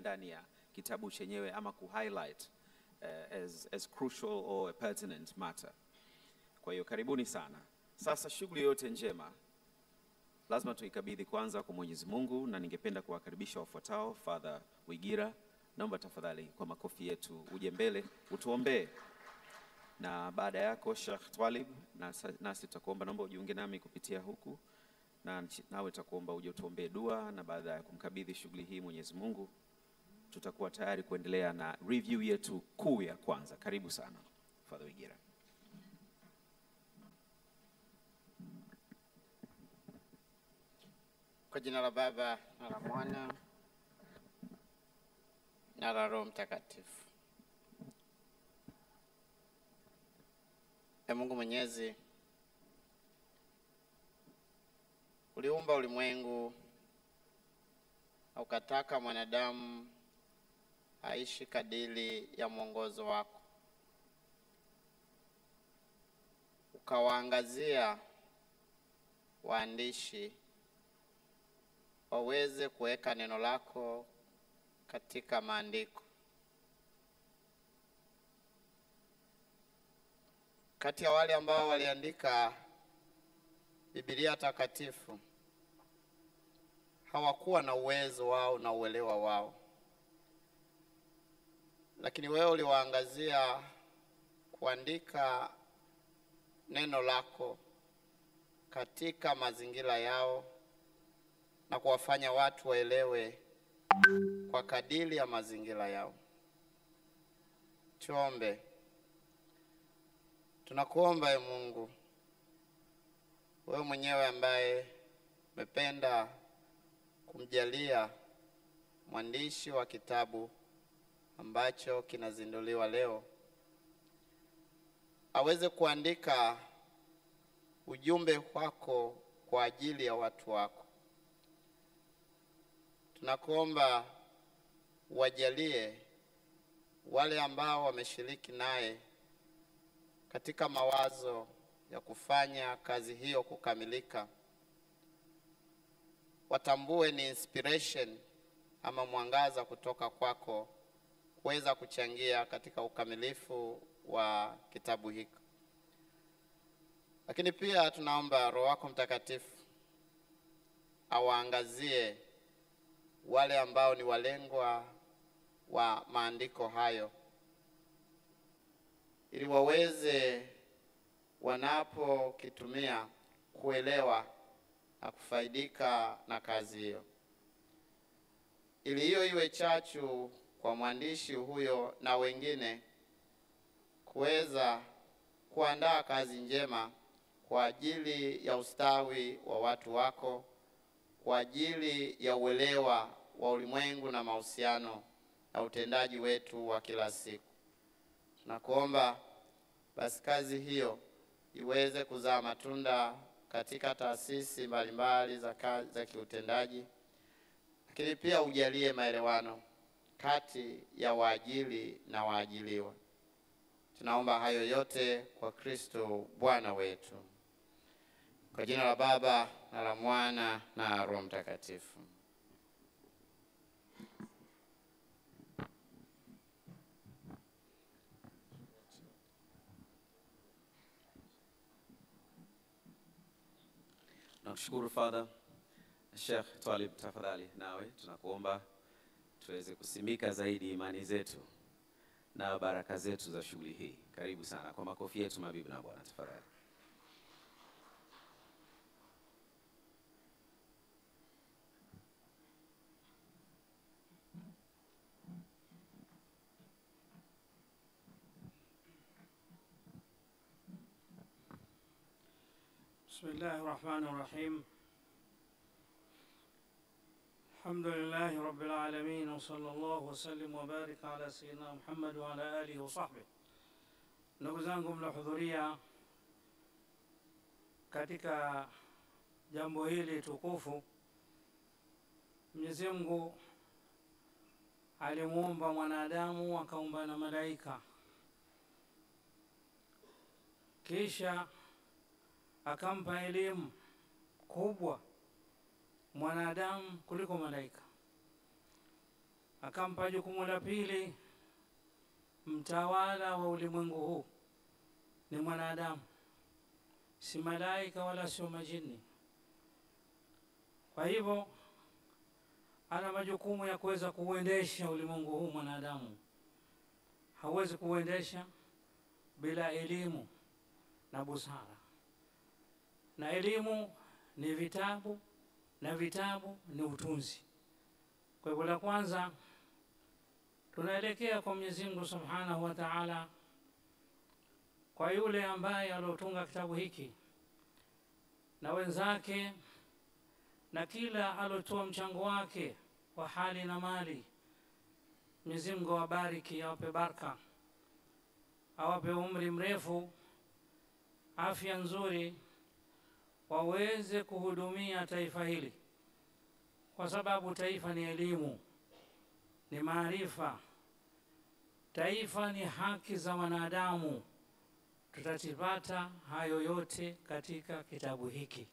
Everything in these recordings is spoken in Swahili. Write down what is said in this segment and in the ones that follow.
ndani ya kitabu chenyewe ama kuhighlight as crucial or a pertinent matter. Kwa hiyo karibuni sana. Sasa shughuli yote njema lazima tuikabidhi kwanza kwa Mwenyezi Mungu, na ningependa kuwakaribisha wafuatao. Father Wigira, naomba tafadhali kwa makofi yetu uje mbele utuombee. Na baada yako Sheikh Twalib, nasi tutakuomba naomba ujiunge nami kupitia huku, na nawe tutakuomba uje utuombee dua, na baada ya kumkabidhi shughuli hii Mwenyezi Mungu tutakuwa tayari kuendelea na review yetu kuu ya kwanza. Karibu sana Father Wigira. Kwa jina la Baba na la Mwana na la Roho Mtakatifu. Mungu Mwenyezi, uliumba ulimwengu na ukataka mwanadamu aishi kadiri ya mwongozo wako. Ukawaangazia waandishi waweze kuweka neno lako katika maandiko. Kati ya wale ambao waliandika Biblia takatifu, hawakuwa na uwezo wao na uelewa wao, lakini wewe uliwaangazia kuandika neno lako katika mazingira yao na kuwafanya watu waelewe kwa kadiri ya mazingira yao. Tuombe. Tunakuomba Mungu, wewe mwenyewe ambaye umependa kumjalia mwandishi wa kitabu ambacho kinazinduliwa leo aweze kuandika ujumbe wako kwa ajili ya watu wako. Tunakuomba wajalie wale ambao wameshiriki naye katika mawazo ya kufanya kazi hiyo kukamilika, watambue ni inspiration ama mwangaza kutoka kwako kuweza kuchangia katika ukamilifu wa kitabu hiki. Lakini pia tunaomba Roho wako Mtakatifu awaangazie wale ambao ni walengwa wa maandiko hayo, ili waweze wanapokitumia kuelewa na kufaidika na kazi hiyo, ili hiyo iwe chachu kwa mwandishi huyo na wengine kuweza kuandaa kazi njema kwa ajili ya ustawi wa watu wako, kwa ajili ya uelewa wa ulimwengu na mahusiano na utendaji wetu wa kila siku. Tunakuomba basi kazi hiyo iweze kuzaa matunda katika taasisi mbalimbali za kiutendaji, lakini pia ujalie maelewano kati ya waajiri na waajiriwa. Tunaomba hayo yote kwa Kristo Bwana wetu. Kwa jina la Baba na la Mwana na Roho Mtakatifu. Nakushukuru Father. Sheikh Twalib, tafadhali nawe tunakuomba tuweze kusimika zaidi imani zetu na baraka zetu za shughuli hii. Karibu sana kwa makofi yetu mabibi na bwana tafadhali. بسم الله الرحمن الرحيم. الحمد لله رب العالمين، وصلى الله وسلم وبارك على سيدنا محمد وعلى آله وصحبه. Ndugu zangu mlohudhuria katika jambo hili tukufu, Mwenyezi Mungu alimuumba mwanadamu akaumba na malaika, kisha akampa elimu kubwa mwanadamu kuliko malaika. akampa jukumu la pili, mtawala wa ulimwengu huu ni mwanadamu, si malaika wala sio majini. Kwa hivyo ana majukumu ya kuweza kuuendesha ulimwengu huu. Mwanadamu hawezi kuuendesha bila elimu na busara, na elimu ni vitabu na vitabu ni utunzi. Kwa hivyo la kwanza tunaelekea kwa Mwenyezi Mungu Subhanahu wa Ta'ala, kwa yule ambaye alotunga kitabu hiki na wenzake na kila alotoa mchango wake wa hali na mali. Mwenyezi Mungu awabariki, awape baraka, awape umri mrefu, afya nzuri, waweze kuhudumia taifa hili, kwa sababu taifa ni elimu, ni maarifa. Taifa ni haki za wanadamu. Tutatipata hayo yote katika kitabu hiki.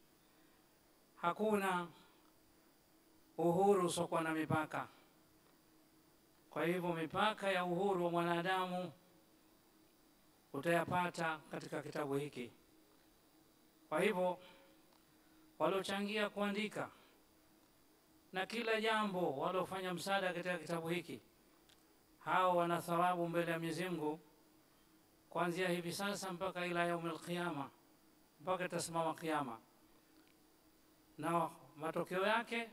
Hakuna uhuru usiokuwa na mipaka. Kwa hivyo mipaka ya uhuru wa mwanadamu utayapata katika kitabu hiki. Kwa hivyo waliochangia kuandika na kila jambo waliofanya msaada katika kitabu hiki, hao wana thawabu mbele ya Mwenyezi Mungu kuanzia hivi sasa mpaka ila yaumil qiyama, mpaka tasimama kiyama. Na matokeo yake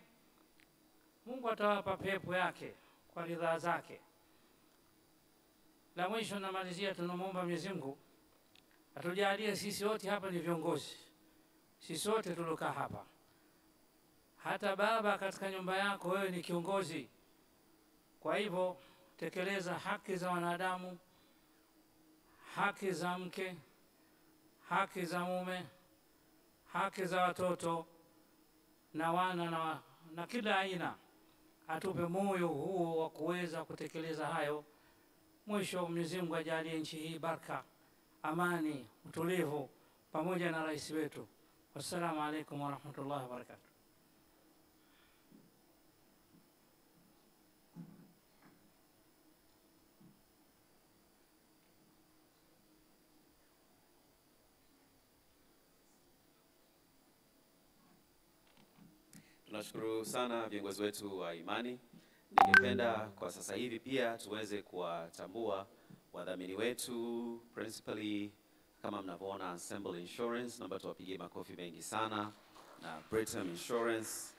Mungu atawapa pepo yake kwa ridhaa zake. La mwisho namalizia, tunamuomba Mwenyezi Mungu atujalie sisi wote hapa ni viongozi. Sisi wote tulokaa hapa, hata baba katika nyumba yako wewe ni kiongozi. Kwa hivyo tekeleza haki za wanadamu, haki za mke, haki za mume, haki za watoto na wana na kila aina. Atupe moyo huo wa kuweza kutekeleza hayo. Mwisho Mwenyezi Mungu ajalie nchi hii baraka, amani, utulivu, pamoja na rais wetu. Wassalamu alaikum warahmatullahi wabarakatuh. Tunashukuru sana viongozi wetu wa imani. Ningependa kwa sasa hivi pia tuweze kuwatambua wadhamini wetu, principally kama mnavyoona Ensemble Insurance, naomba tuwapigie makofi mengi sana, na Britam Insurance.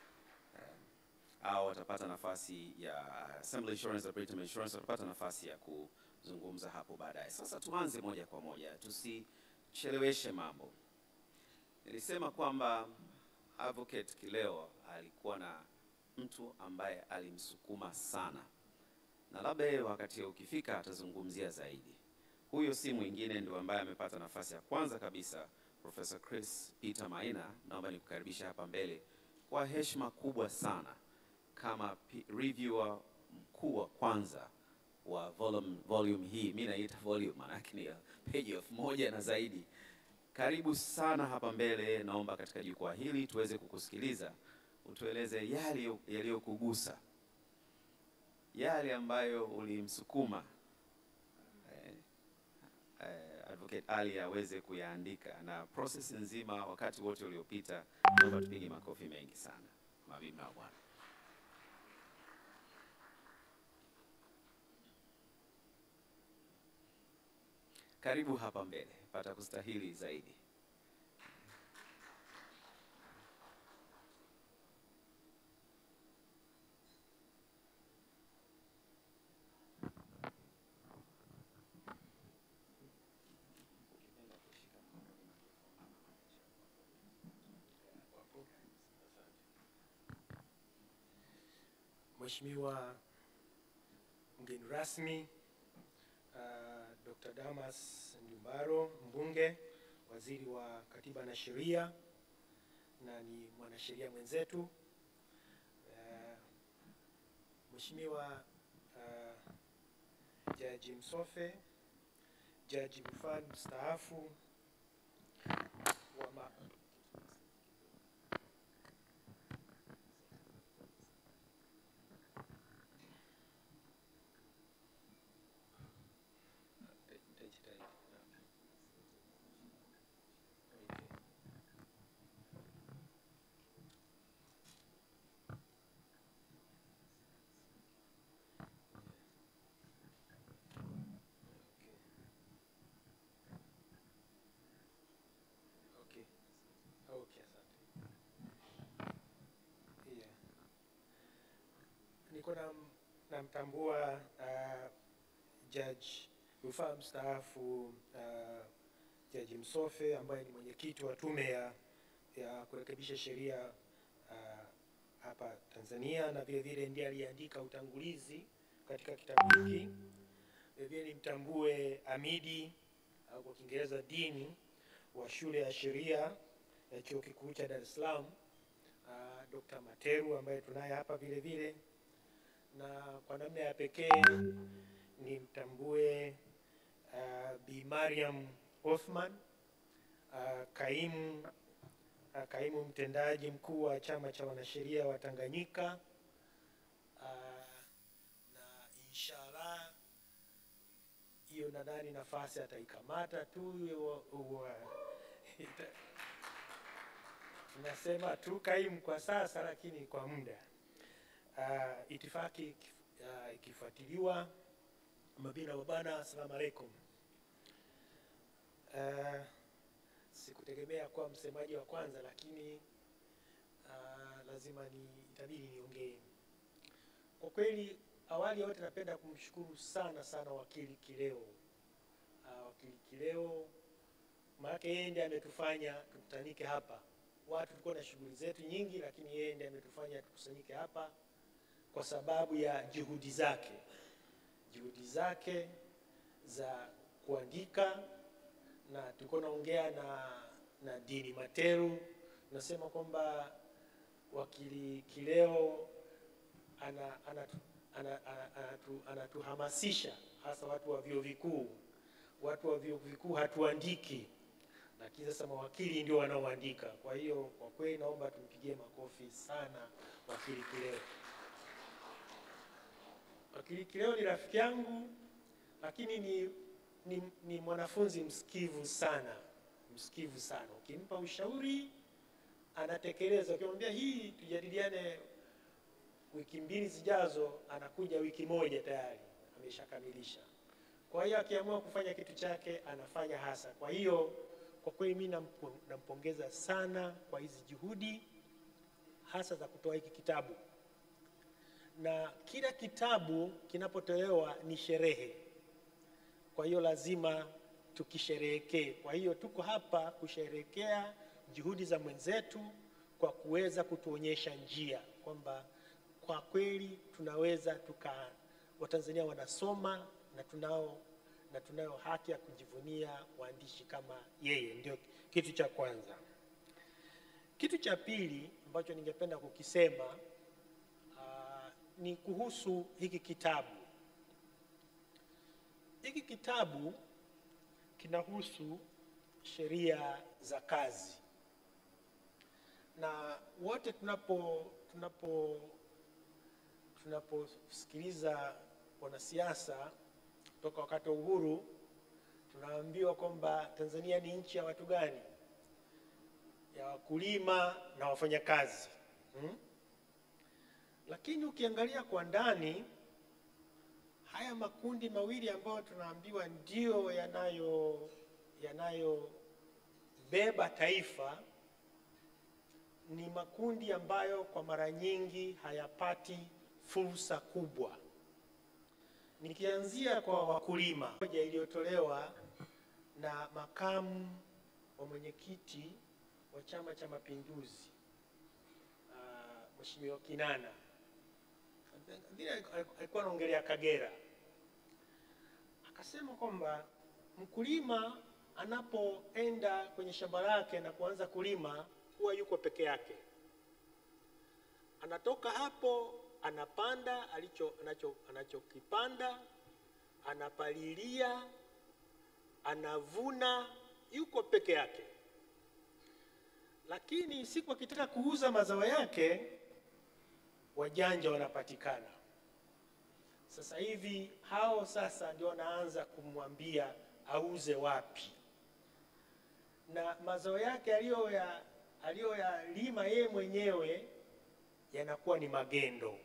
Hao watapata nafasi ya Ensemble Insurance na Britam Insurance watapata nafasi ya kuzungumza hapo baadaye. Sasa tuanze moja kwa moja, tusicheleweshe mambo. Nilisema kwamba Advocate Kileo alikuwa na mtu ambaye alimsukuma sana, na labda yeye wakati ukifika atazungumzia zaidi. Huyo si mwingine, ndio ambaye amepata nafasi ya kwanza kabisa, Professor Chris Peter Maina. Naomba nikukaribisha hapa mbele kwa heshima kubwa sana kama reviewer mkuu wa kwanza wa volume hii. Mimi naita volume maana ni page of 1 na zaidi. Karibu sana hapa mbele. Naomba katika jukwaa hili tuweze kukusikiliza, utueleze yale yaliyokugusa, yale ambayo ulimsukuma Advocate Ali aweze kuyaandika, na process nzima wakati wote uliopita. Naomba tupige makofi mengi sana. Mabibi na bwana, karibu hapa mbele, pata kustahili zaidi. Mheshimiwa mgeni rasmi, Dr. Damas Ndumbaro, mbunge, waziri wa Katiba na Sheria na ni mwanasheria mwenzetu, Mheshimiwa Jaji Msofe, Jaji Mfano mstaafu wa niko namtambua Judge rufaa mstaafu Jaji Msofe ambaye ni mwenyekiti wa tume ya kurekebisha sheria hapa Tanzania, na vile vile ndiye aliandika utangulizi katika kitabu hiki. Vile nimtambue amidi au kwa Kiingereza dean wa shule ya sheria ya Chuo Kikuu cha Dar es Salaam, Dr. Materu ambaye tunaye hapa vile vile, na kwa namna ya pekee nimtambue Bi Mariam Othman, kaimu mtendaji mkuu wa chama cha wanasheria wa Tanganyika, na inshallah hiyo nadhani nafasi ataikamata tu. Nasema tu kaimu kwa sasa, lakini kwa muda. Itifaki ikifuatiliwa. Mabina wa bana, asalamu alaykum. Sikutegemea kuwa msemaji wa kwanza, lakini lazima itabidi niongee. Kwa kweli awali yote napenda kumshukuru sana wakili Kileo. Wakili Kileo maana yeye ndiye ametufanya tukutanike hapa. Watu tulikuwa na shughuli zetu nyingi, lakini yeye ndiye ametufanya tukusanyike hapa kwa sababu ya juhudi zake za kuandika. Na tulikuwa naongea na Dini Materu, nasema kwamba wakili Kileo anatuhamasisha, hasa watu wa vyuo vikuu. Watu wa vyuo vikuu hatuandiki, lakini sasa mawakili ndio wanaoandika. Kwa hiyo kwa kweli naomba tumpigie makofi sana wakili Kileo. Wakili Kileo ni rafiki yangu, lakini ni mwanafunzi msikivu sana. Ukimpa ushauri anatekeleza. Ukimwambia hii tujadiliane wiki 2 zijazo, anakuja wiki 1 tayari ameshakamilisha. Kwa hiyo akiamua kufanya kitu chake anafanya hasa. Kwa hiyo kwa kweli mimi nampongeza sana kwa hizi juhudi, hasa za kutoa hiki kitabu. Na kila kitabu kinapotolewa ni sherehe, kwa hiyo lazima tukisherehekee. Kwa hiyo tuko hapa kusherehekea juhudi za mwenzetu kwa kuweza kutuonyesha njia kwamba kwa kweli tunaweza Watanzania wanasoma na tunayo haki ya kujivunia waandishi kama yeye. Ndio kitu cha kwanza. Kitu cha pili ambacho ningependa kukisema ni kuhusu hiki kitabu. Hiki kitabu kinahusu sheria za kazi, na wote tunaposikiliza wanasiasa kutoka wakati wa uhuru, tunaambiwa kwamba Tanzania ni nchi ya watu gani? Ya wakulima na wafanyakazi. Lakini ukiangalia kwa ndani, haya makundi mawili ambayo tunaambiwa ndio yanayobeba taifa, ni makundi ambayo kwa mara nyingi hayapati fursa kubwa. Nikianzia kwa wakulima, hoja iliyotolewa na makamu wa mwenyekiti wa Chama cha Mapinduzi, Mheshimiwa Kinana, alikuwa anaongelea Kagera. Akasema kwamba mkulima anapoenda kwenye shamba lake na kuanza kulima huwa yuko peke yake. Anatoka hapo, anapanda anachokipanda, anapalilia, anavuna, yuko peke yake. Lakini siku akitaka kuuza mazao yake, wajanja wanapatikana. Sasa hivi hao sasa ndio wanaanza kumwambia auze wapi, na mazao yake aliyoyalima yeye mwenyewe yanakuwa ni magendo.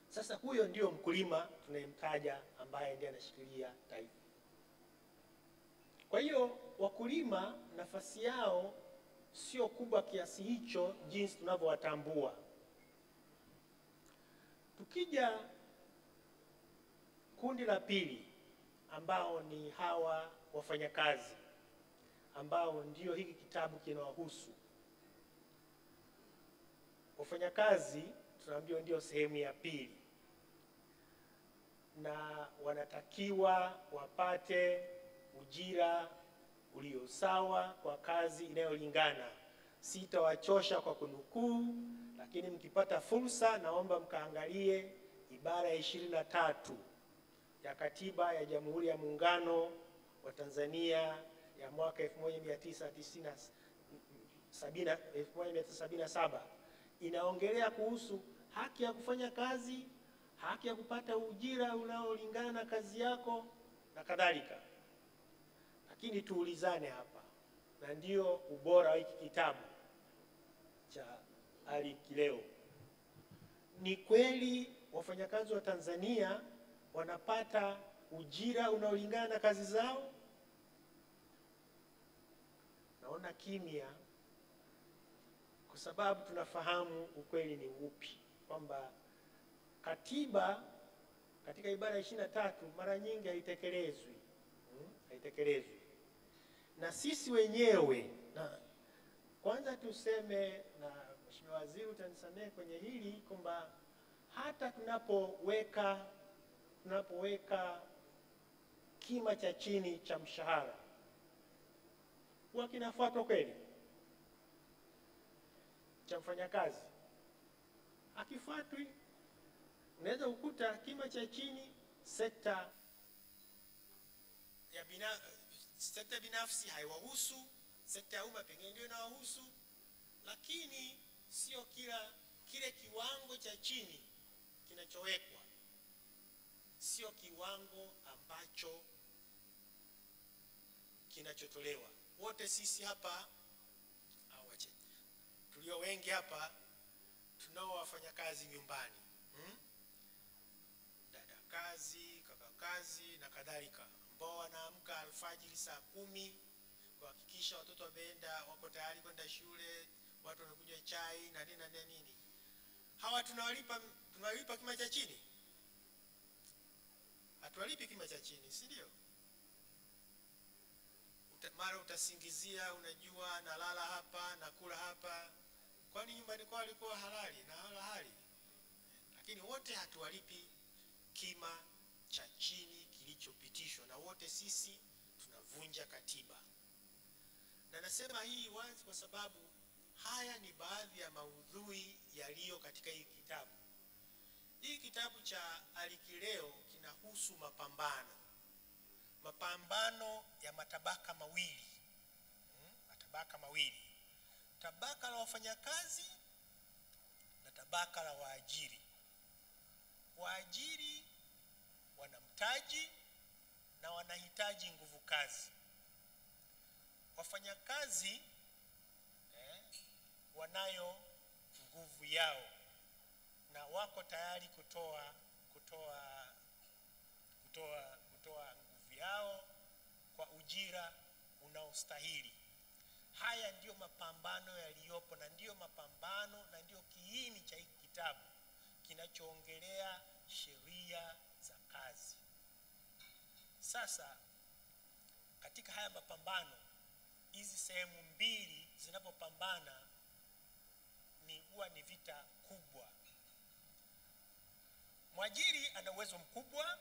Sasa huyo ndio mkulima tunayemtaja ambaye ndiye anashikilia taifa. Kwa hiyo wakulima nafasi yao sio kubwa kiasi hicho jinsi tunavyowatambua. Tukija kundi la pili ambao ni hawa wafanyakazi ambao ndio hiki kitabu kinawahusu. Wafanyakazi tunaambiwa ndio sehemu ya pili, na wanatakiwa wapate ujira ulio sawa kwa kazi inayolingana. Sitawachosha kwa kunukuu, lakini mkipata fursa naomba mkaangalie ibara ya 23 ya Katiba ya Jamhuri ya Muungano wa Tanzania ya mwaka 1977. Inaongelea kuhusu haki ya kufanya kazi, haki ya kupata ujira unaolingana na kazi yako na kadhalika. Lakini tuulizane hapa, na ndio ubora wa hiki kitabu cha Alikileo. Ni kweli wafanyakazi wa Tanzania wanapata ujira unaolingana na kazi zao? Naona kimya, kwa sababu tunafahamu ukweli ni upi, kwamba katiba katika ibara ya 23 mara nyingi haitekelezwi. Haitekelezwi. Na sisi wenyewe, na kwanza tuseme, na Mheshimiwa Waziri utanisamehe kwenye hili, kwamba hata tunapoweka kima cha chini cha mshahara huwa kinafuatwa kweli cha mfanyakazi? Hakifuatwi. Unaweza kukuta kima cha chini sekta binafsi haiwahusu, sekta ya umma pengine ndio inawahusu, lakini sio kile kiwango cha chini kinachowekwa sio kiwango ambacho kinachotolewa. Wote sisi hapa tulio wengi hapa tunao wafanyakazi nyumbani, dada kazi, kaka kazi na kadhalika, ambao wanaamka alfajiri saa 10 kuhakikisha watoto wako tayari kwenda shule, watu wanakunywa chai na nini na nini. Hawa tunawalipa kima cha chini? Hatuwalipi kima cha chini, si ndio? Mara utasingizia, unajua nalala hapa, nakula hapa, kwani nyumbani kwao walikuwa halali na hala hali. Lakini wote hatuwalipi kima cha chini kilichopitishwa, na wote sisi tunavunja katiba. Na nasema hii wazi kwa sababu haya ni baadhi ya maudhui yaliyo katika hii kitabu. Hii kitabu cha Alikileo kinahusu mapambano ya matabaka mawili. Matabaka mawili. Tabaka la wafanyakazi na tabaka la waajiri. Waajiri wana mtaji na wanahitaji nguvu kazi. Wafanyakazi wanayo nguvu yao na wako tayari kutoa nguvu yao kwa ujira unaostahili. Haya ndiyo mapambano yaliyopo, na ndiyo mapambano na ndiyo kiini cha hiki kitabu kinachoongelea sheria za kazi. Sasa katika haya mapambano, hizi sehemu mbili zinapopambana huwa ni vita kubwa. Mwajiri ana uwezo mkubwa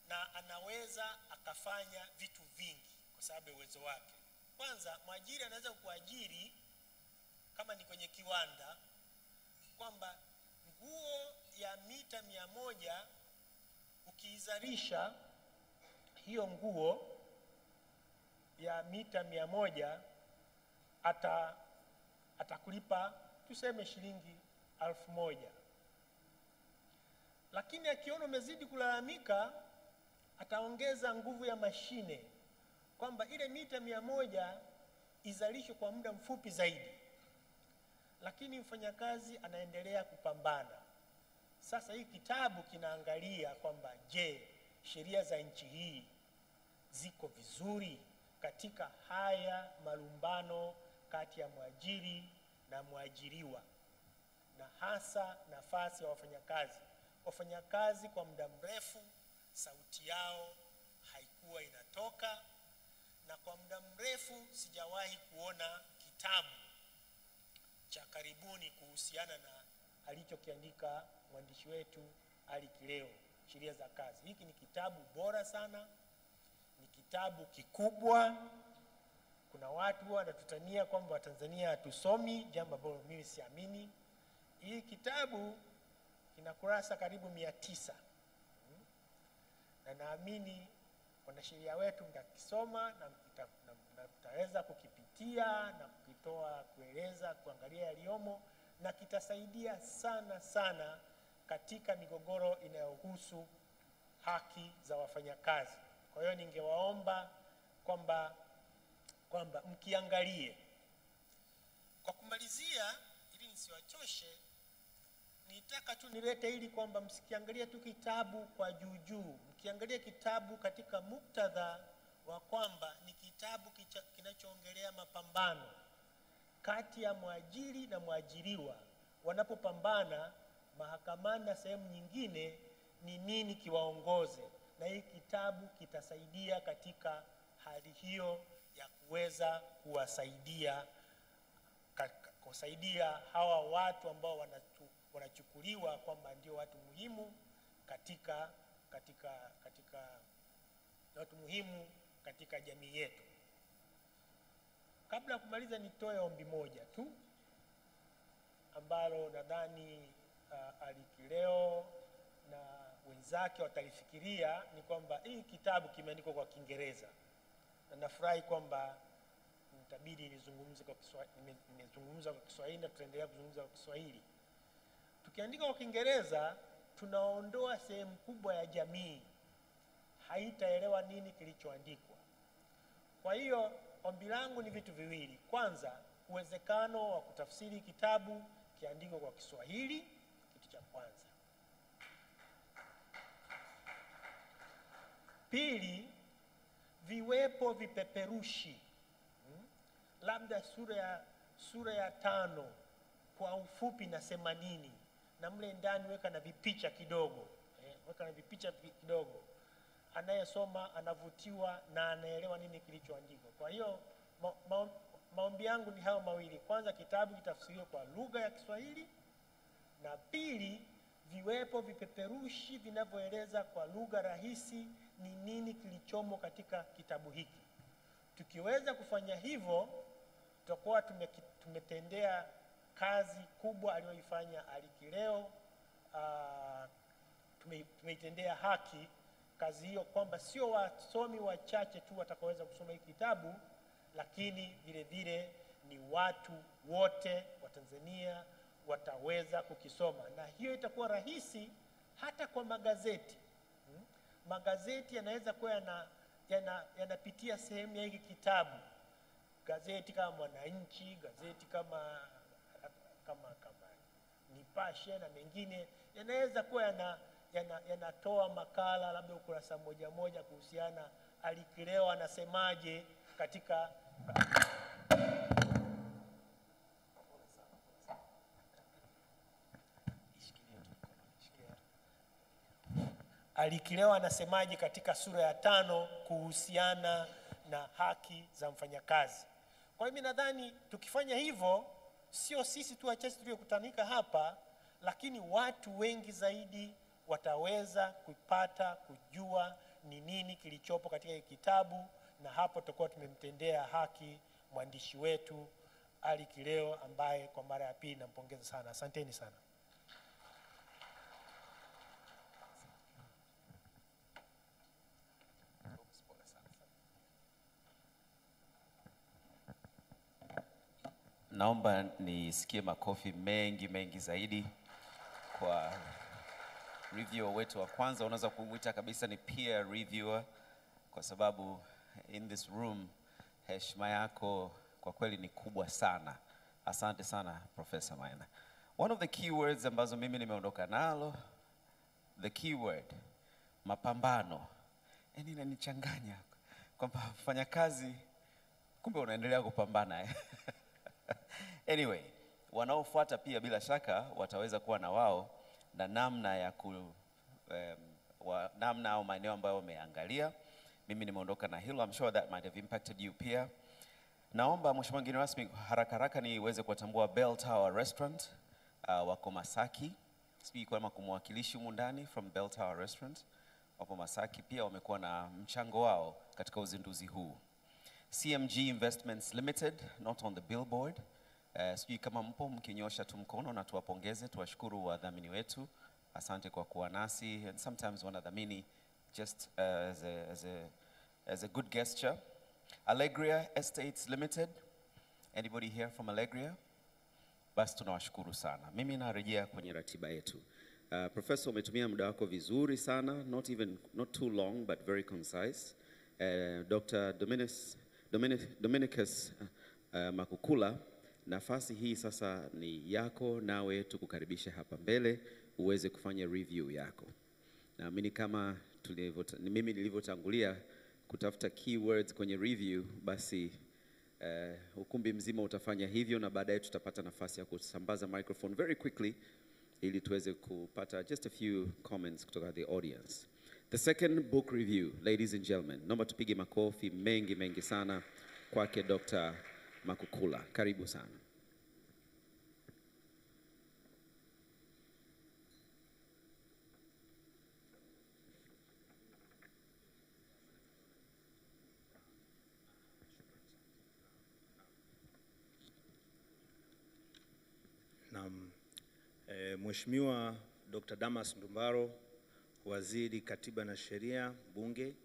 na anaweza akafanya vitu vingi kwa sababu ya uwezo wake. Kwanza, mwajiri anaweza kuajiri kama ni kwenye kiwanda, kwamba nguo ya mita 100 ukiizalisha hiyo nguo ya mita 100 atakulipa tuseme shilingi 1000. Lakini akiona umezidi kulalamika, ataongeza nguvu ya mashine, kwamba ile mita 100 izalishwe kwa muda mfupi zaidi. Lakini mfanyakazi anaendelea kupambana. Sasa hii kitabu kinaangalia kwamba je, sheria za nchi hii ziko vizuri katika haya malumbano kati ya mwajiri na mwajiriwa. na hasa nafasi ya wafanyakazi. Wafanyakazi kwa muda mrefu sauti yao haikuwa inatoka, na kwa muda mrefu sijawahi kuona kitabu cha karibuni kuhusiana na alichokiandika mwandishi wetu Ali Kileo, Sheria za Kazi. Hiki ni kitabu bora sana, ni kitabu kikubwa. Kuna watu wanatutania kwamba Watanzania hatusomi, jambo ambalo mimi siamini. Hii kitabu kina kurasa karibu 900. Na naamini wanasheria wetu mtakisoma na mtaweza kukipitia na kukitoa, kueleza, kuangalia yaliyomo, na kitasaidia sana sana katika migogoro inayohusu haki za wafanyakazi. Kwa hiyo ningewaomba kwamba mkiangalie. Kwa kumalizia, ili nisiwachoshe, nitaka tu nilete ili kwamba msikiangalia tu kitabu kwa juu, mkiangalia kitabu katika muktadha wa kwamba ni kitabu kinachoongelea mapambano kati ya mwajiri na mwajiriwa wanapopambana mahakamani na sehemu nyingine, ni nini kiwaongoze. Na hii kitabu kitasaidia katika hali hiyo ya kuweza kusaidia hawa watu ambao wanachukuliwa kwamba ndio watu muhimu katika jamii yetu. Kabla ya kumaliza, nitoe ombi moja tu ambalo nadhani Ali Kileo na wenzake watalifikiria, ni kwamba hii kitabu kimeandikwa kwa Kiingereza, na nafurahi kwamba nitabidi nizungumze kwa Kiswahili. Nimezungumza kwa Kiswahili na tutaendelea kuzungumza kwa Kiswahili. Tukiandika kwa Kiingereza tunaondoa sehemu kubwa ya jamii, haitaelewa nini kilichoandikwa. Kwa hiyo ombi langu ni vitu viwili. Kwanza, uwezekano wa kutafsiri kitabu kiandikwe kwa Kiswahili, kitu cha kwanza. Pili, viwepo vipeperushi, labda sura ya 5 kwa ufupi nasema nini, na mle ndani weka na vipicha kidogo, anayesoma anavutiwa na anaelewa nini kilichoandikwa. Kwa hiyo maombi yangu ni hayo mawili. Kwanza, kitabu kitafsiriwe kwa lugha ya Kiswahili, na pili, viwepo vipeperushi vinavyoeleza kwa lugha rahisi ni nini kilichomo katika kitabu hiki. Tukiweza kufanya hivyo, tutakuwa tumetendea kazi kubwa aliyoifanya Ali Kileo. Tumeitendea haki kazi hiyo, kwamba sio wasomi wachache tu watakaweza kusoma hiki kitabu, lakini vile vile ni watu wote wa Tanzania wataweza kukisoma, na hiyo itakuwa rahisi hata kwa magazeti. Magazeti yanaweza kuwa yanapitia sehemu ya hiki kitabu. Gazeti kama Mwananchi, gazeti kama Nipashe na mengine yanaweza kuwa yanatoa makala labda ukurasa moja kuhusiana Ali Kileo anasemaje katika Ali Kileo anasemaje katika sura ya 5 kuhusiana na haki za mfanyakazi. Kwa hiyo mimi nadhani tukifanya hivyo, sio sisi tu wachache tuliokutanika hapa, lakini watu wengi zaidi wataweza kujua ni nini kilichopo katika hiki kitabu, na hapo tutakuwa tumemtendea haki mwandishi wetu Ali Kileo, ambaye kwa mara ya pili nampongeza sana. Asanteni sana. Naomba nisikie makofi mengi zaidi kwa reviewer wetu wa kwanza. Unaweza kumuita kabisa ni peer reviewer, kwa sababu in this room heshima yako kwa kweli ni kubwa sana. Asante sana Professor Maina. One of the keywords ambazo mimi nimeondoka nalo, the keyword mapambano. Yaani inanichanganya kwamba fanya kazi kumbe unaendelea kupambana. Anyway, wanaofuata pia bila shaka wataweza kuwa na wao na namna ya namna au maeneo ambayo wameangalia. Mimi nimeondoka na hilo. I'm sure that might have impacted you pia. Naomba mheshimiwa mgeni rasmi haraka haraka niweze kuwatambua Bell Tower Restaurant wako Masaki. Sijui kama kumwakilishi humu ndani from Bell Tower Restaurant. Wapo Masaki pia wamekuwa na mchango wao katika uzinduzi huu. CMG Investments Limited, not on the billboard. Sijui kama mpo mkinyosha tu mkono na tuwapongeze, tuwashukuru wadhamini wetu. Asante kwa kuwa nasi, and sometimes wanadhamini just as a good gesture. Allegria Estates Limited. Anybody here from Allegria? Basi tunawashukuru sana. Mimi narejea kwenye ratiba yetu. Professor, umetumia muda wako vizuri sana, not too long but very concise. Dr. Dominicus Makukula, nafasi hii sasa ni yako, nawe tukukaribisha hapa mbele uweze kufanya review yako. Naamini kama mimi nilivyotangulia kutafuta keywords kwenye review, basi ukumbi mzima utafanya hivyo, na baadaye tutapata nafasi ya kusambaza microphone very quickly ili tuweze kupata just a few comments kutoka the audience. The second book review, ladies and gentlemen, naomba tupige makofi mengi sana kwake Dr. Makukula. Karibu sana. Mheshimiwa Dr. Damas Ndumbaro, Waziri Katiba na Sheria, Bunge,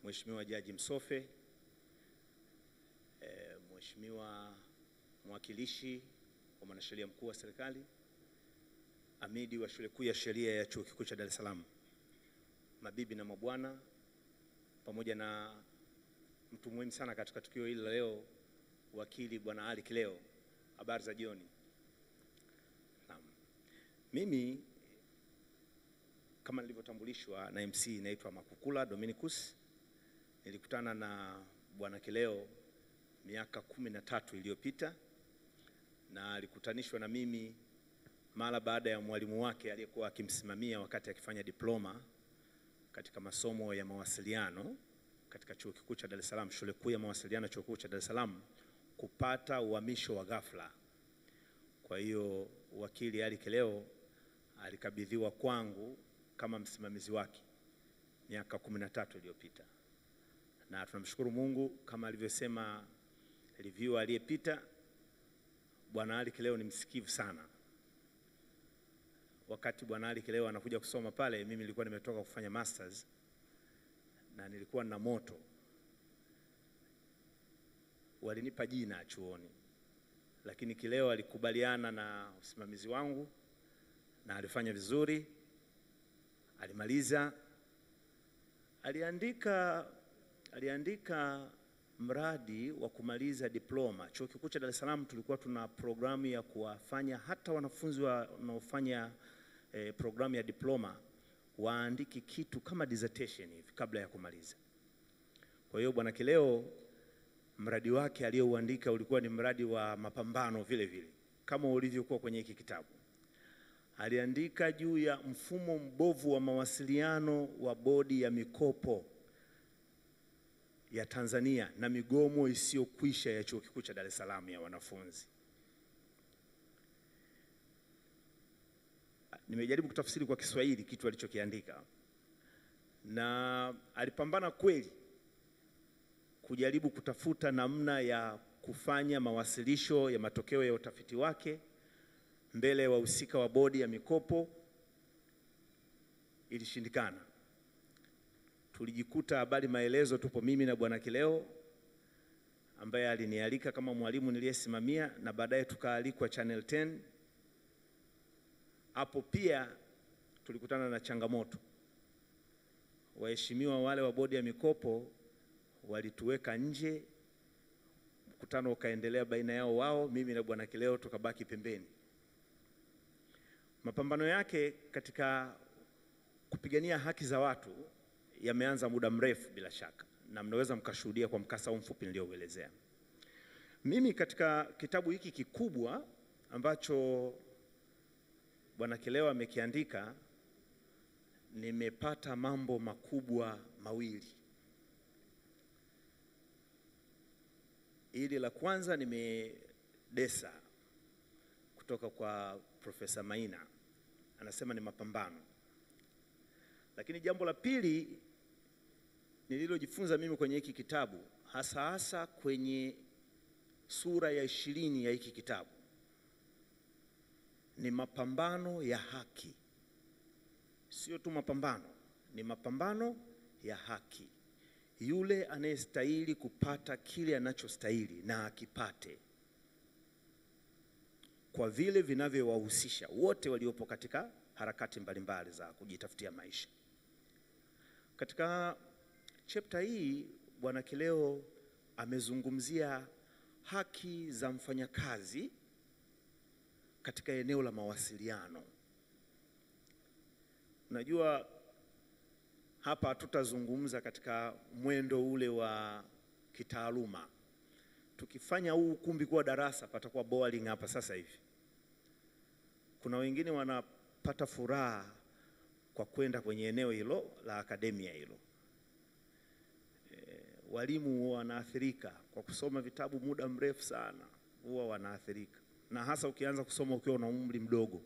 Mheshimiwa Jaji Msofe, Mheshimiwa mwakilishi wa mwanasheria mkuu wa serikali, amidi wa shule kuu ya sheria ya Chuo Kikuu cha Dar es Salaam, mabibi na mabwana, pamoja na mtu muhimu sana katika tukio hili leo, wakili Bwana Ali Kileo, habari za jioni. Mimi kama nilivyotambulishwa na MC, naitwa Makukula Dominicus. Nilikutana na Bwana Kileo miaka 13 iliyopita, na alikutanishwa na mimi mara baada ya mwalimu wake aliyekuwa akimsimamia wakati akifanya diploma katika masomo ya mawasiliano katika Chuo Kikuu cha Dar es Salaam, shule kuu ya mawasiliano Chuo Kikuu cha Dar es Salaam, kupata uhamisho wa ghafla. Kwa hiyo wakili Ali Kileo alikabidhiwa kwangu kama msimamizi wake miaka 13 iliyopita. Na tunamshukuru Mungu, kama alivyosema review aliyepita, Bwana Ali Kileo ni msikivu sana. Wakati Bwana Ali Kileo anakuja kusoma pale, mimi nilikuwa nimetoka kufanya masters na nilikuwa na moto. Walinipa jina chuoni, lakini Kileo alikubaliana na usimamizi wangu na alifanya vizuri. Alimaliza, aliandika mradi wa kumaliza diploma. Chuo Kikuu cha Dar es Salaam tulikuwa tuna programu ya kuwafanya hata wanafunzi wanaofanya programu ya diploma waandiki kitu kama dissertation hivi kabla ya kumaliza. Kwa hiyo Bwana Kileo, mradi wake aliyouandika ulikuwa ni mradi wa mapambano vile vile kama ulivyokuwa kwenye hiki kitabu. Aliandika juu ya mfumo mbovu wa mawasiliano wa bodi ya mikopo ya Tanzania na migomo isiyokwisha ya Chuo Kikuu cha Dar es Salaam ya wanafunzi. Nimejaribu kutafsiri kwa Kiswahili kitu alichokiandika, na alipambana kweli kujaribu kutafuta namna ya kufanya mawasilisho ya matokeo ya utafiti wake mbele ya wahusika wa bodi ya mikopo. Ilishindikana. Tulijikuta habari maelezo tupo mimi na Bwana Kileo ambaye alinialika kama mwalimu niliyesimamia, na baadaye tukaalikwa Channel 10. Hapo pia tulikutana na changamoto. Waheshimiwa wale wa bodi ya mikopo walituweka nje, mkutano ukaendelea baina yao wao, mimi na Bwana Kileo tukabaki pembeni. Mapambano yake katika kupigania haki za watu yameanza muda mrefu bila shaka, na mnaweza mkashuhudia kwa mkasa mfupi niliouelezea. Mimi katika kitabu hiki kikubwa ambacho Bwana Kileo amekiandika, nimepata mambo makubwa mawili. Hili la kwanza nimedesa kutoka kwa Profesa Maina, anasema ni mapambano. Lakini jambo la pili nililojifunza mimi kwenye hiki kitabu, hasa kwenye sura ya 20 ya hiki kitabu, ni mapambano ya haki. Sio tu mapambano, ni mapambano ya haki. Yule anayestahili kupata kile anachostahili na akipate, kwa vile vinavyowahusisha wote waliopo katika harakati mbalimbali za kujitafutia maisha. Katika chapter hii Bwana Kileo amezungumzia haki za mfanyakazi katika eneo la mawasiliano. Unajua hapa tutazungumza katika mwendo ule wa kitaaluma. Tukifanya huu ukumbi kuwa darasa patakuwa boring hapa sasa hivi. Kuna wengine wanapata furaha kwa kwenda kwenye eneo hilo la akademia hilo. Walimu wanaathirika kwa kusoma vitabu muda mrefu sana, huwa wanaathirika. Na hasa ukianza kusoma ukiwa na umri mdogo,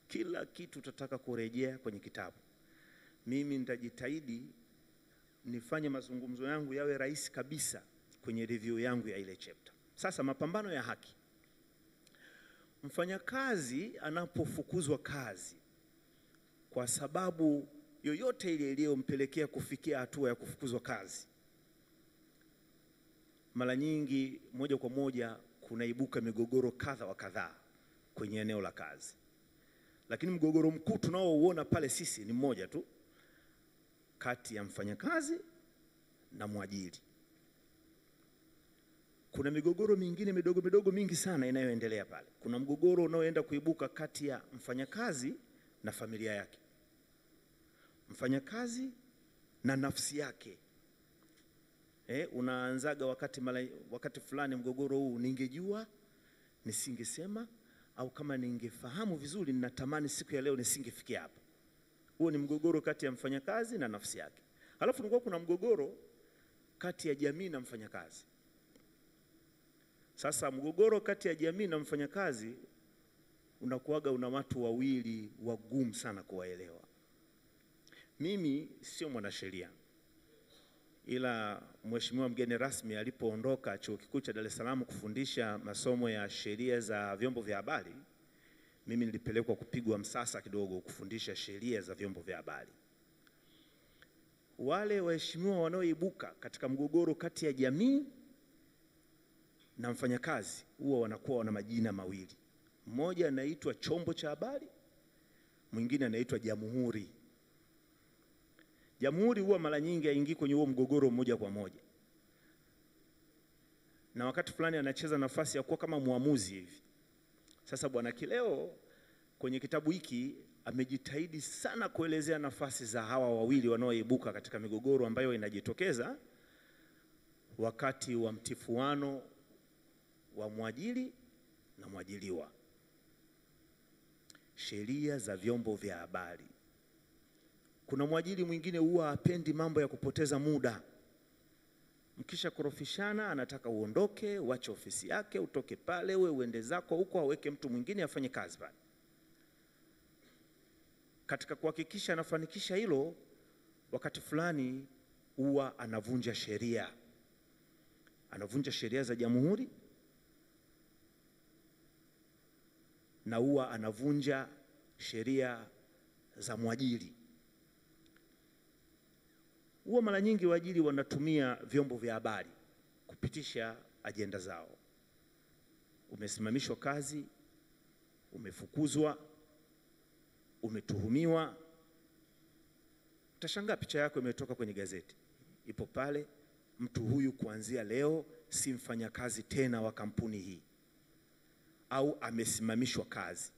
kila kitu utataka kurejea kwenye kitabu. Mimi nitajitahidi nifanye mazungumzo yangu yawe rahisi kabisa kwenye review yangu ya ile chapter. Sasa mapambano ya haki. Mfanyakazi anapofukuzwa kazi kwa sababu yoyote ile iliyompelekea kufikia hatua ya kufukuzwa kazi, mara nyingi moja kwa moja kunaibuka migogoro kadha wa kadhaa kwenye eneo la kazi. Lakini mgogoro mkuu tunaouona pale sisi ni mmoja tu, kati ya mfanyakazi na mwajiri. Kuna migogoro mingine midogo mingi sana inayoendelea pale. Kuna mgogoro unaoenda kuibuka kati ya mfanyakazi na familia yake, mfanyakazi na nafsi yake. Unaanzaga wakati fulani mgogoro huu, ningejua nisingesema, au kama ningefahamu vizuri ninatamani siku ya leo nisingefikia hapa. Huo ni mgogoro kati ya mfanyakazi na nafsi yake. Halafu kuna mgogoro kati ya jamii na mfanyakazi. Sasa mgogoro kati ya jamii na mfanyakazi unakuwaga una watu wawili wagumu sana kuwaelewa. Mimi sio mwanasheria, ila mheshimiwa mgeni rasmi alipoondoka Chuo Kikuu cha Dar es Salaam kufundisha masomo ya sheria za vyombo vya habari, mimi nilipelekwa kupigwa msasa kidogo kufundisha sheria za vyombo vya habari. Wale waheshimiwa wanaoibuka katika mgogoro kati ya jamii na mfanyakazi huwa wanakuwa na majina mawili. Mmoja anaitwa chombo cha habari, mwingine anaitwa jamhuri. Jamhuri huwa mara nyingi haingii kwenye huo mgogoro moja kwa moja, na wakati fulani anacheza nafasi ya kuwa kama muamuzi hivi. Sasa Bwana Kileo kwenye kitabu hiki amejitahidi sana kuelezea nafasi za hawa wawili wanaoibuka katika migogoro ambayo inajitokeza wakati wa mtifuano wa mwajiri na mwajiriwa. Sheria za vyombo vya habari. Kuna mwajiri mwingine huwa hapendi mambo ya kupoteza muda. Mkisha korofishana, anataka uondoke, uache ofisi yake, utoke pale, wewe uende zako huko, aweke mtu mwingine afanye kazi pale. Katika kuhakikisha anafanikisha hilo, wakati fulani huwa anavunja sheria. Anavunja sheria za jamhuri na huwa anavunja sheria za mwajiri. Huwa mara nyingi waajiri wanatumia vyombo vya habari kupitisha ajenda zao. Umesimamishwa kazi, umefukuzwa, umetuhumiwa, utashangaa picha yako imetoka kwenye gazeti. Ipo pale, mtu huyu kuanzia leo si mfanyakazi tena wa kampuni hii, au amesimamishwa kazi.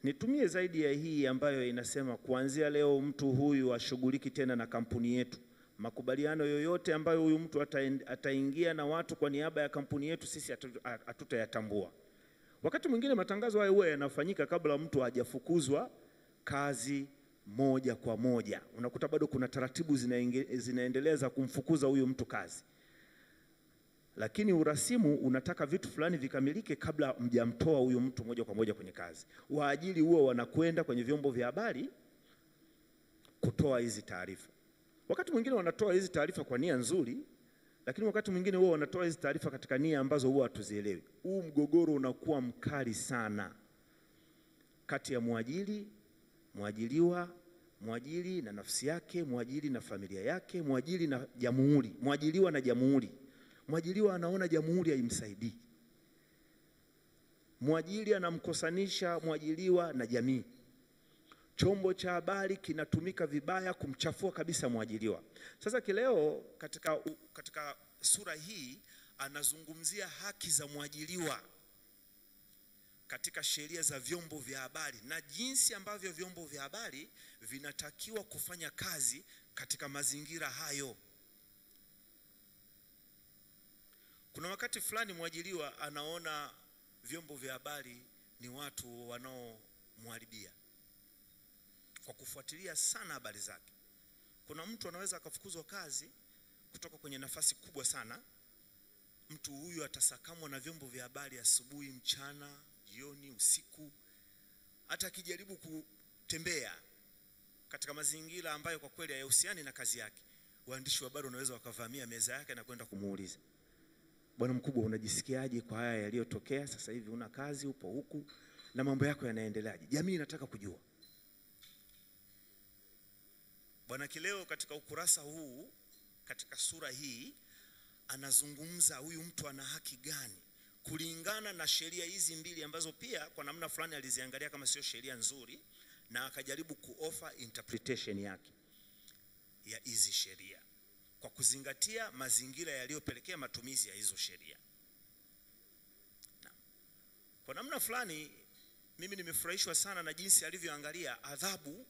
Nitumie zaidi ya hii ambayo inasema kuanzia leo mtu huyu ashughuliki tena na kampuni yetu makubaliano yoyote ambayo huyu mtu ataingia na watu kwa niaba ya kampuni yetu, sisi hatutayatambua. Wakati mwingine matangazo hayo huwa yanafanyika kabla mtu hajafukuzwa kazi moja kwa moja. Unakuta bado kuna taratibu zinaendelea za kumfukuza huyu mtu kazi. Lakini urasimu unataka vitu fulani vikamilike kabla mjamtoa huyu mtu moja kwa moja kwenye kazi. Waajiri huwa wanakwenda kwenye vyombo vya habari kutoa hizi taarifa. Wakati mwingine wanatoa hizi taarifa kwa nia nzuri, lakini wakati mwingine huwa wanatoa hizi taarifa katika nia ambazo huwa hatuzielewi. Huu mgogoro unakuwa mkali sana kati ya mwajiri, mwajiriwa, mwajiri na nafsi yake, mwajiri na familia yake, mwajiri na jamhuri, mwajiriwa na jamhuri. Mwajiriwa anaona jamhuri haimsaidii. Mwajiri anamkosanisha mwajiriwa na jamii. Chombo cha habari kinatumika vibaya kumchafua kabisa mwajiriwa. Sasa kileo katika sura hii anazungumzia haki za mwajiriwa katika sheria za vyombo vya habari na jinsi ambavyo vyombo vya habari vinatakiwa kufanya kazi katika mazingira hayo. Kuna wakati fulani mwajiriwa anaona vyombo vya habari ni watu wanaomharibia kwa kufuatilia sana habari zake. Kuna mtu anaweza akafukuzwa kazi kutoka kwenye nafasi kubwa sana. Mtu huyu atasakamwa na vyombo vya habari asubuhi, mchana, jioni, usiku. Hata akijaribu kutembea katika mazingira ambayo kwa kweli hayahusiani na kazi yake, waandishi wa habari wanaweza wakavamia meza yake na kwenda kumuuliza, bwana mkubwa, unajisikiaje kwa haya yaliyotokea sasa hivi? Una kazi, upo huku na mambo yako yanaendeleaje? Jamii inataka kujua. Bwana Kileo katika ukurasa huu, katika sura hii, anazungumza huyu mtu ana haki gani kulingana na sheria hizi mbili ambazo pia kwa namna fulani aliziangalia kama sio sheria nzuri, na akajaribu kuoffer interpretation yake ya hizi sheria kwa kuzingatia mazingira yaliyopelekea matumizi ya hizo sheria. Kwa namna fulani mimi nimefurahishwa sana na jinsi alivyoangalia adhabu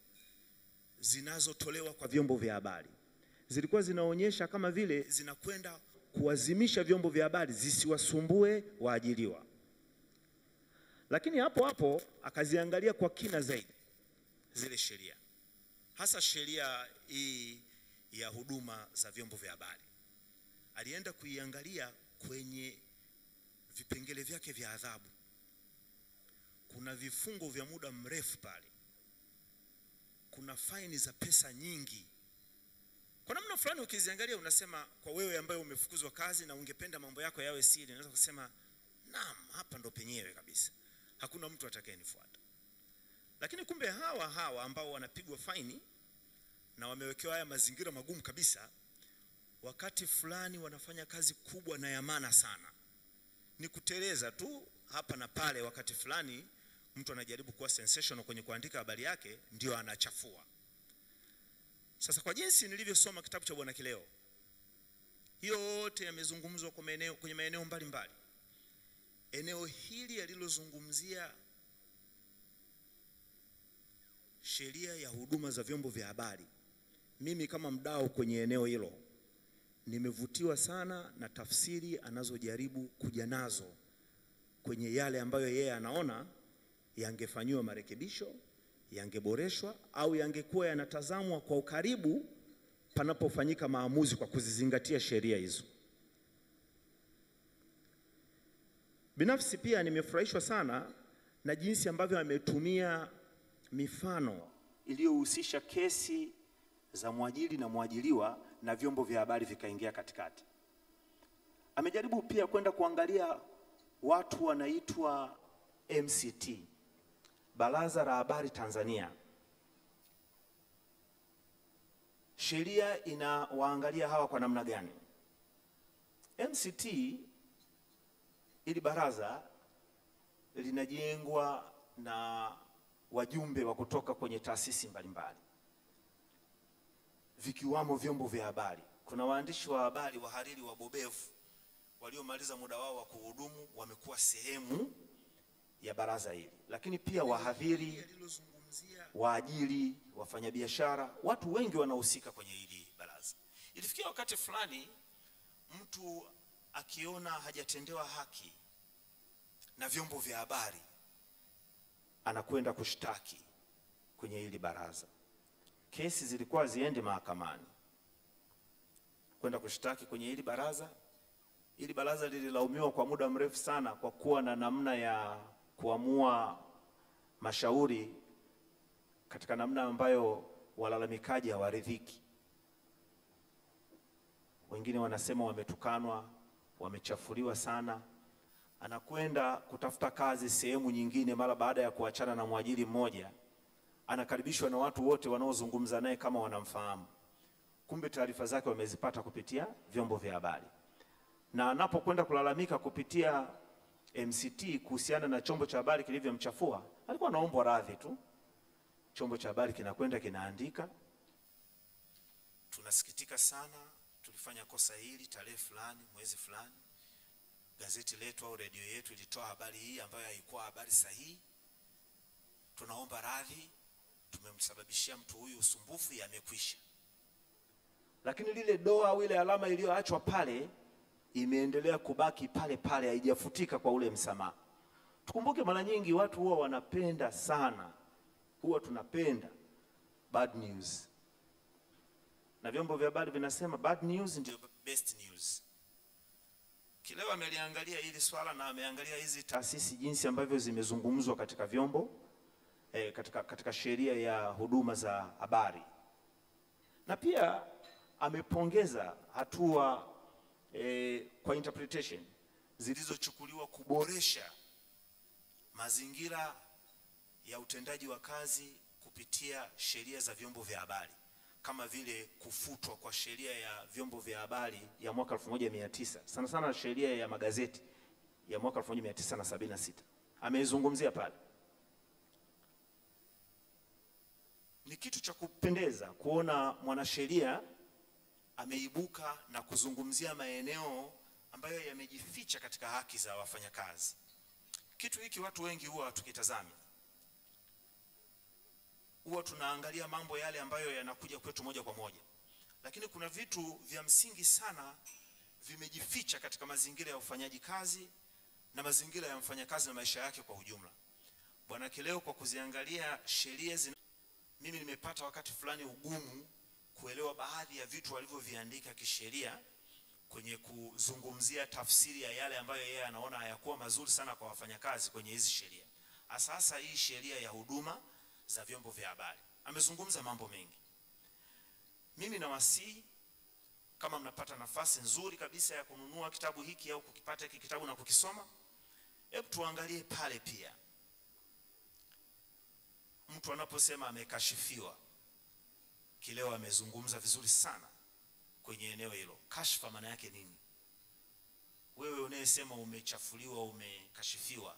zinazotolewa kwa vyombo vya habari. Zilikuwa zinaonyesha kama vile zinakwenda kuwazimisha vyombo vya habari zisiwasumbue waajiriwa. Lakini hapo hapo akaziangalia kwa kina zaidi zile sheria, hasa sheria hii ya huduma za vyombo vya habari. Alienda kuiangalia kwenye vipengele vyake vya adhabu. Kuna vifungo vya muda mrefu pale. Kuna faini za pesa nyingi. Kwa namna fulani ukiziangalia unasema, kwa wewe ambaye umefukuzwa kazi na ungependa mambo yako yawe siri, unaweza kusema naam, hapa ndo penyewe kabisa, hakuna mtu atakayenifuata. Lakini kumbe hawa ambao wanapigwa faini na wamewekewa haya mazingira magumu kabisa, wakati fulani wanafanya kazi kubwa na ya maana sana. Ni kuteleza tu hapa na pale, wakati fulani mtu anajaribu kuwa sensational kwenye kuandika habari yake, ndio anachafua. Sasa kwa jinsi nilivyosoma kitabu cha Bwana Kileo, hiyo yote yamezungumzwa kwenye maeneo mbalimbali. Eneo hili alilozungumzia sheria ya huduma za vyombo vya habari, mimi kama mdau kwenye eneo hilo nimevutiwa sana na tafsiri anazojaribu kuja nazo kwenye yale ambayo yeye anaona yangefanywa marekebisho, yangeboreshwa au yangekuwa yanatazamwa kwa ukaribu panapofanyika maamuzi kwa kuzizingatia sheria hizo. Binafsi pia nimefurahishwa sana na jinsi ambavyo ametumia mifano iliyohusisha kesi za mwajiri na mwajiriwa na vyombo vya habari vikaingia katikati. Amejaribu pia kwenda kuangalia watu wanaitwa MCT, Baraza la Habari Tanzania. Sheria inawaangalia hawa kwa namna gani? MCT, ili baraza linajengwa na wajumbe wa kutoka kwenye taasisi mbalimbali, vikiwamo vyombo vya habari. Kuna waandishi wa habari, wahariri wabobevu waliomaliza muda wao wa kuhudumu, wamekuwa sehemu ya baraza hili. Lakini pia wahadhiri, waajiri, wafanyabiashara, watu wengi wanahusika kwenye hili baraza. Ilifikia wakati fulani mtu akiona hajatendewa haki na vyombo vya habari anakwenda kushtaki kwenye hili baraza. Kesi zilikuwa ziende mahakamani kwenda kushtaki kwenye hili baraza. Hili baraza lililaumiwa kwa muda mrefu sana kwa kuwa na namna ya kuamua mashauri katika namna ambayo walalamikaji hawaridhiki. Wengine wanasema wametukanwa, wamechafuliwa sana. Anakwenda kutafuta kazi sehemu nyingine mara baada ya kuachana na mwajiri mmoja. Anakaribishwa na watu wote wanaozungumza naye kama wanamfahamu. Kumbe taarifa zake wamezipata kupitia vyombo vya habari. Na anapokwenda kulalamika kupitia MCT kuhusiana na chombo cha habari kilivyomchafua, alikuwa anaombwa radhi tu. Chombo cha habari kinakwenda kinaandika, tunasikitika sana, tulifanya kosa hili tarehe fulani, mwezi fulani. Gazeti letu au redio yetu ilitoa habari hii ambayo haikuwa habari sahihi. Tunaomba radhi, tumemsababishia mtu huyu usumbufu, yamekwisha. Lakini lile doa au ile alama iliyoachwa pale imeendelea kubaki pale pale, haijafutika kwa ule msamaha. Tukumbuke mara nyingi watu huwa wanapenda sana, huwa tunapenda bad news. Na vyombo vya habari vinasema bad news ndio best news. Kileo ameliangalia hili swala na ameangalia hizi taasisi jinsi ambavyo zimezungumzwa katika vyombo katika sheria ya huduma za habari. Na pia amepongeza hatua kwa interpretation zilizochukuliwa kuboresha mazingira ya utendaji wa kazi kupitia sheria za vyombo vya habari, kama vile kufutwa kwa sheria ya vyombo vya habari ya mwaka 1900, sana sana sheria ya magazeti ya mwaka 1976. Ameizungumzia pale. Ni kitu cha kupendeza kuona mwanasheria ameibuka na kuzungumzia maeneo ambayo yamejificha katika haki za wafanyakazi. Kitu hiki watu wengi huwa tukitazami, huwa tunaangalia mambo yale ambayo yanakuja kwetu moja kwa moja. Lakini kuna vitu vya msingi sana vimejificha katika mazingira ya ufanyaji kazi na mazingira ya mfanyakazi na maisha yake kwa ujumla. Bwana Kileo, kwa kuziangalia sheria mimi nimepata wakati fulani ugumu kuelewa baadhi ya vitu walivyoviandika kisheria kwenye kuzungumzia tafsiri ya yale ambayo yeye anaona hayakuwa mazuri sana kwa wafanyakazi kwenye hizi sheria. Asasa hii sheria ya huduma za vyombo vya habari. Amezungumza mambo mengi. Mimi nawasihi kama mnapata nafasi nzuri kabisa ya kununua kitabu hiki au kukipata hiki kitabu na kukisoma, hebu tuangalie pale pia. Mtu anaposema amekashifiwa, Kileo amezungumza vizuri sana kwenye eneo hilo. Kashfa maana yake nini? Wewe unayesema umechafuliwa, umekashifiwa,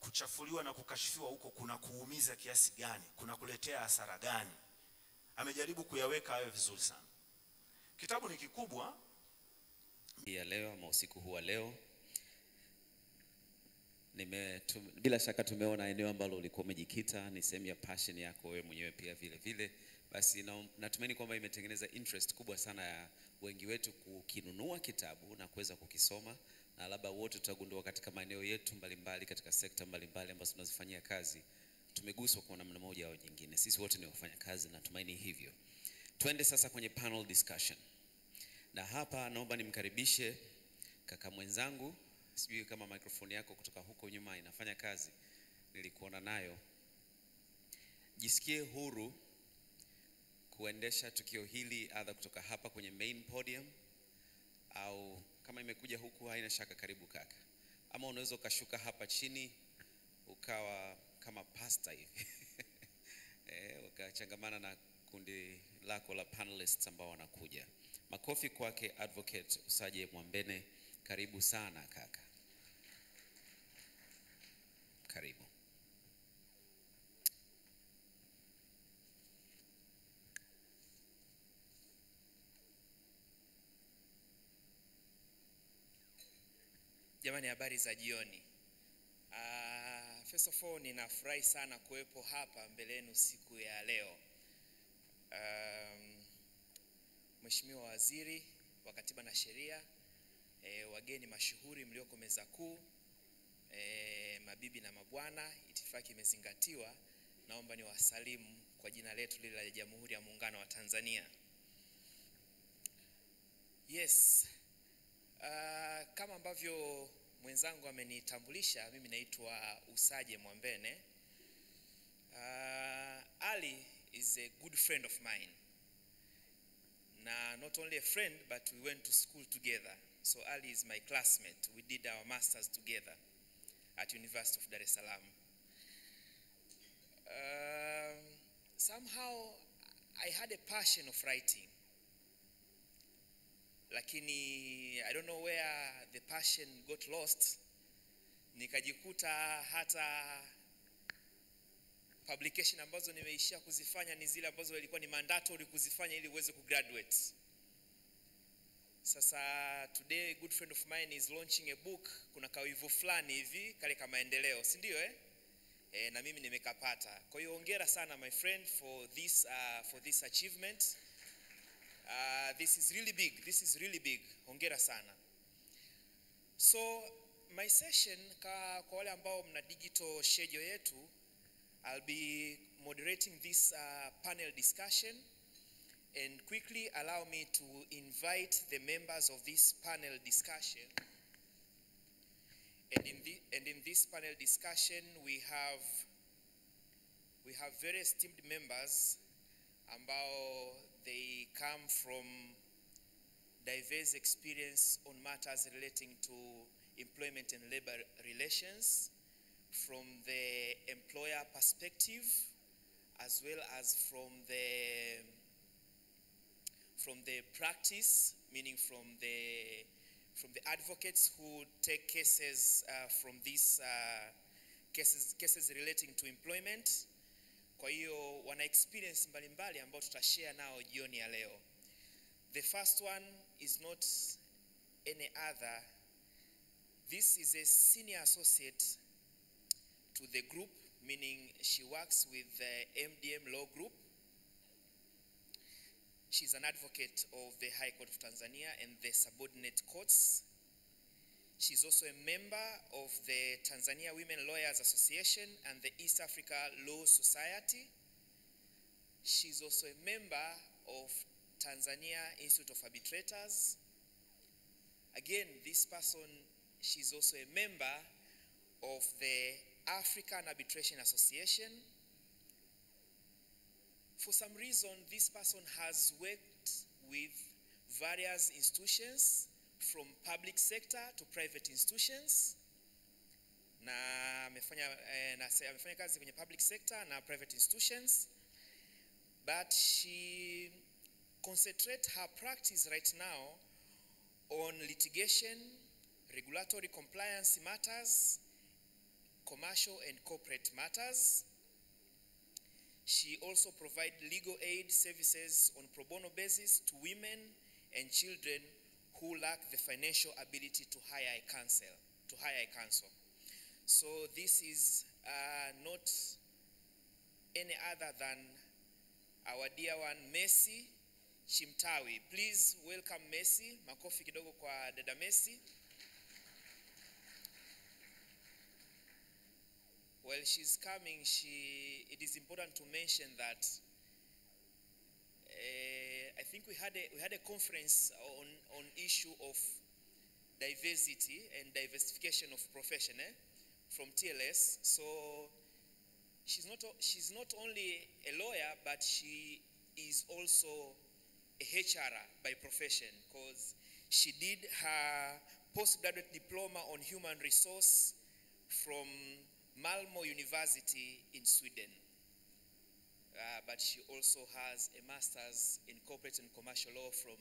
kuchafuliwa na kukashifiwa huko kuna kuumiza kiasi gani? Kuna kuletea hasara gani? Amejaribu kuyaweka hayo vizuri sana. Kitabu ni kikubwa. Ya leo ama usiku huu wa leo bila shaka tumeona eneo ambalo ulikuwa umejikita, ni sehemu ya passion yako wewe mwenyewe pia vile vile. Basi natumaini kwamba imetengeneza interest kubwa sana ya wengi wetu kukinunua kitabu na kuweza kukisoma, na labda wote tutagundua katika maeneo yetu mbalimbali, katika sekta mbalimbali ambazo tunazifanyia kazi tumeguswa kwa namna moja au nyingine. Sisi wote ni wafanya kazi, natumaini hivyo. Twende sasa kwenye panel discussion. Na hapa naomba nimkaribishe kaka mwenzangu. Sijui kama microphone yako kutoka huko nyuma inafanya kazi, nilikuona nayo. Jisikie huru kuendesha tukio hili adha kutoka hapa kwenye main podium, au kama imekuja huku haina shaka, karibu kaka. Ama unaweza ukashuka hapa chini ukawa kama pastor hivi ukachangamana na kundi lako la panelists ambao wanakuja. Makofi kwake Advocate Usaje Mwambene. Karibu sana kaka. Karibu. Jamani, habari za jioni. First of all, ninafurahi sana kuwepo hapa mbele yenu siku ya leo. Mheshimiwa Waziri wa Katiba na Sheria, wageni mashuhuri mlioko meza kuu, mabibi na mabwana, itifaki imezingatiwa. Naomba niwasalimu kwa jina letu lile la Jamhuri ya Muungano wa Tanzania. Yes, kama ambavyo mwenzangu amenitambulisha, mimi naitwa Usaje Mwambene. Ali is a good friend of mine. Not only a friend, but we went to school together. So Ali is my classmate. We did our masters together at University of Dar es Salaam. Somehow I had a passion of writing. Lakini I don't know where the passion got lost. Nikajikuta hata publication ambazo nimeishia kuzifanya ni zile ambazo ilikuwa ni mandatory kuzifanya ili uweze kugraduate. Sasa today a good friend of mine is launching a book. Kuna kawivu fulani hivi kale kama maendeleo, si ndio na mimi nimekapata. Kwa hiyo hongera sana my friend for this achievement. This is really big. This is really big. Hongera sana. So my session kwa wale ambao mna digital schedule yetu, I'll be moderating this panel discussion, and quickly allow me to invite the members of this panel discussion. And in this panel discussion, we have very esteemed members ambao they come from diverse experience on matters relating to employment and labor relations, from the employer perspective, as well as from the practice, meaning from the advocates who take cases from these cases relating to employment. Kwa hiyo wana experience mbalimbali ambao tutashare nao jioni ya leo. The first one is not any other. This is a senior associate to the group, meaning she works with the MDM Law Group. She's an advocate of the High Court of Tanzania and the subordinate courts. She's also a member of the Tanzania Women Lawyers Association and the East Africa Law Society. She's also a member of Tanzania Institute of Arbitrators. Again, this person, she's also a member of the African Arbitration Association. For some reason, this person has worked with various institutions, from public sector to private institutions. Na amefanya kazi kwenye public sector na private institutions. But she concentrates her practice right now on litigation, regulatory compliance matters, commercial and corporate matters. She also provides legal aid services on pro bono basis to women and children who lack the financial ability to hire a counsel. So this is not any other than our dear one, Messi Chimtawi. Please welcome Messi. Makofi kidogo kwa dada Messi. While she's coming, it is important to mention that I think we had a conference on issue of diversity and diversification of profession from TLS. So she's not only a lawyer, but she is also a HRer by profession, because she did her postgraduate diploma on human resource from Malmö University in Sweden. But she also has a master's in corporate and commercial law from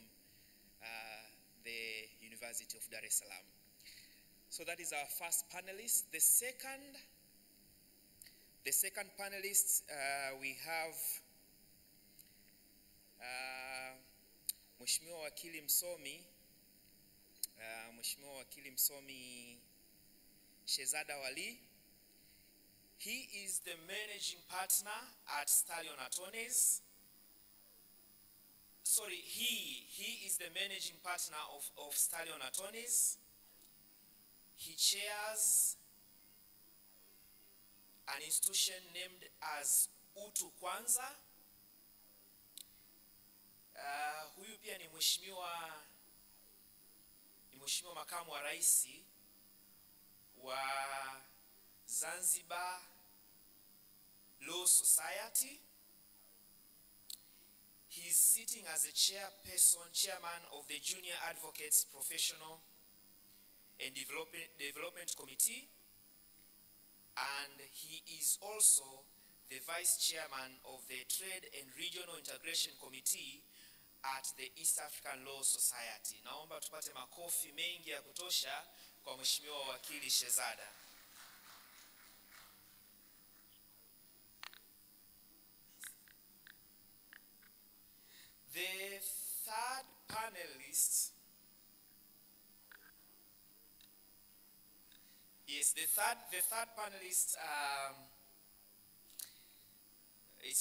the University of Dar es Salaam. So that is our first panelist. The second panelist, we have Mheshimiwa Wakili Msomi Shezada Wali. He is the managing partner at Stallion Attorneys. So he is the managing partner of Stallion Attorneys. He chairs an institution named as Utu Kwanza. Huyu pia ni mheshimiwa makamu wa rais wa Zanzibar Law Society. He is sitting as a chairman of the Junior Advocates Professional and Development Committee, and he is also the vice chairman of the Trade and Regional Integration Committee at the East African Law Society. Naomba tupate makofi mengi ya kutosha kwa mheshimiwa wakili Shezada. The third panelist, it's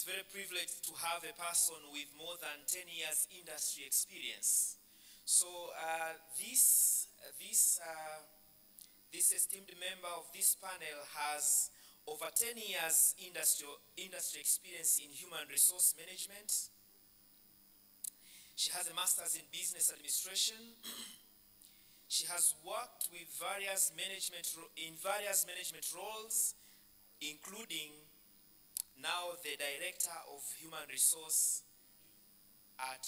very privileged to have a person with more than 10 years industry experience. So this esteemed member of this panel has over 10 years industry experience in human resource management. She has a master's in business administration. She has worked with various management roles, including now the director of human resource at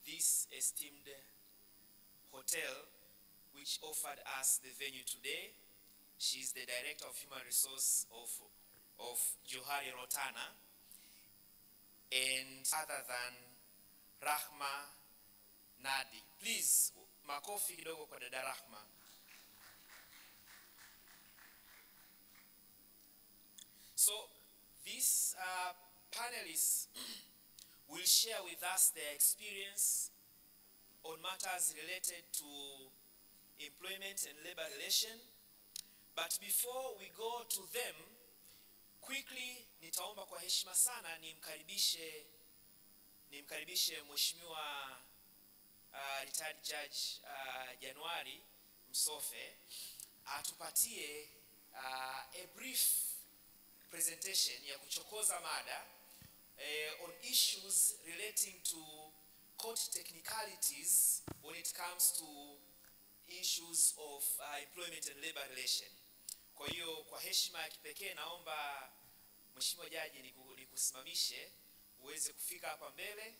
this esteemed hotel, which offered us the venue today. She is the director of human resource of Johari Rotana, and other than Rahma Nadi. Please, makofi kidogo kwa dada Rahma. So these panelists will share with us their experience on matters related to employment and labor relation. But before we go to them, quickly nitaomba kwa heshima sana nimkaribishe mheshimiwa retired judge January Msofe atupatie a brief presentation ya kuchokoza mada on issues relating to court technicalities when it comes to issues of employment and labor relation. Kwa hiyo kwa heshima ya kipekee naomba mheshimiwa jaji nikusimamishe uweze kufika hapa mbele,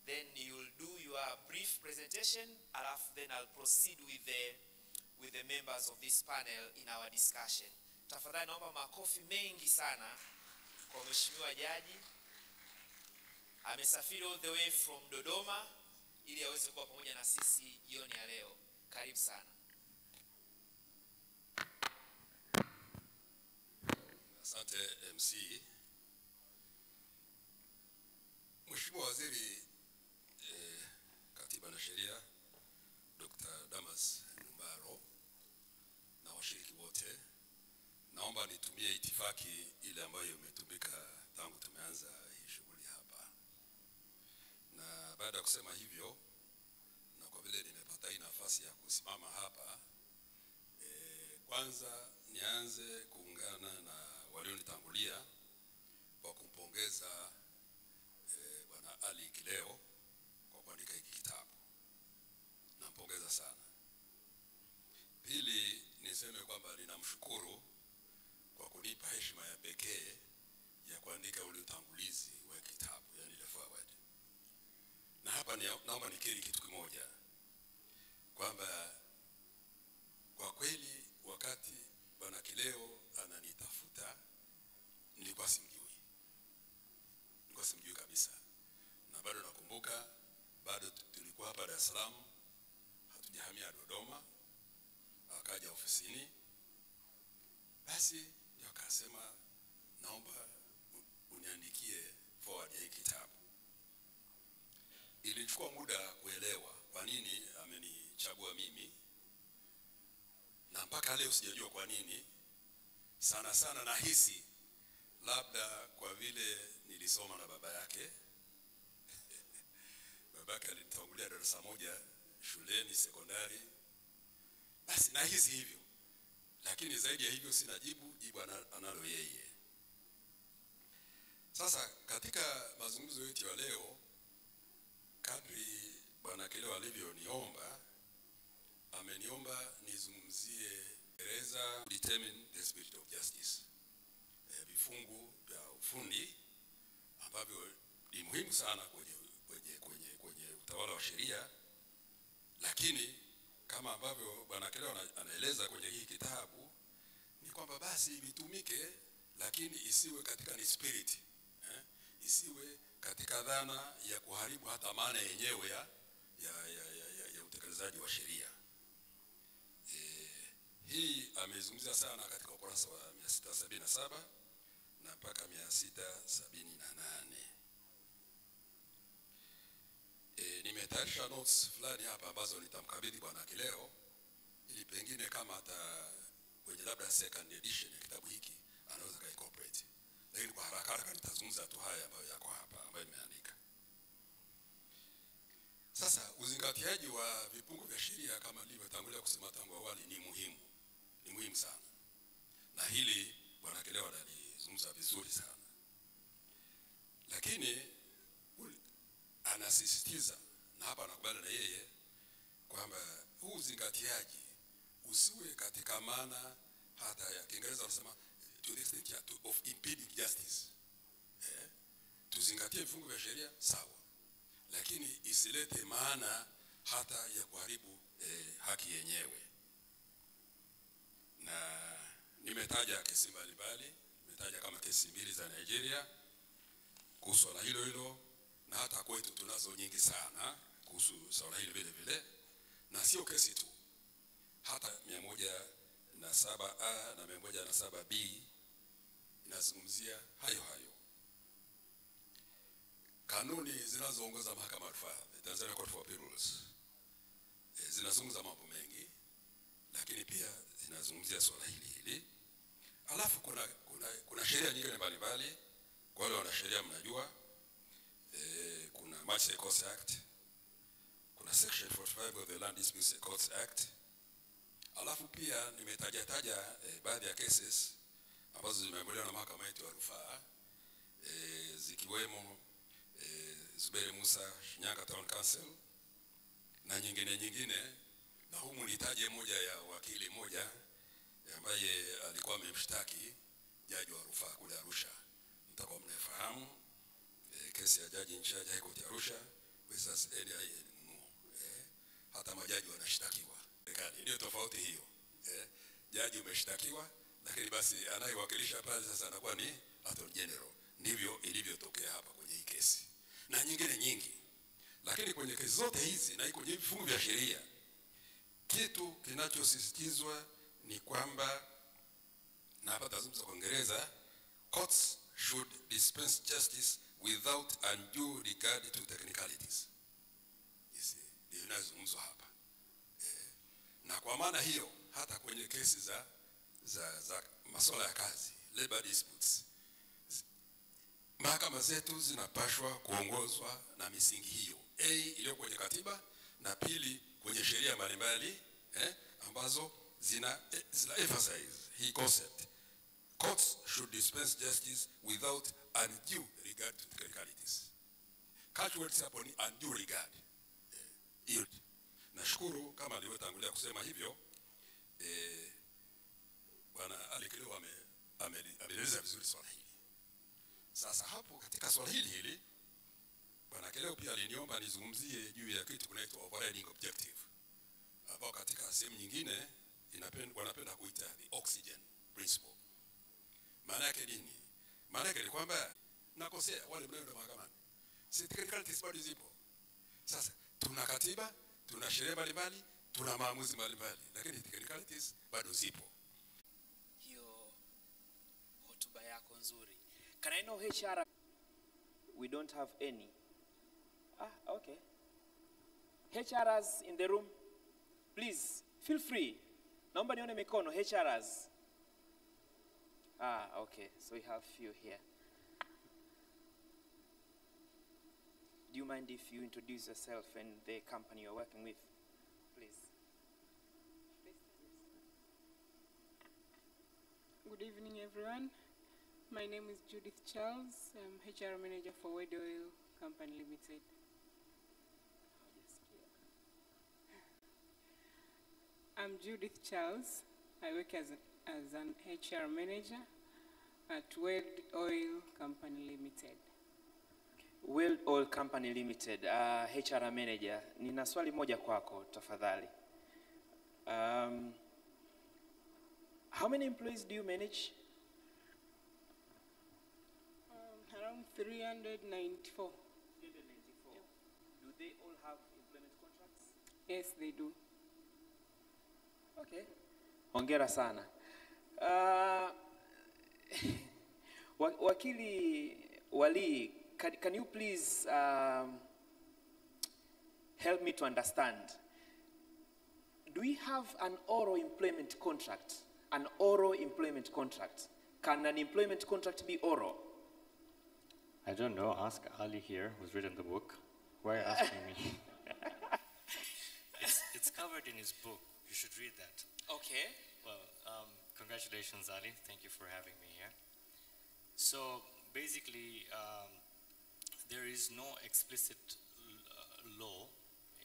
then you'll do your brief presentation, alafu then I'll proceed with the members of this panel in our discussion. Tafadhali naomba makofi mengi sana kwa mheshimiwa jaji. Amesafiri all the way from Dodoma ili aweze kuwa pamoja na sisi jioni ya leo. Karibu sana. Asante MC. Mheshimiwa Waziri Katiba na Sheria Dr. Damas Ndumbaro na washiriki wote, naomba nitumie itifaki ile ambayo imetumika tangu tumeanza hii shughuli hapa. Na baada ya kusema hivyo, na kwa vile nimepata hii nafasi ya kusimama hapa, kwanza nianze kuungana na walionitangulia kwa kumpongeza Bwana Ali Kileo kwa kuandika hiki kitabu. Nampongeza sana. Pili, niseme kwamba ninamshukuru kwa kunipa heshima ya pekee ya kuandika ule utangulizi wa kitabu, yani the forward. Na hapa naomba nikiri kitu kimoja, kwamba kwa kweli wakati Bwana Kileo ananitafuta nilikuwa simjui kabisa. Na bado nakumbuka, bado tulikuwa hapa Dar es Salaam, hatujahamia Dodoma. Akaja ofisini, basi ndio akasema naomba uniandikie forward ya kitabu. Ilichukua muda kuelewa kwa nini amenichagua mimi, na mpaka leo sijajua kwa nini. Sana nahisi labda kwa vile nilisoma na baba yake babake alinitangulia darasa moja shuleni sekondari. Basi nahisi hivyo. Lakini zaidi ya hivyo sina jibu analo yeye. Sasa katika mazungumzo yetu ya leo, kadri Bwana Kileo alivyoniomba, ameniomba nizungumzie gereza determine the spirit of justice. Vifungu vya ufundi ambavyo ni muhimu sana kwenye utawala wa sheria, lakini kama ambavyo Bwana Kileo anaeleza kwenye hii kitabu ni kwamba basi vitumike, lakini isiwe katika ni spirit, isiwe katika dhana ya kuharibu hata maana yenyewe ya utekelezaji wa sheria. Hii amezungumzia sana katika ukurasa wa 677 na mpaka 678. Nimetayarisha notes fulani hapa ambazo nitamkabidhi Bwana Kileo ili pengine kama kwenye labda second edition ya kitabu hiki anaweza incorporate. Lakini kwa haraka nitazungumza tu haya ambayo yako hapa ambayo nimeandika. Sasa uzingatiaji wa vifungu vya sheria kama nilivyotangulia kusema tangu awali ni muhimu. Ni muhimu sana. Na hili Bwana Kileo analizungumza vizuri sana. Lakini anasisitiza, na hapa nakubali na yeye, kwamba huu uzingatiaji usiwe katika maana hata ya Kiingereza wanasema to the extent of impeding justice. Tuzingatie vifungu vya sheria sawa, lakini isilete maana hata ya kuharibu haki yenyewe. Na nimetaja kesi mbalimbali, nimetaja kama kesi mbili za Nigeria kuhusu swala hilo, na hata kwetu tunazo nyingi sana kuhusu swala hili vile vile, na sio kesi tu, hata 107A na 107B inazungumzia hayo. Kanuni zinazoongoza mahakama ya rufaa, Tanzania Court of Appeals, zinazungumza mambo mengi, lakini pia zinazungumzia swala hili. Alafu kuna sheria nyingine mbalimbali. Kwa wale wana sheria mnajua, kuna Magistrate Courts Act, kuna Section 45 of the Land Disputes Courts Act. Alafu pia nimetaja baadhi ya cases ambazo zimeamuliwa na mahakama yetu ya rufaa, zikiwemo Zuberi Musa Shinyanga Town Council na nyingine, na humu nitaje moja ya wakili moja ambaye alikuwa amemshtaki jaji wa rufaa kule Arusha. Mtakuwa mnafahamu kesi ya jaji Nchaja High Court Arusha versus NINU. Hata majaji wanashtakiwa. Ndio tofauti hiyo. Jaji umeshtakiwa, lakini basi anayewakilisha pale sasa anakuwa ni Attorney General. Ndivyo ilivyotokea hapa kwenye hii kesi. Na nyingine nyingi. Lakini kwenye kesi zote hizi na kwenye vifungu vya sheria, kitu kinachosisitizwa ni kwamba, na hapa tazungumza kwa Kiingereza, courts should dispense justice without undue regard to technicalities. Ndio inazungumzwa hapa. Na kwa maana hiyo, hata kwenye kesi za masuala ya kazi, labor disputes, mahakama zetu zinapashwa kuongozwa na misingi hiyo. A, iliyo kwenye katiba, na pili kwenye sheria mbalimbali ambazo zina emphasize hii concept. Courts should dispense justice without undue regard to technicalities. Catch words upon undue regard. Nashukuru kama nilivyotangulia kusema hivyo, Bwana Kileo ameeleza vizuri swala hili. Sasa hapo katika swala hili Bwana Kileo pia aliniomba nizungumzie juu ya kitu kinaitwa overriding objective, ambao katika sehemu nyingine wanapenda kuita the oxygen principle. Maana yake nini? Maana yake ni kwamba nakosea wale mnaenda mahakamani, si technicalities bado zipo. Sasa tuna katiba, tuna sheria mbalimbali, tuna maamuzi mbalimbali, lakini technicalities bado zipo. Hiyo hotuba yako nzuri. Can I know HR? We don't have any. Okay. HRs in the room, please feel free. Naomba nione mikono HRs. Okay. So we have few here. Do you mind mind if you introduce yourself and the company you're working with, please? Good evening, everyone. My name is Judith Charles. I'm HR manager for Wed Oil Company Limited. I'm Judith Charles. I work as an HR manager at Wed Oil Company Limited. Wed Oil Company Limited, HR manager. Nina swali moja kwako, tafadhali. How many employees do you manage? Around 394. 394. Yeah. Do they all have employment contracts? Yes, they do. Okay. Hongera sana. Wakili Wali, can you please help me to understand? Do we have an oral employment contract? An oral employment contract. Can an employment contract be oral? I don't know. Ask Ali here, who's written the book. Why are you asking me? It's covered in his book. You should read that. Okay. Well, congratulations, Ali. Thank you for having me here. So basically, there is no explicit law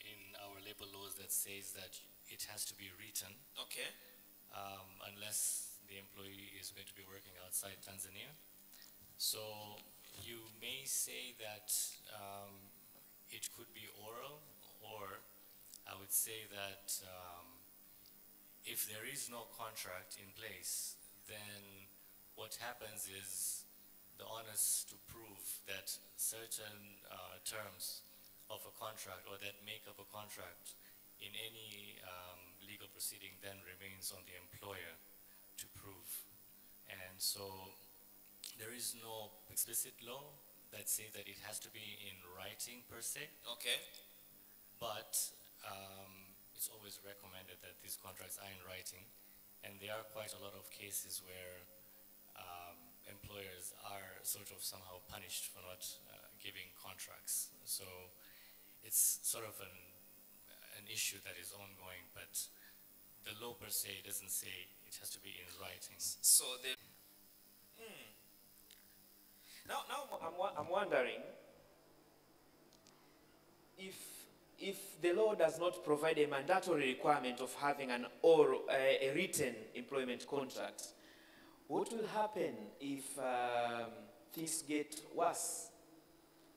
in our labor laws that says that it has to be written. Okay. Unless the employee is going to be working outside Tanzania. So you may say that it could be oral, or I would say that if there is no contract in place, then what happens is the onus to prove that certain terms of a contract or that make up a contract in any legal proceeding then remains on the employer to prove. And so there is no explicit law that says that it has to be in writing per se. Okay. But it's always recommended that these contracts are in writing, and there are quite a lot of cases where employers are sort of somehow punished for not giving contracts. So it's sort of an issue that is ongoing, but the law per se doesn't say it has to be in writing. So the now I'm wondering if the law does not provide a mandatory requirement of having an oral, a written employment contract, what will happen if things get worse?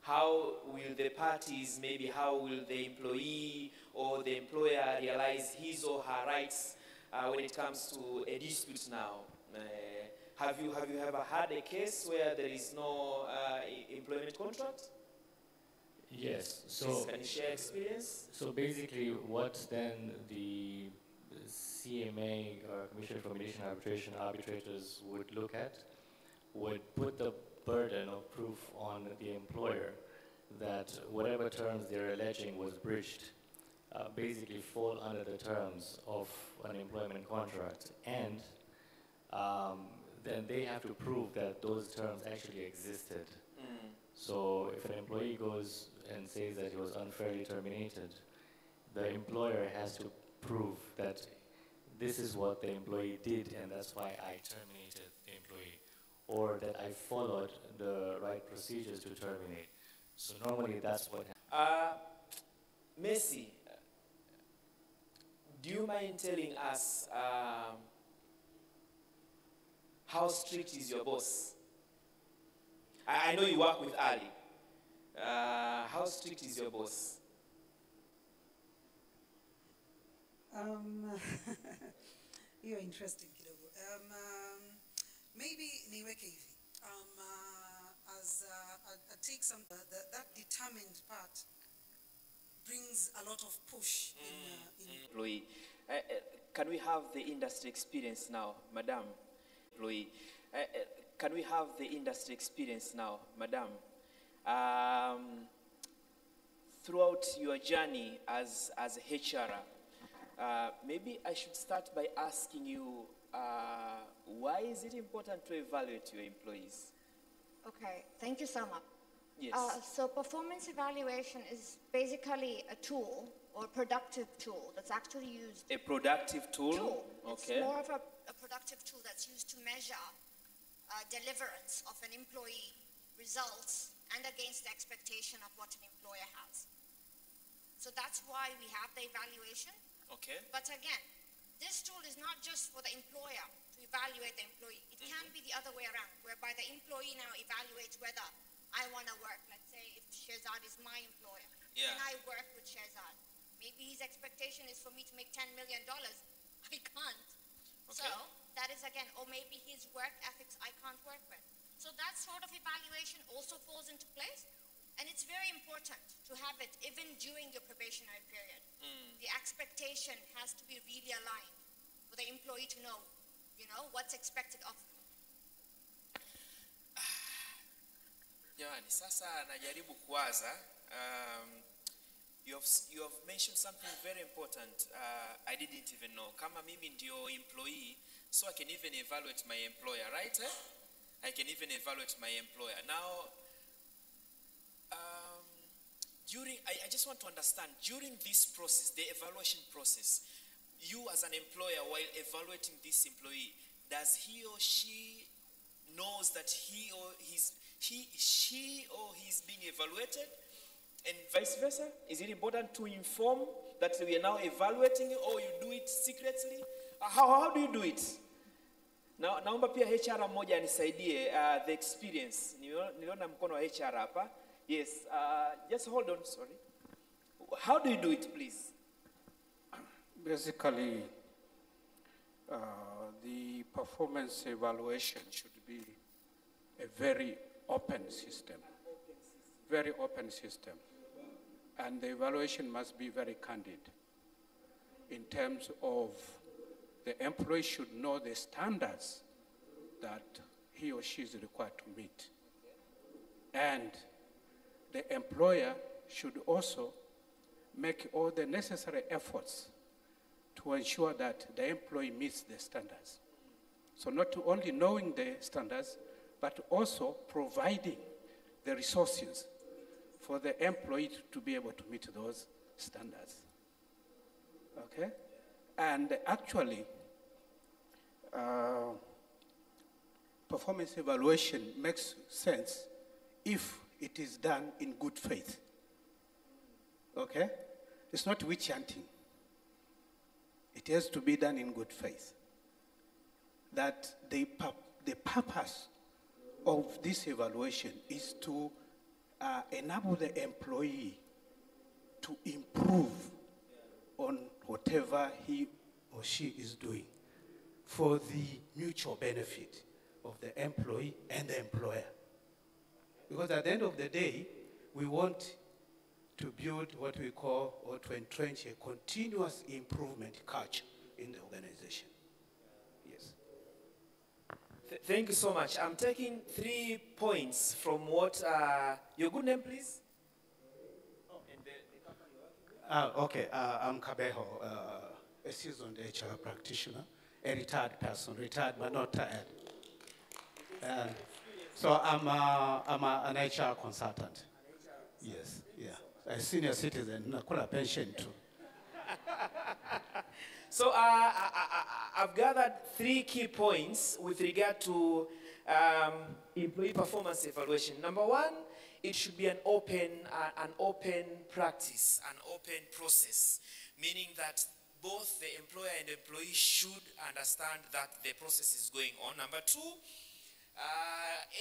How will the parties, maybe how will the employee or the employer realize his or her rights when it comes to a dispute now? Have you ever had a case where there is no employment contract? Yes. So Please, can you share experience? So basically, what then the CMA, Commission for Mediation and Arbitration, arbitrators would look at would put the burden of proof on the employer that whatever terms they're alleging was breached basically fall under the terms of an employment contract, and then they have to prove that those terms actually existed. So if an employee goes and says that he was unfairly terminated, the employer has to prove that this is what the employee did and that's why I terminated the employee, or that I followed the right procedures to terminate. So normally that's what happens. Messi, do you mind telling us how strict is your boss? I know you work with Ali. How strict is your boss? You're interesting kidogo. Maybe niweke hivi. As I take some that determined part brings a lot of push in employee. Can we have the industry experience now, madam? Employee. Can we have the industry experience now, madam? Throughout your journey as a HR, maybe I should start by asking you, why is it important to evaluate your employees? Okay, thank you so much. Yes. So performance evaluation is basically a tool or productive tool that's actually used. A productive tool? Okay. It's more of a productive tool that's used to measure deliverance of an employee results and against the expectation of what an employer has. So that's why we have the evaluation. Okay. But again, this tool is not just for the employer to evaluate the employee. It can be the other way around, whereby the employee now evaluates whether I want to work. Let's say if Shehzad is my employer, Yeah. and I work with Shehzad. Maybe his expectation is for me to make $10 million. I can't. So that is again, or maybe his work ethics I can't work with. So that sort of evaluation also falls into place. And it's very important to have it even during your probationary period. The expectation has to be really aligned for the employee to know, what's expected of them. Jamani, sasa najaribu kuwaza. You have mentioned something very important. I didn't even know. Kama mimi ndio employee, so I can even evaluate my employer, right? I can even evaluate my employer. Now, I just want to understand, during this process, the evaluation process, you as an employer, while evaluating this employee, does he or she knows that she or he's being evaluated? And vice versa? Is it important to inform that we are now evaluating you, or you do it secretly? How do you do it? Now, naomba pia HR mmoja anisaidie the experience. Niliona mkono wa HR hapa. Yes, just hold on, sorry. How do you do it, please? Basically, the performance evaluation should be a very open system. Very open system. And the evaluation must be very candid in terms of the employee should know the standards that he or she is required to meet. And the employer should also make all the necessary efforts to ensure that the employee meets the standards. So not only knowing the standards, but also providing the resources for the employee to be able to meet those standards. Okay? And actually, performance evaluation makes sense if it is done in good faith. Okay? It's not witch hunting. It has to be done in good faith. That the purpose of this evaluation is to enable the employee to improve on whatever he or she is doing for the mutual benefit of the employee and the employer. Because at the end of the day, we want to build what we call, or to entrench a continuous improvement culture in the organization. Yes. Thank you so much. I'm taking 3 points from what, your good name, please? Okay, I'm Kabeho, a seasoned HR practitioner, a retired person, retired but not tired. So I'm an HR consultant. Yes, yeah. A senior citizen, nakula pension too. So I've gathered 3 key points with regard to employee performance evaluation. Number 1, it should be an open practice, an open process, meaning that both the employer and the employee should understand that the process is going on. Number 2,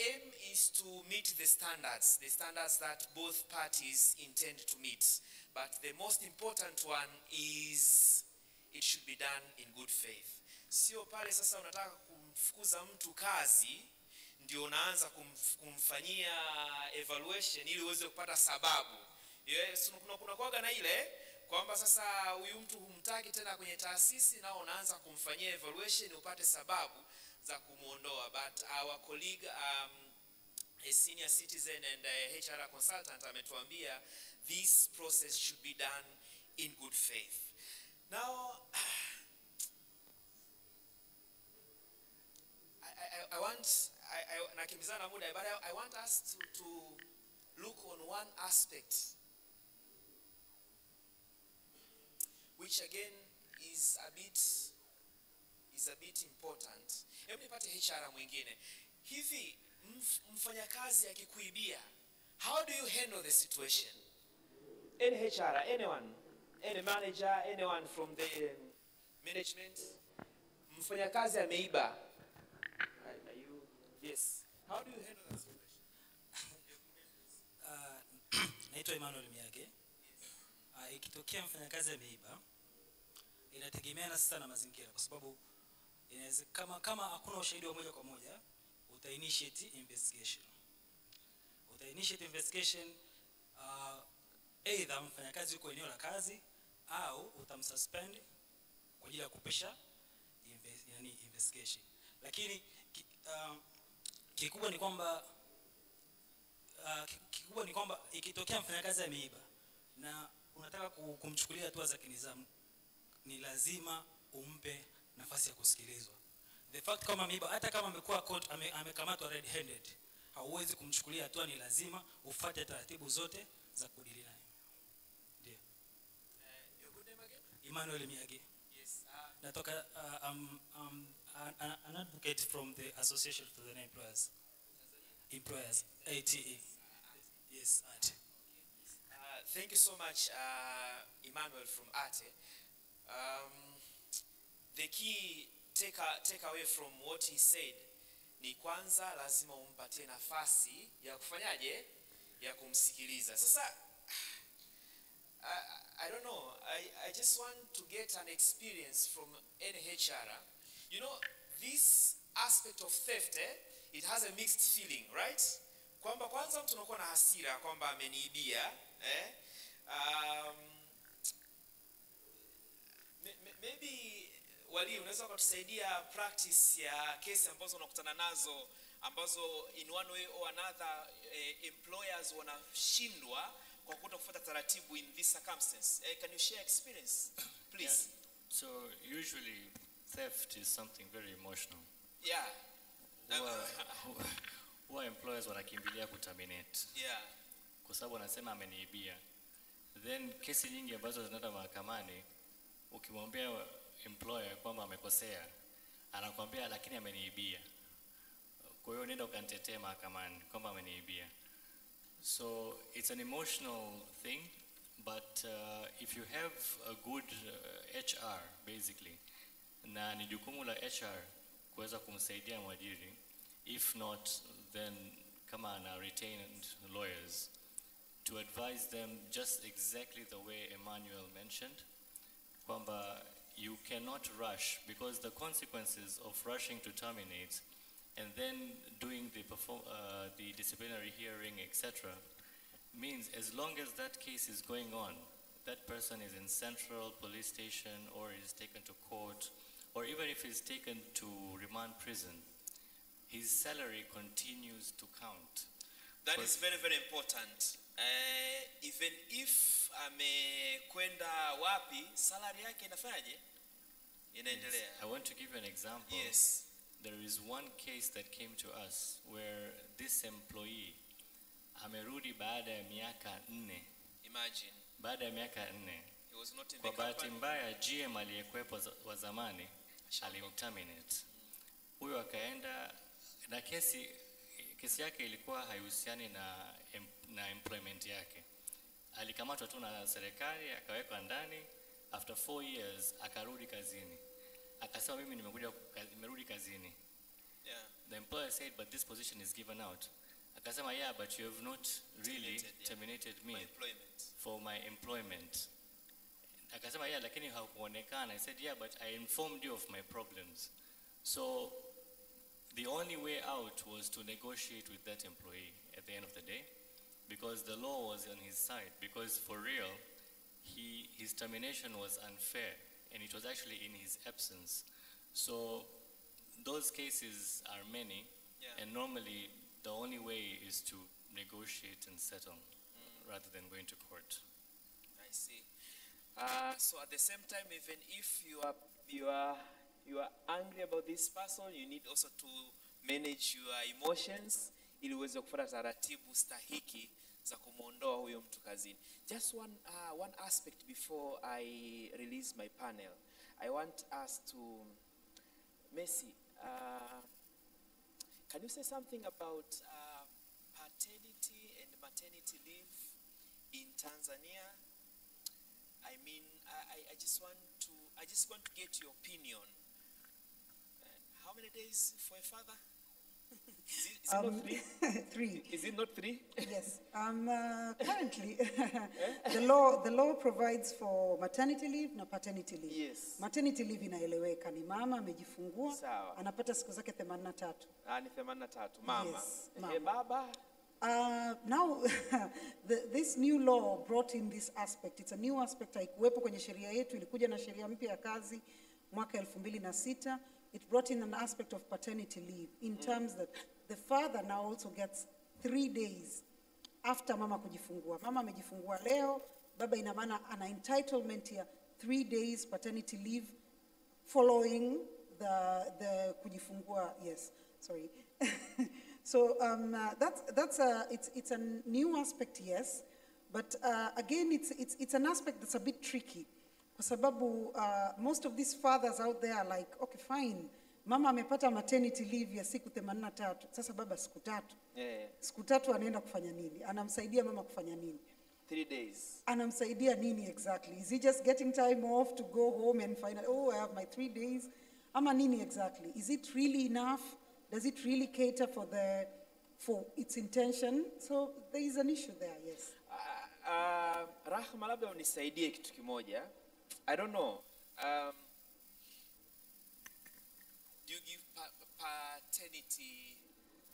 aim is to meet the standards that both parties intend to meet. But the most important one is it should be done in good faith. Sio pale sasa unataka kumfukuza mtu kazi ndio unaanza kumfanyia evaluation ili uweze kupata sababu. Yes, kuna kuaga na ile kwamba sasa huyu mtu humtaki tena kwenye taasisi na unaanza kumfanyia evaluation upate sababu za kumuondoa. But our colleague a senior citizen and a HR consultant ametuambia this process should be done in good faith. Now I want nakimbizana muda, but I want us to look on one aspect, which again is a bit important. Hebu nipate HR mwingine. Hivi mfanyakazi akikuibia, how do you handle the situation? Any HR, anyone, any manager, anyone from the management, mfanyakazi ameiba. Are you? Yes. How do you handle that situation? Naitwa Emmanuel Miage. Ikitokea mfanyakazi ameiba, inategemeana sasa na mazingira, kwa sababu inaweza kama hakuna ushahidi wa moja kwa moja, uta initiate investigation. Either mfanyakazi yuko eneo la kazi au utamsuspend kwa ajili ya kupesha investigation. Lakini kikubwa ni kwamba ikitokea mfanyakazi ameiba na unataka kumchukulia hatua za kinizamu, ni lazima umpe nafasi ya kusikilizwa. The fact kama ameiba, hata kama amekuwa caught, amekamatwa red handed, hauwezi kumchukulia hatua, ni lazima ufuate taratibu zote za kudili naye. Ndio. Your good name again? Emmanuel Miage. Yes. Natoka an advocate from the Association for the Employers, ATE. Yes, ATE. Thank you so much, Emmanuel from ATE. The key take away from what he said ni kwanza lazima umpatie nafasi ya kufanyaje, ya kumsikiliza. Sasa I don't know, I just want to get an experience from NHR. You know, this aspect of theft, it has a mixed feeling, right? Kwamba kwanza mtu anakuwa na hasira kwamba ameniibia, maybe wali unaweza kutusaidia practice ya kesi ambazo unakutana nazo ambazo in one way or another employers wanashindwa kwa kutofuata taratibu in this circumstance. Can you share experience, please? Yeah. So usually theft is something very emotional. Yeah. Huwa employers wanakimbilia kuterminate. Yeah. Kwa sababu wanasema ameniibia. Then kesi nyingi ambazo zinaenda mahakamani, ukimwambia employer kwamba amekosea, anakuambia lakini ameniibia. Kwa hiyo nenda ukantetee mahakamani kwamba ameniibia. So it's an emotional thing, but if you have a good HR basically, na ni jukumu la HR kuweza kumsaidia mwajiri, if not then kama ana retained lawyers to advise them just exactly the way Emmanuel mentioned, kwamba you cannot rush, because the consequences of rushing to terminate and then doing the disciplinary hearing, etc., means as long as that case is going on, that person is in central police station or is taken to court, or even if he's taken to remand prison, his salary continues to count. That is very, very important. Even if amekwenda wapi, salary yake inafanyaje? Inaendelea. Yes. I want to give you an example. Yes. There is one case that came to us where this employee amerudi baada ya miaka 4. Imagine. Baada ya miaka 4. He was not in the kwa bahati company. mbaya GM aliyekuwepo wa zamani alimterminate. Huyo akaenda na kesi yake ilikuwa haihusiani na employment yake. Alikamatwa tu na serikali, akawekwa ndani. After 4 years akarudi kazini. Akasema mimi nimerudi kazini. Yeah. The employer said, but this position is given out. Akasema, yeah, but you have not really terminated me for my employment. Akasema, yeah, lakini hakuonekana. I said, yeah, but I informed you of my problems. So the only way out was to negotiate with that employee at the end of the day, because the law was on his side. Because for real, his termination was unfair, and it was actually in his absence. So those cases are many, and normally the only way is to negotiate and settle rather than going to court. I see. So at the same time, even if you are angry about this person, you need also to manage your emotions ili uweze kufuata taratibu stahiki za kumuondoa huyo mtu kazini. Just one aspect before I release my panel. I want us to Messi, can you say something about paternity and maternity leave in Tanzania? I mean, I just want to get your opinion. How many days for a father? Is it not 3? 3. Is it not 3? Yes. Currently, the law provides for maternity leave na paternity leave. Yes. Maternity leave inaeleweka, ni mama amejifungua, Sawa. anapata siku zake 83. Ni 83. Mama. Yes, mama. Baba? Now, this new law brought in this aspect. It's a new aspect. Haikuwepo kwenye sheria yetu, ilikuja na sheria mpya ya kazi mwaka 2006. It brought in an aspect of paternity leave in terms that the father now also gets 3 days after mama kujifungua. Mama amejifungua leo, baba ina maana ana entitlement ya 3 days paternity leave following the kujifungua. Yes, sorry. So it's a new aspect, yes, but again it's an aspect that's a bit tricky. Kwa sababu most of these fathers out there are like, okay, fine, mama amepata maternity leave ya siku 83, sasa baba siku 3. Yeah. Siku 3 anaenda kufanya nini? Anamsaidia mama kufanya nini? 3 days. Anamsaidia nini exactly? Is he just getting time off to go home and find out, oh, I have my 3 days? Ama nini exactly? Is it really enough? Does it really cater for its intention? So there is an issue there, yes. Rahma, labda unisaidie kitu kimoja. I don't know. Do you give paternity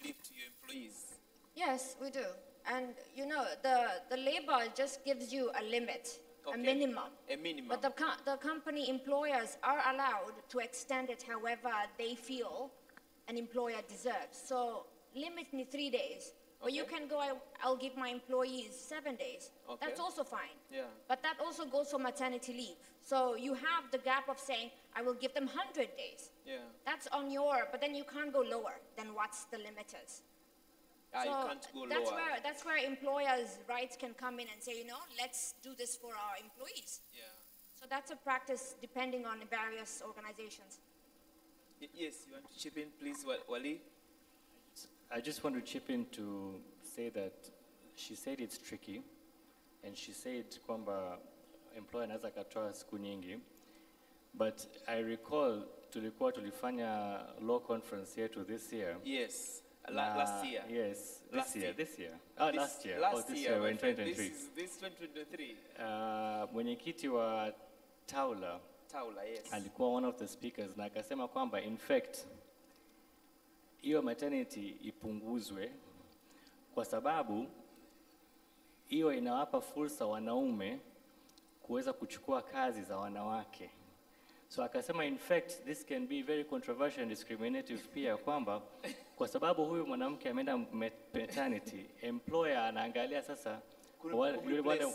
leave to your employees? Yes, we do. And you know, the labor just gives you a limit, a minimum. A minimum. But the company employers are allowed to extend it however they feel an employer deserves. So limit me 3 days. Or you can go, I'll give my employees 7 days. Okay. That's also fine. Yeah. But that also goes for maternity leave. So you have the gap of saying, I will give them 100 days. Yeah. That's on but then you can't go lower than what's the limit is. You can't go that's lower. That's where employers' rights can come in and say, you know, let's do this for our employees. Yeah. So that's a practice depending on the various organizations. Yes, you want to chip in, please, Wali? I just want to chip in to say that she said it's tricky, and she said kwamba employer anaweza katoa siku nyingi, but I recall tulifanya law conference yetu this year. Yes, last year. Yes, Last year. this year. Last year. This year, we're in 2023. This 2023. Mwenyekiti wa Taula, yes. Alikuwa one of the speakers na akasema kwamba in fact hiyo maternity ipunguzwe kwa sababu hiyo inawapa fursa wanaume kuweza kuchukua kazi za wanawake. So akasema in fact this can be very controversial and discriminative pia kwamba kwa sababu huyu mwanamke ameenda maternity, employer anaangalia sasa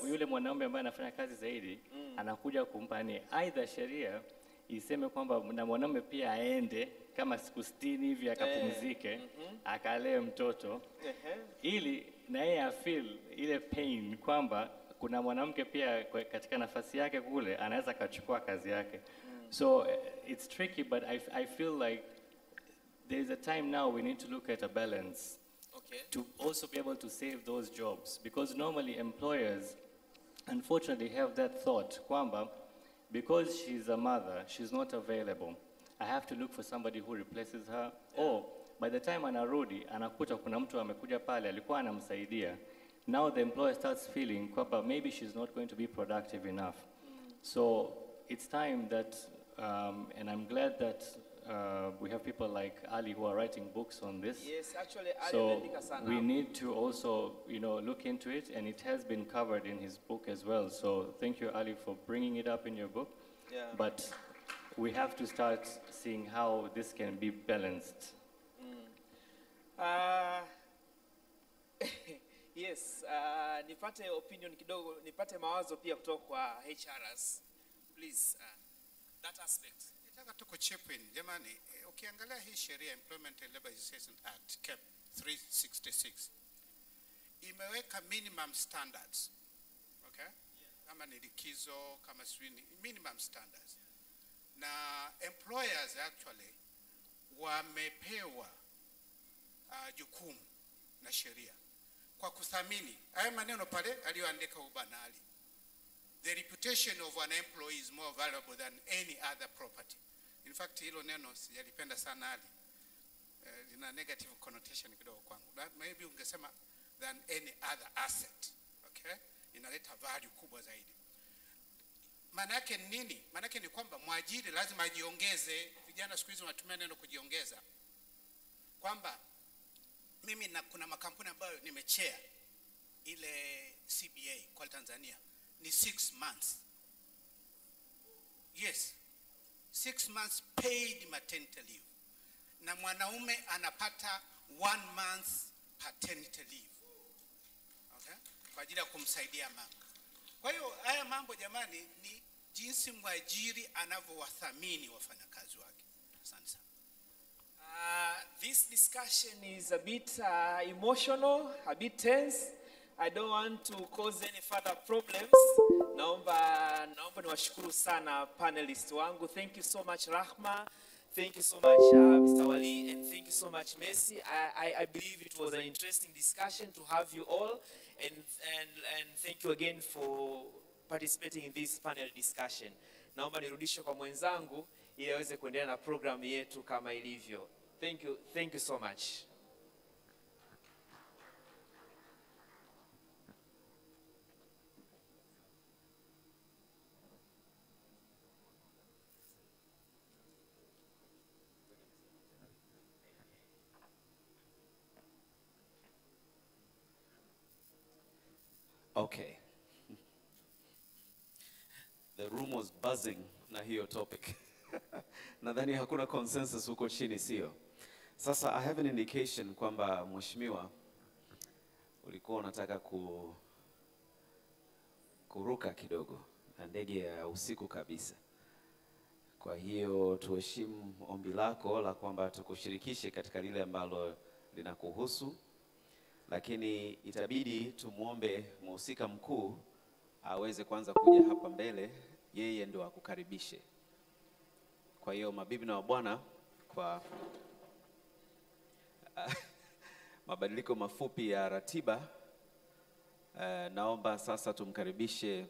yule mwanaume ambaye anafanya kazi zaidi anakuja kumpani either sheria iseme kwamba na mwanaume pia aende kama siku 60 hivi akapumzike akalee mtoto ili na yeye feel ile pain kwamba kuna mwanamke pia katika nafasi yake kule anaweza kachukua kazi yake. So it's tricky, but I feel like there is a time now we need to look at a balance to also be able to save those jobs, because normally employers unfortunately have that thought kwamba because she's a mother, she's not available, I have to look for somebody who replaces her. Or by the time anarudi, anakuta kuna mtu amekuja pale, alikuwa anamsaidia. Now the employer starts feeling kwamba maybe she's not going to be productive enough. So it's time that, and I'm glad that we have people like Ali who are writing books on this. Yes, actually, Ali so we need to also, look into it, and it has been covered in his book as well. So thank you, Ali, for bringing it up in your book. Yeah. But we have to start seeing how this can be balanced. Yes, nipate opinion kidogo, nipate mawazo pia kutoka kwa HRs. Please, that aspect. Nataka tu kuchip in. Jamani, ukiangalia hii sheria Employment and Labor Legislation Act, 366 imeweka minimum standards, okay? Kama ni likizo, kama swini, minimum standards. Na employers actually wamepewa jukumu na sheria kwa kuthamini haya maneno pale aliyoandika Ubanali. The reputation of an employee is more valuable than any other property. In fact, hilo neno sijalipenda sana ali. Lina negative connotation kidogo kwangu. Maybe ungesema than any other asset. Okay? Inaleta value kubwa zaidi. Maana yake nini? Maana yake ni kwamba mwajiri lazima ajiongeze. Vijana siku hizi wanatumia neno kujiongeza. Kwamba mimi kuna makampuni ambayo nimechea ile CBA kwa Tanzania ni 6 months. Yes. 6 months paid maternity leave. Na mwanaume anapata 1 month paternity leave. Okay? Kwa ajili ya kumsaidia mama. Kwa hiyo haya mambo jamani ni jinsi mwajiri anavyowathamini wafanyakazi wake. Asante sana. This discussion is a bit emotional, a bit tense. I don't want to cause any further problems. Naomba niwashukuru sana panelists wangu. Thank you so much Rahma. Thank you so much Mr. Wali, and thank you so much Messi. I believe it was an interesting discussion to have you all, and thank you again for participating in this panel discussion. Naomba nirudishe kwa mwenzangu ili aweze kuendelea na program yetu kama ilivyo. Thank you so much. Okay. The room was buzzing na hiyo topic. Nadhani hakuna consensus huko chini, sio? Sasa I have an indication kwamba mheshimiwa ulikuwa unataka kuruka kidogo na ndege ya usiku kabisa. Kwa hiyo tuheshimu ombi lako la kwamba tukushirikishe katika lile ambalo linakuhusu, lakini itabidi tumuombe mhusika mkuu aweze kwanza kuja hapa mbele, yeye ndio akukaribishe. Kwa hiyo mabibi na mabwana, kwa mabadiliko mafupi ya ratiba, naomba sasa tumkaribishe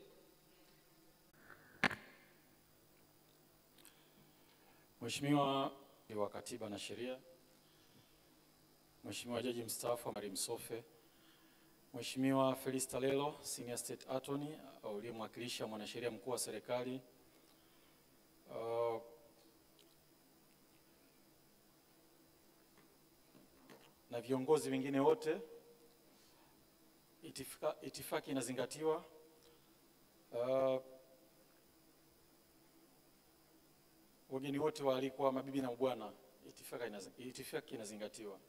Mheshimiwa wa Katiba na Sheria, Mheshimiwa Jaji Mstaafu Mari Msofe, Mheshimiwa Felista Lelo, Senior State Attorney, uliyemwakilisha mwanasheria mkuu wa serikali, na viongozi wengine wote, itifaki inazingatiwa. Wageni wote walikuwa mabibi na mabwana, itifaki inazingatiwa.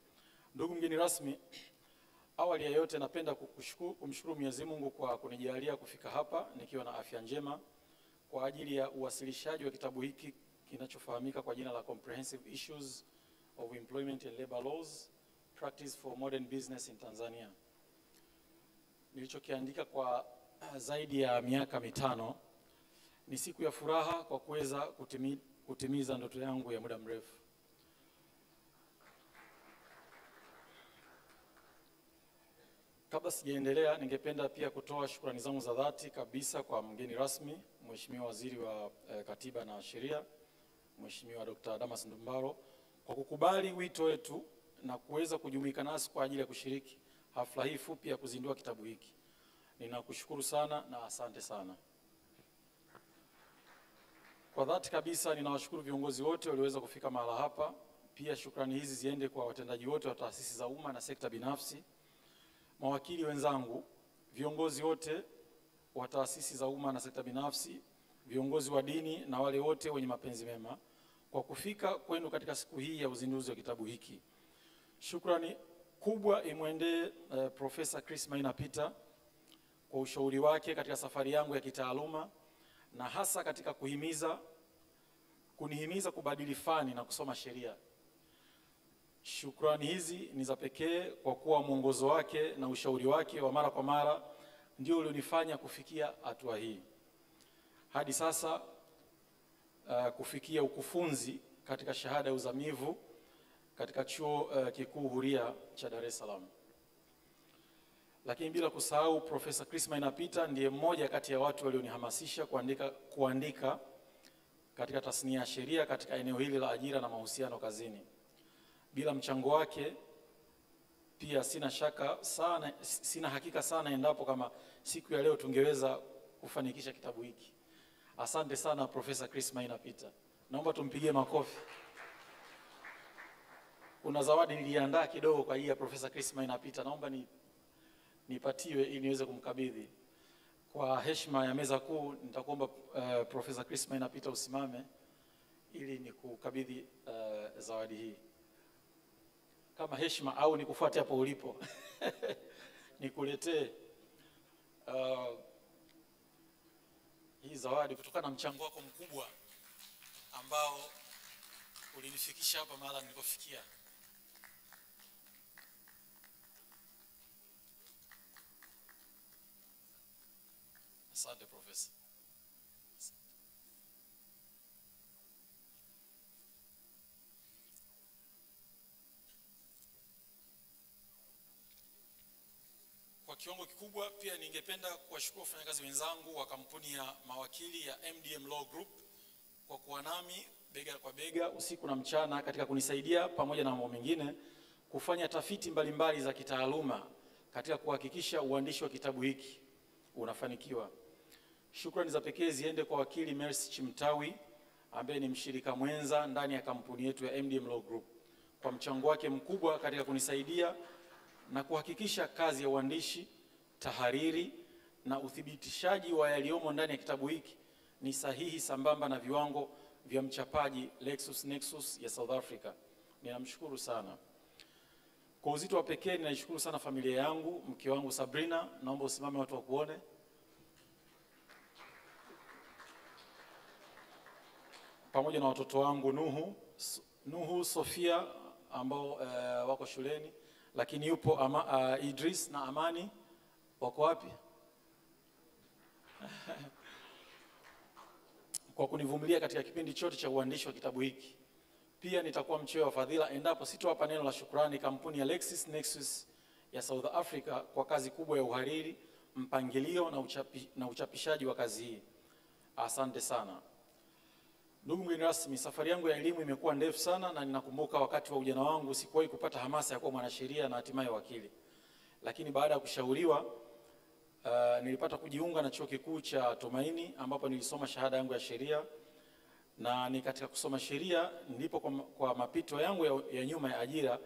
Ndugu mgeni rasmi, awali ya yote napenda kumshukuru Mwenyezi Mungu kwa kunijalia kufika hapa nikiwa na afya njema kwa ajili ya uwasilishaji wa kitabu hiki kinachofahamika kwa jina la Comprehensive Issues of Employment and Labor Laws, Practice for Modern Business in Tanzania. Nilichokiandika kwa zaidi ya miaka 5. Ni siku ya furaha kwa kuweza kutimiza ndoto yangu ya muda mrefu. Kabla sijaendelea, ningependa pia kutoa shukrani zangu za dhati kabisa kwa mgeni rasmi, Mheshimiwa Waziri wa Katiba na Sheria, Mheshimiwa Dr. Damas Ndumbaro, kwa kukubali wito wetu na kuweza kujumuika nasi kwa ajili ya kushiriki hafla hii fupi ya kuzindua kitabu hiki. Ninakushukuru sana na asante sana. Kwa dhati kabisa ninawashukuru viongozi wote walioweza kufika mahala hapa. Pia shukrani hizi ziende kwa watendaji wote wa taasisi za umma na sekta binafsi, mawakili wenzangu, viongozi wote wa taasisi za umma na sekta binafsi, viongozi wa dini na wale wote wenye mapenzi mema kwa kufika kwenu katika siku hii ya uzinduzi wa kitabu hiki. Shukrani kubwa imwendee Profesa Chris Maina Peter kwa ushauri wake katika safari yangu ya kitaaluma na hasa katika kunihimiza kubadili fani na kusoma sheria. Shukrani hizi ni za pekee kwa kuwa mwongozo wake na ushauri wake wa mara kwa mara ndio ulionifanya kufikia hatua hii. Hadi sasa kufikia ukufunzi katika shahada ya uzamivu katika chuo kikuu huria cha Dar es Salaam. Lakini bila kusahau Profesa Chris Mainapita ndiye mmoja kati ya watu walionihamasisha kuandika katika tasnia ya sheria katika eneo hili la ajira na mahusiano kazini. Bila mchango wake pia sina hakika sana endapo kama siku ya leo tungeweza kufanikisha kitabu hiki. Asante sana Profesa Chris Mainapita. Naomba tumpigie makofi. Kuna zawadi niliandaa kidogo kwa hii ya Profesa Chris Mainapita. Naomba nipatiwe ili niweze kumkabidhi. Kwa heshima ya meza kuu nitakuomba Profesa Chris Mainapita usimame ili nikukabidhi zawadi hii. Kama heshima au nikufuate hapo ulipo. Nikuletee hii zawadi kutokana na mchango wako mkubwa ambao ulinifikisha hapa mahali nilipofikia. Asante Profesa. Kwa kiwango kikubwa pia ningependa kuwashukuru wafanyakazi wenzangu wa kampuni ya mawakili ya MDM Law Group kwa kuwa nami bega kwa bega usiku na mchana katika kunisaidia pamoja na mambo mengine kufanya tafiti mbalimbali za kitaaluma katika kuhakikisha uandishi wa kitabu hiki unafanikiwa. Shukrani za pekee ziende kwa wakili Mercy Chimtawi ambaye ni mshirika mwenza ndani ya kampuni yetu ya MDM Law Group kwa mchango wake mkubwa katika kunisaidia na kuhakikisha kazi ya uandishi, tahariri na uthibitishaji wa yaliyomo ndani ya kitabu hiki ni sahihi sambamba na viwango vya mchapaji LexisNexis ya South Africa. Ninamshukuru sana. Kwa uzito wa pekee ninaishukuru sana familia yangu, mke wangu Sabrina, naomba usimame watu wakuone. Pamoja na watoto wangu Nuhu, Sofia ambao wako shuleni, lakini yupo Idris na Amani wako wapi? Kwa kunivumilia katika kipindi chote cha uandishi wa kitabu hiki. Pia nitakuwa mchoyo wa fadhila endapo sitowapa neno la shukrani kampuni ya LexisNexis ya South Africa kwa kazi kubwa ya uhariri, mpangilio na uchapishaji wa kazi hii. Asante sana. Ndugu mgeni rasmi, safari yangu ya elimu imekuwa ndefu sana na ninakumbuka wakati wa ujana wangu sikuwahi kupata hamasa ya kuwa mwanasheria na hatimaye wakili. Lakini baada ya kushauriwa nilipata kujiunga na chuo kikuu cha Tumaini ambapo nilisoma shahada yangu ya sheria, na ni katika kusoma sheria ndipo kwa mapito yangu ya nyuma ya ajira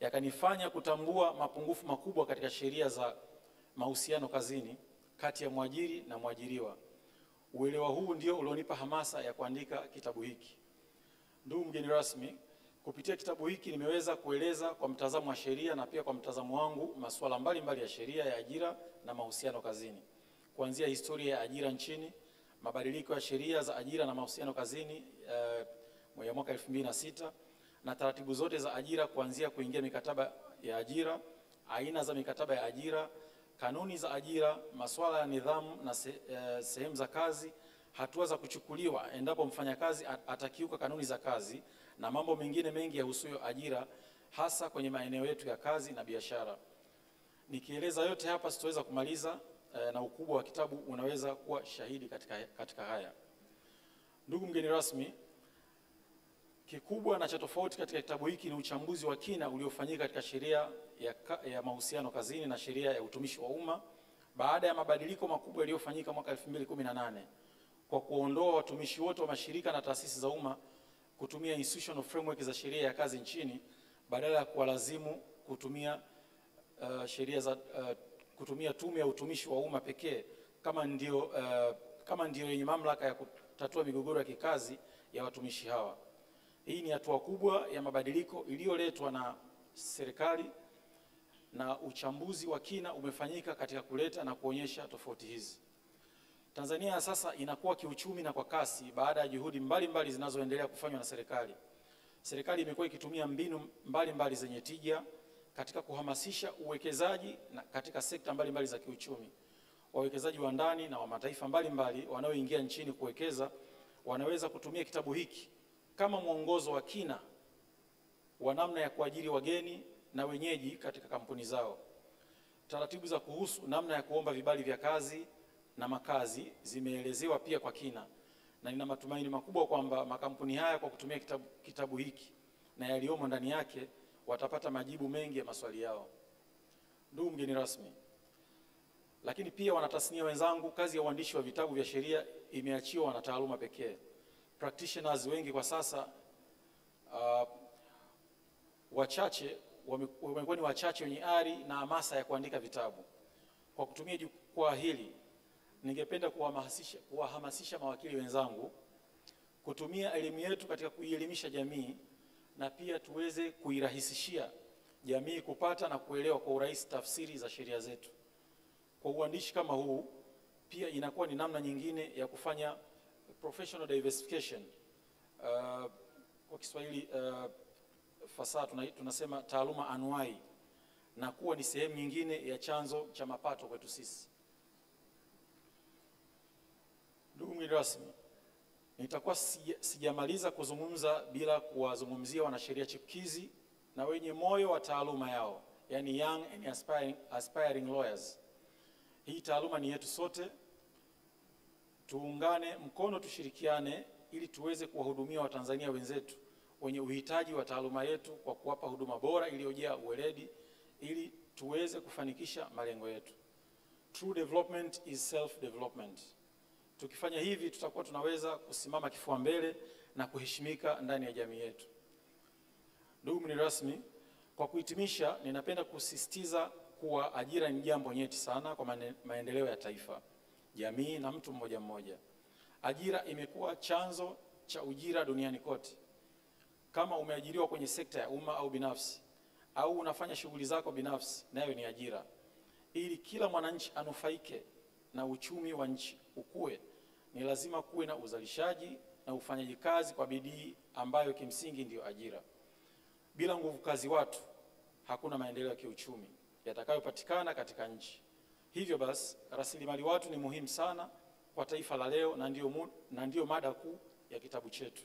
yakanifanya kutambua mapungufu makubwa katika sheria za mahusiano kazini kati ya mwajiri na mwajiriwa. Uelewa huu ndio ulionipa hamasa ya kuandika kitabu hiki. Ndugu mgeni rasmi, kupitia kitabu hiki nimeweza kueleza kwa mtazamo wa sheria na pia kwa mtazamo wangu masuala mbalimbali ya sheria ya ajira na mahusiano kazini. Kuanzia historia ya ajira nchini, mabadiliko ya sheria za ajira na mahusiano kazini ya mwaka 2006 na taratibu zote za ajira kuanzia kuingia mikataba ya ajira, aina za mikataba ya ajira, kanuni za ajira, masuala ya nidhamu na sehemu za kazi, hatua za kuchukuliwa endapo mfanyakazi atakiuka kanuni za kazi na mambo mengine mengi yahusuyo ajira hasa kwenye maeneo yetu ya kazi na biashara. Nikieleza yote hapa sitoweza kumaliza na ukubwa wa kitabu unaweza kuwa shahidi katika haya. Ndugu mgeni rasmi, kikubwa na cha tofauti katika kitabu hiki ni uchambuzi wa kina uliofanyika katika sheria ya mahusiano kazini na sheria ya utumishi wa umma baada ya mabadiliko makubwa yaliyofanyika mwaka 2018 kwa kuondoa watumishi wote wa mashirika na taasisi za umma kutumia institutional framework za sheria ya kazi nchini badala ya kuwalazimu kutumia kutumia tume ya utumishi wa umma pekee kama ndio yenye mamlaka ya kutatua migogoro ya kikazi ya watumishi hawa. Hii ni hatua kubwa ya mabadiliko iliyoletwa na serikali na uchambuzi wa kina umefanyika katika kuleta na kuonyesha tofauti hizi. Tanzania sasa inakuwa kiuchumi na kwa kasi baada ya juhudi mbalimbali zinazoendelea kufanywa na serikali. serikali imekuwa ikitumia mbinu mbalimbali zenye tija katika kuhamasisha uwekezaji na katika sekta mbalimbali za kiuchumi. Wawekezaji wa ndani na wa mataifa mbalimbali wanaoingia nchini kuwekeza wanaweza kutumia kitabu hiki kama mwongozo wa kina wa namna ya kuajiri wageni na wenyeji katika kampuni zao. Taratibu za kuhusu namna ya kuomba vibali vya kazi na makazi zimeelezewa pia kwa kina, na nina matumaini makubwa kwamba makampuni haya kwa kutumia kitabu hiki na yaliyomo ndani yake watapata majibu mengi ya maswali yao. Ndugu mgeni rasmi, lakini pia wanatasnia wenzangu, kazi ya uandishi wa vitabu vya sheria imeachiwa wanataaluma pekee. Practitioners wengi kwa sasa wamekuwa ni wachache wenye ari na hamasa ya kuandika vitabu. Kwa kutumia jukwaa hili, ningependa kuwahamasisha mawakili wenzangu kutumia elimu yetu katika kuielimisha jamii, na pia tuweze kuirahisishia jamii kupata na kuelewa kwa urahisi tafsiri za sheria zetu. Kwa uandishi kama huu, pia inakuwa ni namna nyingine ya kufanya professional diversification, kwa Kiswahili fasaha tunasema taaluma anuai, na kuwa ni sehemu nyingine ya chanzo cha mapato kwetu sisi. Ndugu mgeni rasmi, nitakuwa sijamaliza kuzungumza bila kuwazungumzia wanasheria chipukizi na wenye moyo wa taaluma yao, yani young and aspiring lawyers. Hii taaluma ni yetu sote. Tuungane mkono, tushirikiane ili tuweze kuwahudumia Watanzania wenzetu wenye uhitaji wa taaluma yetu kwa kuwapa huduma bora iliyojaa uweledi ili tuweze kufanikisha malengo yetu. True development is self-development. Tukifanya hivi tutakuwa tunaweza kusimama kifua mbele na kuheshimika ndani ya jamii yetu. Ndugu mgeni rasmi, kwa kuhitimisha, ninapenda kusisitiza kuwa ajira ni jambo nyeti sana kwa maendeleo ya taifa, jamii na mtu mmoja mmoja. Ajira imekuwa chanzo cha ujira duniani kote. Kama umeajiriwa kwenye sekta ya umma au binafsi, au unafanya shughuli zako binafsi, nayo ni ajira. Ili kila mwananchi anufaike na uchumi wa nchi ukue, ni lazima kuwe na uzalishaji na ufanyaji kazi kwa bidii, ambayo kimsingi ndio ajira. Bila nguvu kazi watu, hakuna maendeleo ya kiuchumi yatakayopatikana katika nchi. Hivyo basi, rasilimali watu ni muhimu sana kwa taifa la leo, na ndio mada kuu ya kitabu chetu.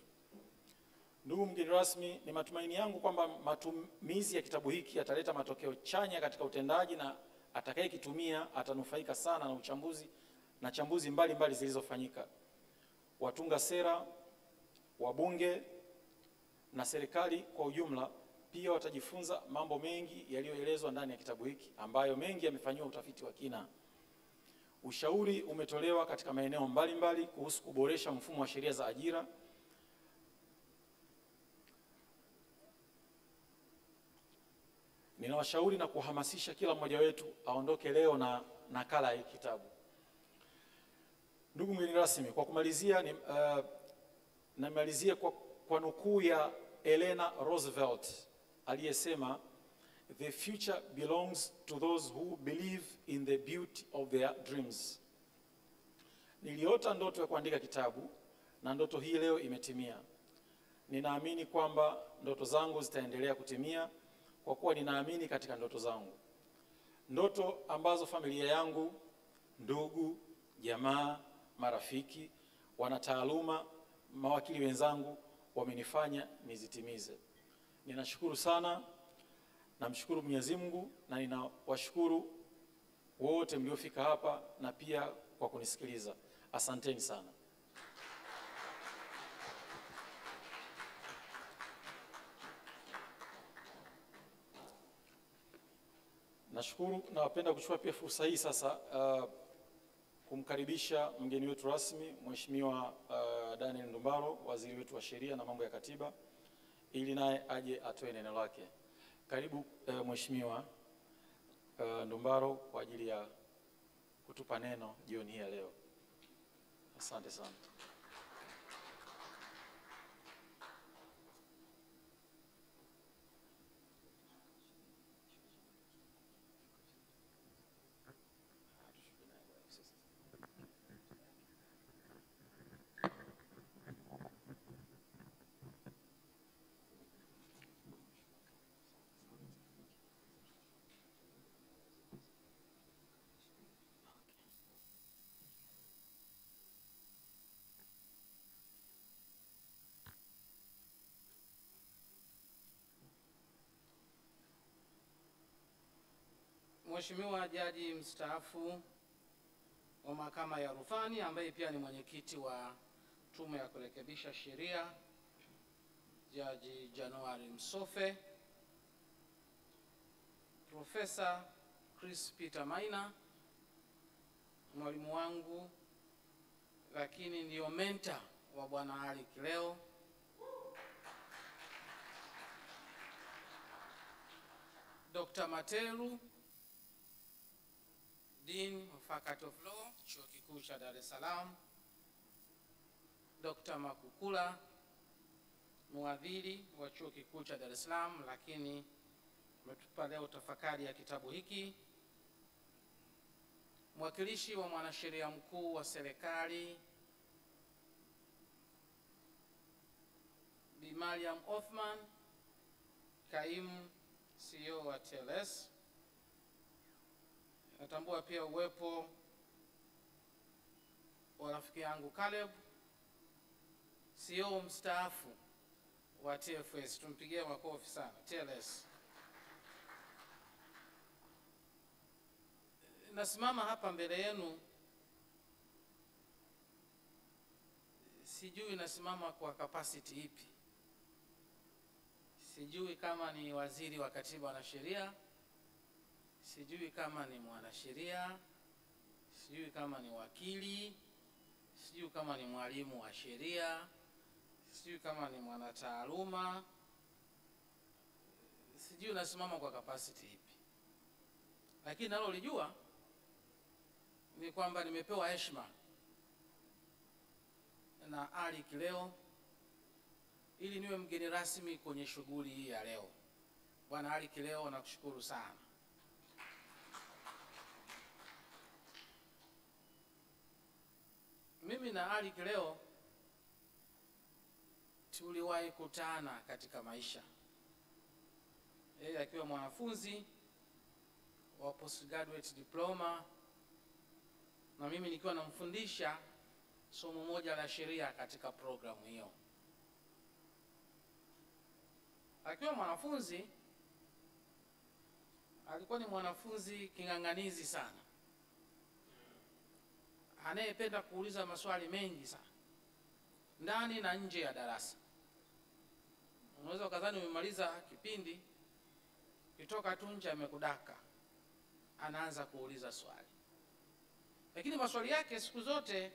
Ndugu mgeni rasmi, ni matumaini yangu kwamba matumizi ya kitabu hiki yataleta matokeo chanya katika utendaji, na atakayekitumia atanufaika sana na chambuzi mbalimbali zilizofanyika. Watunga sera, wabunge na serikali kwa ujumla pia watajifunza mambo mengi yaliyoelezwa ndani ya kitabu hiki, ambayo mengi yamefanyiwa utafiti wa kina. Ushauri umetolewa katika maeneo mbalimbali kuhusu kuboresha mfumo wa sheria za ajira. Ninawashauri na kuhamasisha kila mmoja wetu aondoke leo na nakala ya kitabu. Ndugu mgeni rasmi, kwa kumalizia namalizia kwa nukuu ya Eleanor Roosevelt aliyesema, "The future belongs to those who believe in the beauty of their dreams." Niliota ndoto ya kuandika kitabu, na ndoto hii leo imetimia. Ninaamini kwamba ndoto zangu zitaendelea kutimia, kwa kuwa ninaamini katika ndoto zangu. Ndoto ambazo familia yangu, ndugu, jamaa, marafiki, wanataaluma, mawakili wenzangu wamenifanya nizitimize. Ninashukuru sana, namshukuru Mwenyezi Mungu, na ninawashukuru wote mliofika hapa na pia kwa kunisikiliza. Asanteni sana. Nashukuru, na napenda kuchukua pia fursa hii sasa kumkaribisha mgeni wetu rasmi, Mheshimiwa Daniel Ndumbaro, waziri wetu wa sheria na mambo ya katiba, ili naye aje atoe neno lake. Karibu Mheshimiwa Ndumbaro kwa ajili ya kutupa neno jioni hii ya leo. Asante sana. Mheshimiwa Jaji mstaafu wa Mahakama ya Rufani ambaye pia ni mwenyekiti wa Tume ya Kurekebisha Sheria, Jaji Januari Msofe, Profesa Chris Peter Maina, mwalimu wangu lakini ndio mentor wa Bwana Ali Kileo, Dr. Materu, Dean of Faculty of Law, Chuo Kikuu cha Dar es Salaam, Dr. Makukula, mwadhiri wa Chuo Kikuu cha Dar es Salaam, lakini umetupa leo tafakari ya kitabu hiki, mwakilishi wa mwanasheria mkuu wa serikali Bi Mariam Othman, kaimu CEO wa TLS. Natambua pia uwepo wa rafiki yangu Caleb, CEO mstaafu wa TFS. Tumpigie makofi sana TLS. Nasimama hapa mbele yenu, sijui nasimama kwa capacity ipi. Sijui kama ni waziri wa katiba na sheria, sijui kama ni mwanasheria, sijui kama ni wakili, sijui kama ni mwalimu wa sheria, sijui kama ni mwanataaluma, sijui nasimama kwa capacity ipi. Lakini nalolijua ni kwamba nimepewa heshima na Ali Kileo ili niwe mgeni rasmi kwenye shughuli hii ya leo. Bwana Ali Kileo, nakushukuru sana. Mimi na Ali Kileo tuliwahi kutana katika maisha. Yeye akiwa mwanafunzi wa postgraduate diploma na mimi nikiwa namfundisha somo moja la sheria katika programu hiyo. Akiwa mwanafunzi alikuwa ni mwanafunzi king'ang'anizi sana, anayependa kuuliza maswali mengi sana ndani na nje ya darasa. Unaweza ukadhani umemaliza kipindi, kitoka tu nje amekudaka, anaanza kuuliza swali. Lakini maswali yake siku zote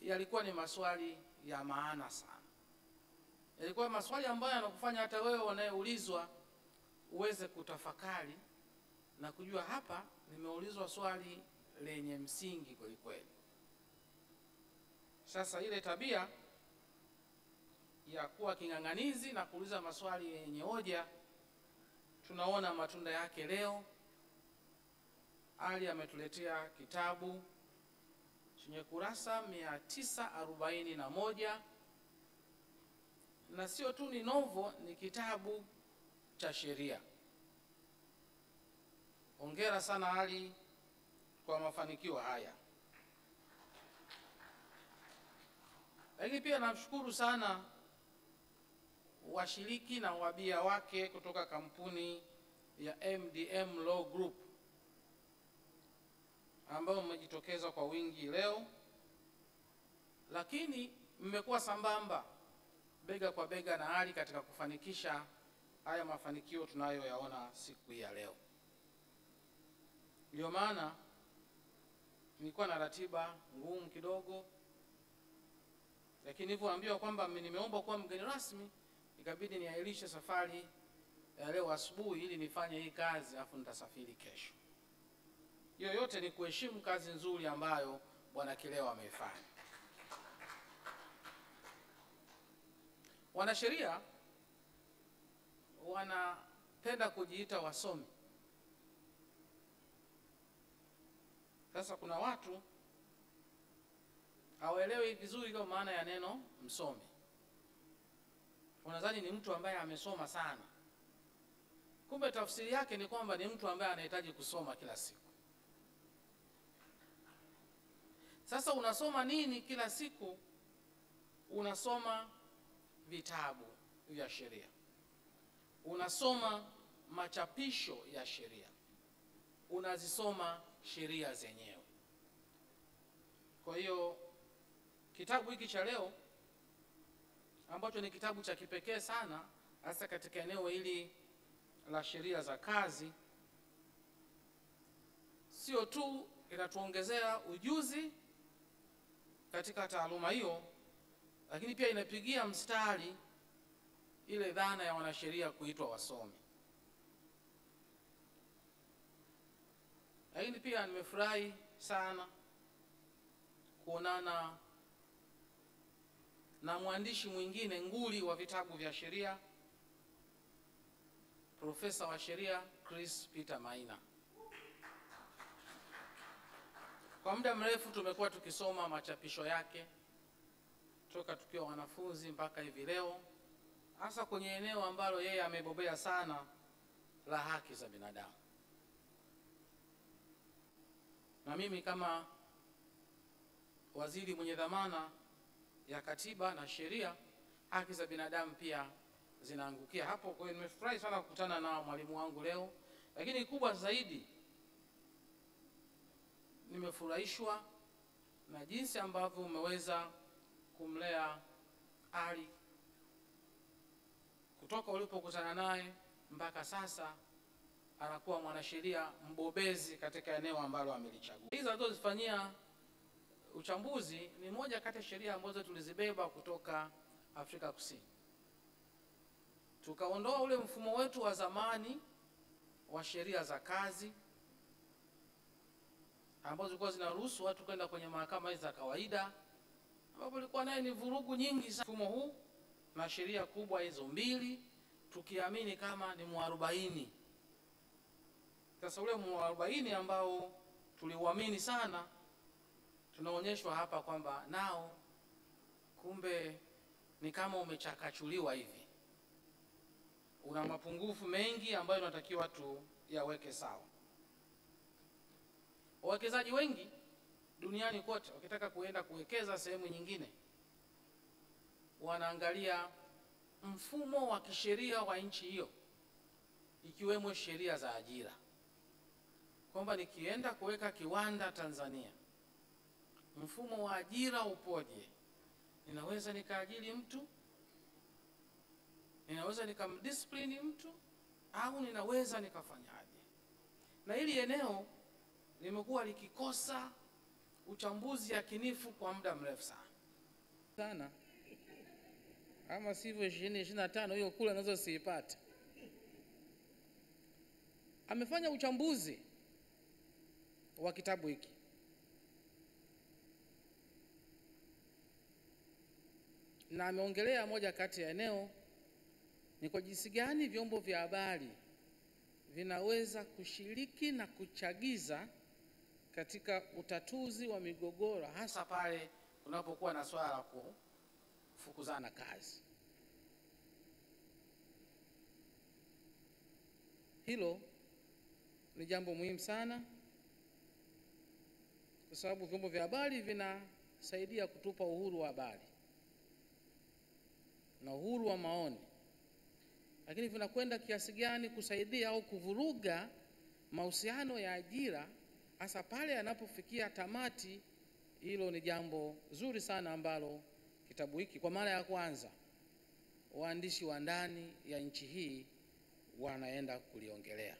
yalikuwa ni maswali ya maana sana. Yalikuwa maswali ambayo yanakufanya hata wewe unayeulizwa uweze kutafakari na kujua hapa nimeulizwa swali lenye msingi kweli kweli. Sasa ile tabia ya kuwa king'ang'anizi na kuuliza maswali yenye hoja tunaona matunda yake leo. Ali ametuletea kitabu chenye kurasa 941 na sio tu ni novo, ni kitabu cha sheria. Hongera sana Ali kwa mafanikio haya. Lakini pia namshukuru sana washiriki na wabia wake kutoka kampuni ya MDM Law Group ambao mmejitokeza kwa wingi leo, lakini mmekuwa sambamba bega kwa bega na Ali katika kufanikisha haya mafanikio tunayoyaona siku hii ya leo. Ndio maana nilikuwa na ratiba ngumu kidogo, lakini nilipoambiwa kwamba nimeomba kuwa mgeni rasmi, ikabidi niahirishe safari ya leo asubuhi ili nifanye hii kazi, afu nitasafiri kesho. Hiyo yote ni kuheshimu kazi nzuri ambayo Bwana Kileo ameifanya. Wanasheria wanapenda kujiita wasomi. Sasa kuna watu hawaelewi vizuri kwa maana ya neno msomi. Unadhani ni mtu ambaye amesoma sana. Kumbe tafsiri yake ni kwamba ni mtu ambaye anahitaji kusoma kila siku. Sasa unasoma nini kila siku? Unasoma vitabu vya sheria. Unasoma machapisho ya sheria. unazisoma sheria zenyewe. Kwa hiyo kitabu hiki cha leo ambacho ni kitabu cha kipekee sana hasa katika eneo hili la sheria za kazi, sio tu inatuongezea ujuzi katika taaluma hiyo, lakini pia inapigia mstari ile dhana ya wanasheria kuitwa wasomi. Lakini pia nimefurahi sana kuonana na mwandishi mwingine nguli wa vitabu vya sheria, profesa wa sheria Chris Peter Maina. Kwa muda mrefu tumekuwa tukisoma machapisho yake toka tukiwa wanafunzi mpaka hivi leo, hasa kwenye eneo ambalo yeye amebobea sana la haki za binadamu. Na mimi kama waziri mwenye dhamana ya katiba na sheria, haki za binadamu pia zinaangukia hapo. Kwa hiyo nimefurahi sana kukutana na mwalimu wangu leo, lakini kubwa zaidi nimefurahishwa na jinsi ambavyo umeweza kumlea Ali kutoka ulipokutana naye mpaka sasa anakuwa mwanasheria mbobezi katika eneo ambalo amelichagua. Hizi alizozifanyia uchambuzi ni moja kati ya sheria ambazo tulizibeba kutoka Afrika Kusini. Tukaondoa ule mfumo wetu wa zamani wa sheria za kazi ambazo zilikuwa zinaruhusu watu kwenda kwenye mahakama hizi za kawaida, ambapo ilikuwa naye ni vurugu nyingi sana. Mfumo huu na sheria kubwa hizo mbili tukiamini kama ni mwarobaini. Sasa ule mwarobaini ambao tuliuamini sana, tunaonyeshwa hapa kwamba nao kumbe ni kama umechakachuliwa hivi, una mapungufu mengi ambayo tunatakiwa tu yaweke sawa. Wawekezaji wengi duniani kote wakitaka kuenda kuwekeza sehemu nyingine, wanaangalia mfumo wa kisheria wa nchi hiyo, ikiwemo sheria za ajira, kwamba nikienda kuweka kiwanda Tanzania, mfumo wa ajira upoje? Ninaweza nikaajiri mtu, ninaweza nikamdiscipline mtu, au ninaweza nikafanyaje? Na hili eneo limekuwa likikosa uchambuzi yakinifu kwa muda mrefu sana. Ama sivyo 2025 hiyo kula nazo siipate. Amefanya uchambuzi wa kitabu hiki. Na ameongelea moja kati ya eneo ni kwa jinsi gani vyombo vya habari vinaweza kushiriki na kuchagiza katika utatuzi wa migogoro, hasa pale unapokuwa na swala la kufukuzana kazi. Hilo ni jambo muhimu sana, kwa sababu vyombo vya habari vinasaidia kutupa uhuru wa habari na uhuru wa maoni, lakini vinakwenda kiasi gani kusaidia au kuvuruga mahusiano ya ajira, hasa pale yanapofikia tamati. Hilo ni jambo zuri sana ambalo kitabu hiki kwa mara ya kwanza waandishi wa ndani ya nchi hii wanaenda kuliongelea.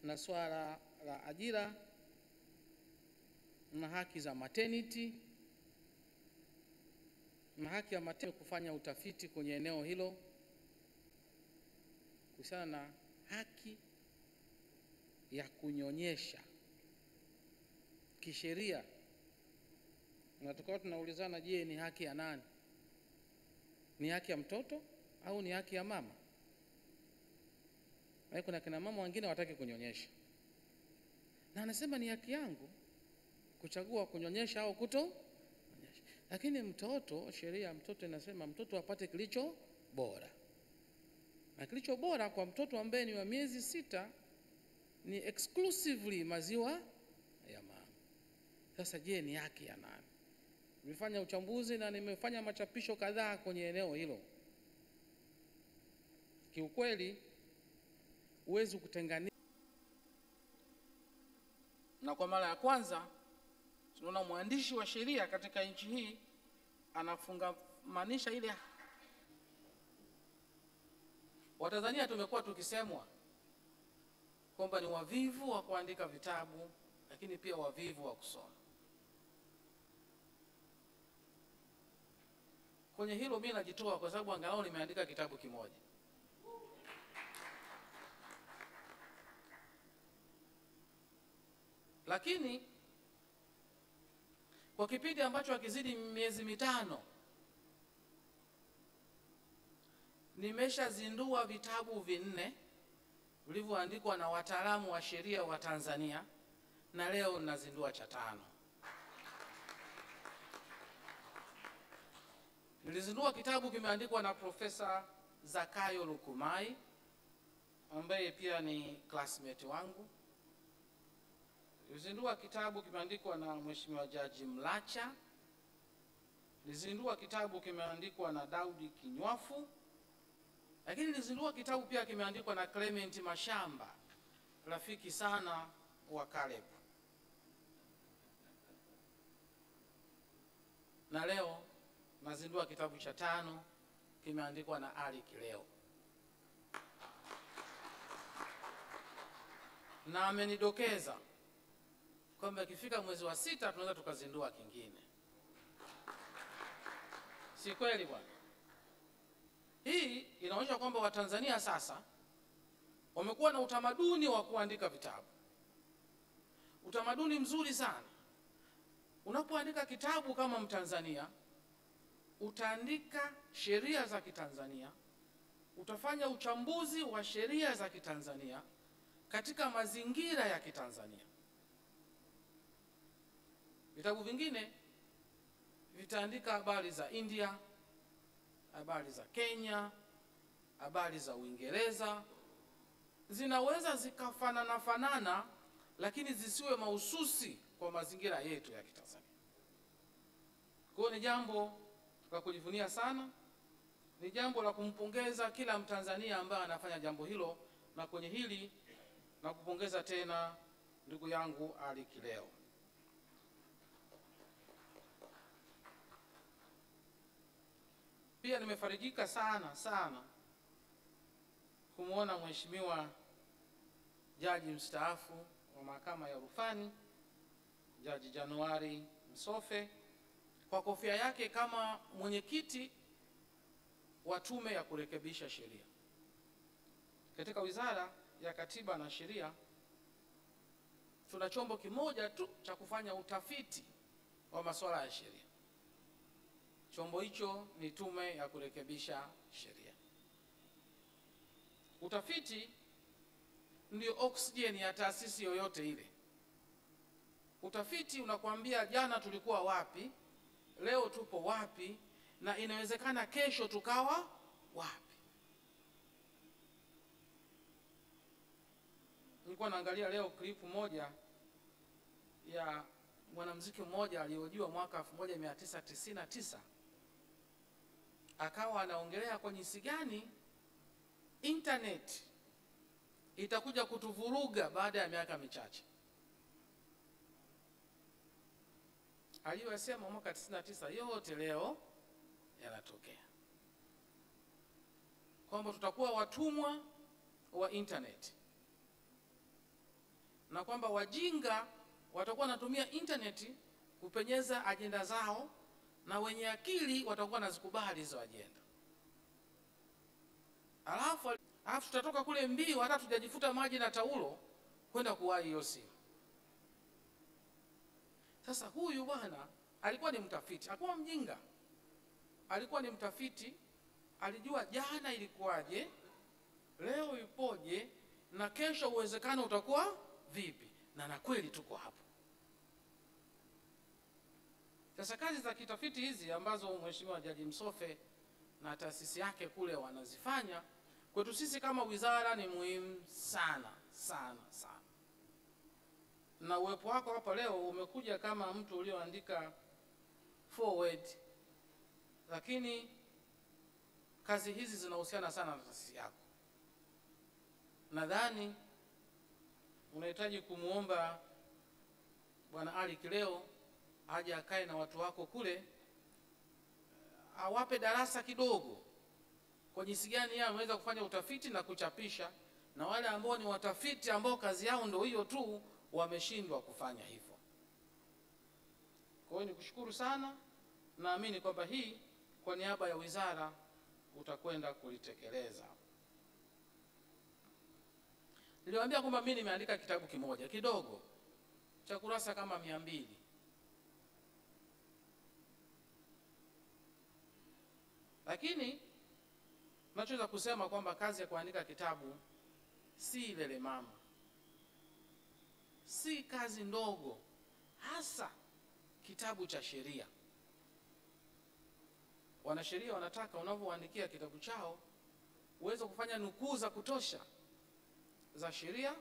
Na swala la ajira na haki za maternity na haki ya maternity, kufanya utafiti kwenye eneo hilo kuhusiana na haki ya kunyonyesha kisheria. Na tukawa tunaulizana, je, ni haki ya nani? Ni haki ya mtoto au ni haki ya mama? Na kuna kina mama wengine wataki kunyonyesha, na anasema ni haki yangu kuchagua kunyonyesha au kuto. Lakini mtoto, sheria ya mtoto inasema mtoto apate kilicho bora, na kilicho bora kwa mtoto ambaye ni wa miezi 6 ni exclusively maziwa ya mama. Sasa je, ni haki ya nani? Nimefanya uchambuzi na nimefanya machapisho kadhaa kwenye eneo hilo. Kiukweli huwezi kutenganisha. Na kwa mara ya kwanza tunaona mwandishi wa sheria katika nchi hii anafungamanisha ile. Watanzania tumekuwa tukisemwa kwamba ni wavivu wa kuandika vitabu, lakini pia wavivu wa kusoma. Kwenye hilo mimi najitoa kwa sababu angalau nimeandika kitabu kimoja. Lakini kwa kipindi ambacho hakizidi miezi mitano nimeshazindua vitabu 4 vilivyoandikwa na wataalamu wa sheria wa Tanzania, na leo ninazindua cha 5. Nilizindua kitabu kimeandikwa na Profesa Zakayo Lukumai ambaye pia ni classmate wangu. Nilizindua kitabu kimeandikwa na Mheshimiwa Jaji Mlacha. Nilizindua kitabu kimeandikwa na Daudi Kinywafu. Lakini nilizindua kitabu pia kimeandikwa na Clement Mashamba, rafiki sana wa Caleb. Na leo nazindua kitabu cha 5 kimeandikwa na Ali Kileo. Na amenidokeza kwamba ikifika mwezi wa 6 tunaweza tukazindua kingine. Si kweli bwana? Hii inaonyesha kwamba Watanzania sasa wamekuwa na utamaduni wa kuandika vitabu. Utamaduni mzuri sana. Unapoandika kitabu kama Mtanzania, utaandika sheria za Kitanzania, utafanya uchambuzi wa sheria za Kitanzania katika mazingira ya Kitanzania. Vitabu vingine vitaandika habari za India, habari za Kenya, habari za Uingereza. Zinaweza zikafanana lakini zisiwe mahususi kwa mazingira yetu ya Kitanzania. Kwa hiyo ni jambo la kujivunia sana, ni jambo la kumpongeza kila Mtanzania ambaye anafanya jambo hilo, na kwenye hili na kupongeza tena ndugu yangu Ali Kileo. Pia nimefarijika sana kumuona Mheshimiwa Jaji mstaafu wa Mahakama ya Rufani, Jaji Januari Msofe, kwa kofia yake kama mwenyekiti wa Tume ya Kurekebisha Sheria. Katika Wizara ya Katiba na Sheria tuna chombo kimoja tu cha kufanya utafiti wa masuala ya sheria. Chombo hicho ni Tume ya Kurekebisha Sheria. Utafiti ndio oxygen ya taasisi yoyote ile. Utafiti unakuambia jana tulikuwa wapi, leo tupo wapi, na inawezekana kesho tukawa wapi. Nilikuwa naangalia leo klipu moja ya mwanamuziki mmoja aliyohojiwa mwaka 1999. Akawa anaongelea kwa jinsi gani internet itakuja kutuvuruga baada ya miaka michache. Aliyosema mwaka 99 yote leo yanatokea. Kwamba tutakuwa watumwa wa internet. Na kwamba wajinga watakuwa wanatumia internet kupenyeza ajenda zao, na wenye akili watakuwa nazikubali hizo ajenda. Alafu tutatoka kule mbio hata tujajifuta maji na taulo kwenda kuwahi hiyo simu. Sasa huyu bwana alikuwa ni mtafiti, hakuwa mjinga. Alikuwa ni mtafiti, alijua jana ilikuwaje, leo ipoje, na kesho uwezekano utakuwa vipi. Na kweli tuko hapo. Sasa kazi za kitafiti hizi ambazo Mheshimiwa Jaji Msofe na taasisi yake kule wanazifanya, kwetu sisi kama wizara ni muhimu sana. Na uwepo wako hapa leo umekuja kama mtu ulioandika forward, lakini kazi hizi zinahusiana sana na taasisi yako. nadhani unahitaji kumuomba Bwana Ali Kileo aje akae na watu wako kule, awape darasa kidogo kwa jinsi gani yeye ameweza kufanya utafiti na kuchapisha, na wale ambao ni watafiti ambao kazi yao ndio hiyo tu wameshindwa kufanya hivyo. Kwa hiyo nikushukuru sana, naamini kwamba hii kwa niaba ya wizara utakwenda kulitekeleza. Niliwaambia kwamba mimi nimeandika kitabu kimoja kidogo cha kurasa kama 200. Lakini nachoweza kusema kwamba kazi ya kuandika kitabu si lele mama, si kazi ndogo, hasa kitabu cha sheria. Wanasheria wanataka unavyoandikia kitabu chao uweze kufanya nukuu za kutosha za sheria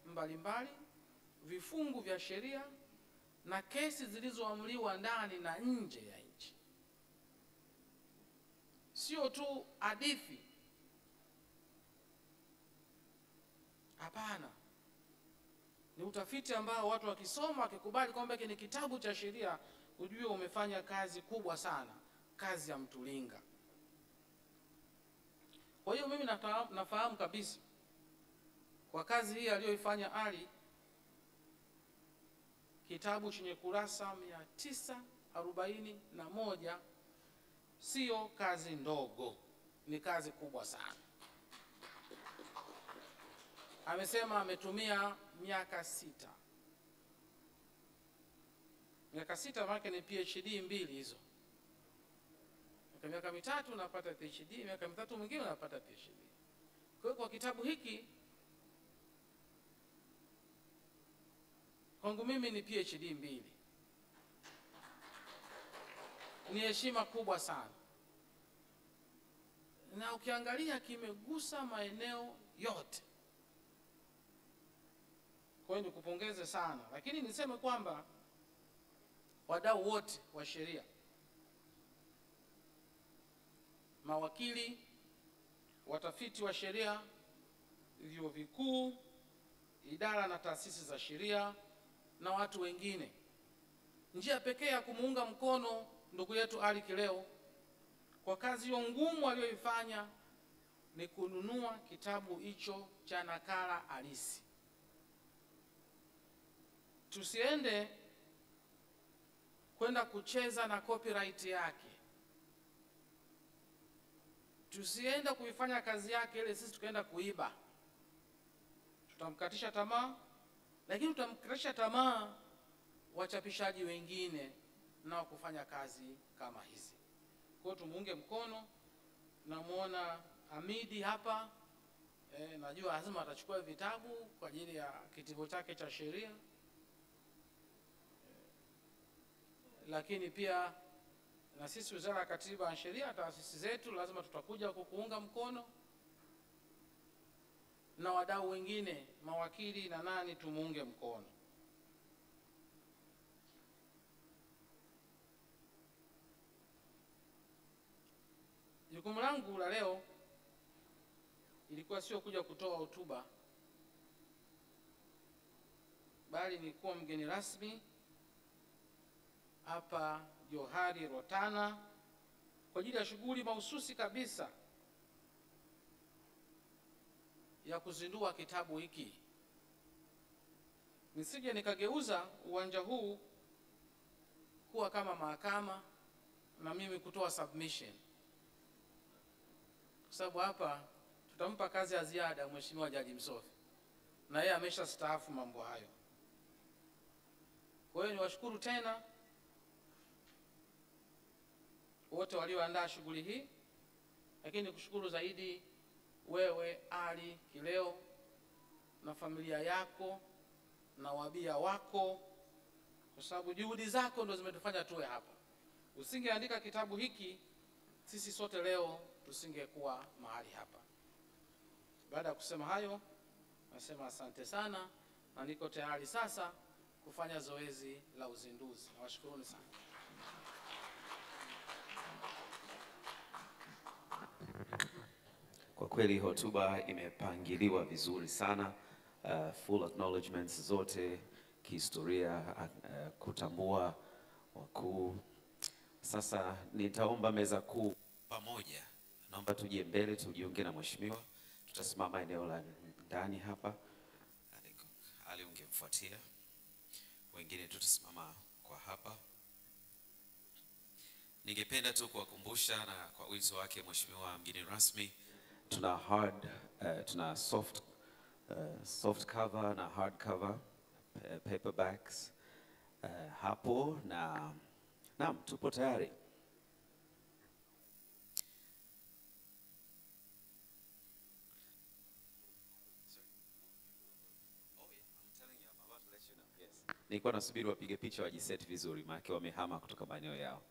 mbalimbali, vifungu vya sheria na kesi zilizoamliwa ndani na nje ya nchi. Sio tu hadithi. Hapana. Ni utafiti ambao watu wakisoma wakikubali kwamba hiki ni kitabu cha sheria, ujue umefanya kazi kubwa sana, kazi ya mtulinga. Kwa hiyo mimi nafahamu kabisa kwa kazi hii aliyoifanya Ali, kitabu chenye kurasa 941 sio kazi ndogo, ni kazi kubwa sana. Amesema ametumia miaka 6. Miaka 6 maana ni PhD 2 hizo. Miaka 3 unapata PhD, miaka 3 mwingine unapata PhD. Kwa hiyo kwa kitabu hiki kwangu mimi ni PhD 2. Ni heshima kubwa sana. Na ukiangalia kimegusa maeneo yote. Kwa hiyo nikupongeze sana. Lakini niseme kwamba wadau wote wa sheria, mawakili, watafiti wa sheria, vyuo vikuu, idara na taasisi za sheria na watu wengine, njia pekee ya kumuunga mkono ndugu yetu Ali Kileo kwa kazi hiyo ngumu aliyoifanya ni kununua kitabu hicho cha nakala halisi. Tusiende kwenda kucheza na copyright yake. Tusiende kuifanya kazi yake ile sisi tukaenda kuiba. Tutamkatisha tamaa, lakini tutamkatisha tamaa wachapishaji wengine na kufanya kazi kama hizi. Kwa hiyo tumuunge mkono. Namuona Hamidi hapa, najua lazima atachukua vitabu kwa ajili ya kitivo chake cha sheria. Lakini pia na sisi Wizara ya Katiba na Sheria, taasisi zetu lazima tutakuja kukuunga mkono, na wadau wengine, mawakili na nani, tumuunge mkono. Jukumu langu la leo ilikuwa sio kuja kutoa hotuba, bali ni kuwa mgeni rasmi hapa Johari Rotana kwa ajili ya shughuli mahususi kabisa ya kuzindua kitabu hiki. Nisije nikageuza uwanja huu kuwa kama mahakama na mimi kutoa submission, kwa sababu hapa tutampa kazi ya ziada Mheshimiwa Jaji Msofi na yeye amesha staafu mambo hayo. Kwa hiyo niwashukuru tena wote walioandaa shughuli hii, lakini nikushukuru zaidi wewe Ali Kileo na familia yako na wabia wako, kwa sababu juhudi zako ndio zimetufanya tuwe hapa. Usingeandika kitabu hiki, sisi sote leo tusingekuwa mahali hapa. Baada ya kusema hayo, nasema asante sana na niko tayari sasa kufanya zoezi la uzinduzi. Nawashukuruni sana. Kwa kweli hotuba imepangiliwa vizuri sana, full acknowledgements zote kihistoria, kutambua wakuu. Sasa nitaomba meza kuu pamoja. Naomba tuje mbele tujiunge na mheshimiwa. Tutasimama eneo la ndani hapa. Ali ungemfuatia. Wengine tutasimama kwa hapa. Ningependa tu kuwakumbusha na kwa wito wake mheshimiwa mgeni rasmi, tuna tuna soft cover na hard cover paperbacks hapo, na naam, tupo tayari. Nilikuwa nasubiri wapige picha wajiset vizuri, maana wamehama kutoka maeneo yao.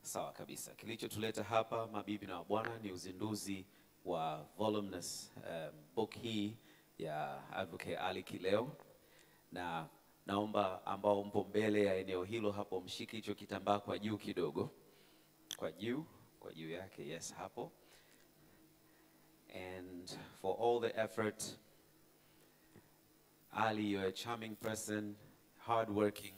Sawa kabisa. Kilichotuleta hapa mabibi na mabwana ni uzinduzi wa voluminous book hii ya Advocate Ali Kileo, na naomba ambao mpo mbele ya eneo hilo hapo mshiki hicho kitambaa kwa juu kidogo. Kwa juu yake, yes, hapo. And for all the effort, Ali, you're a charming person, hardworking,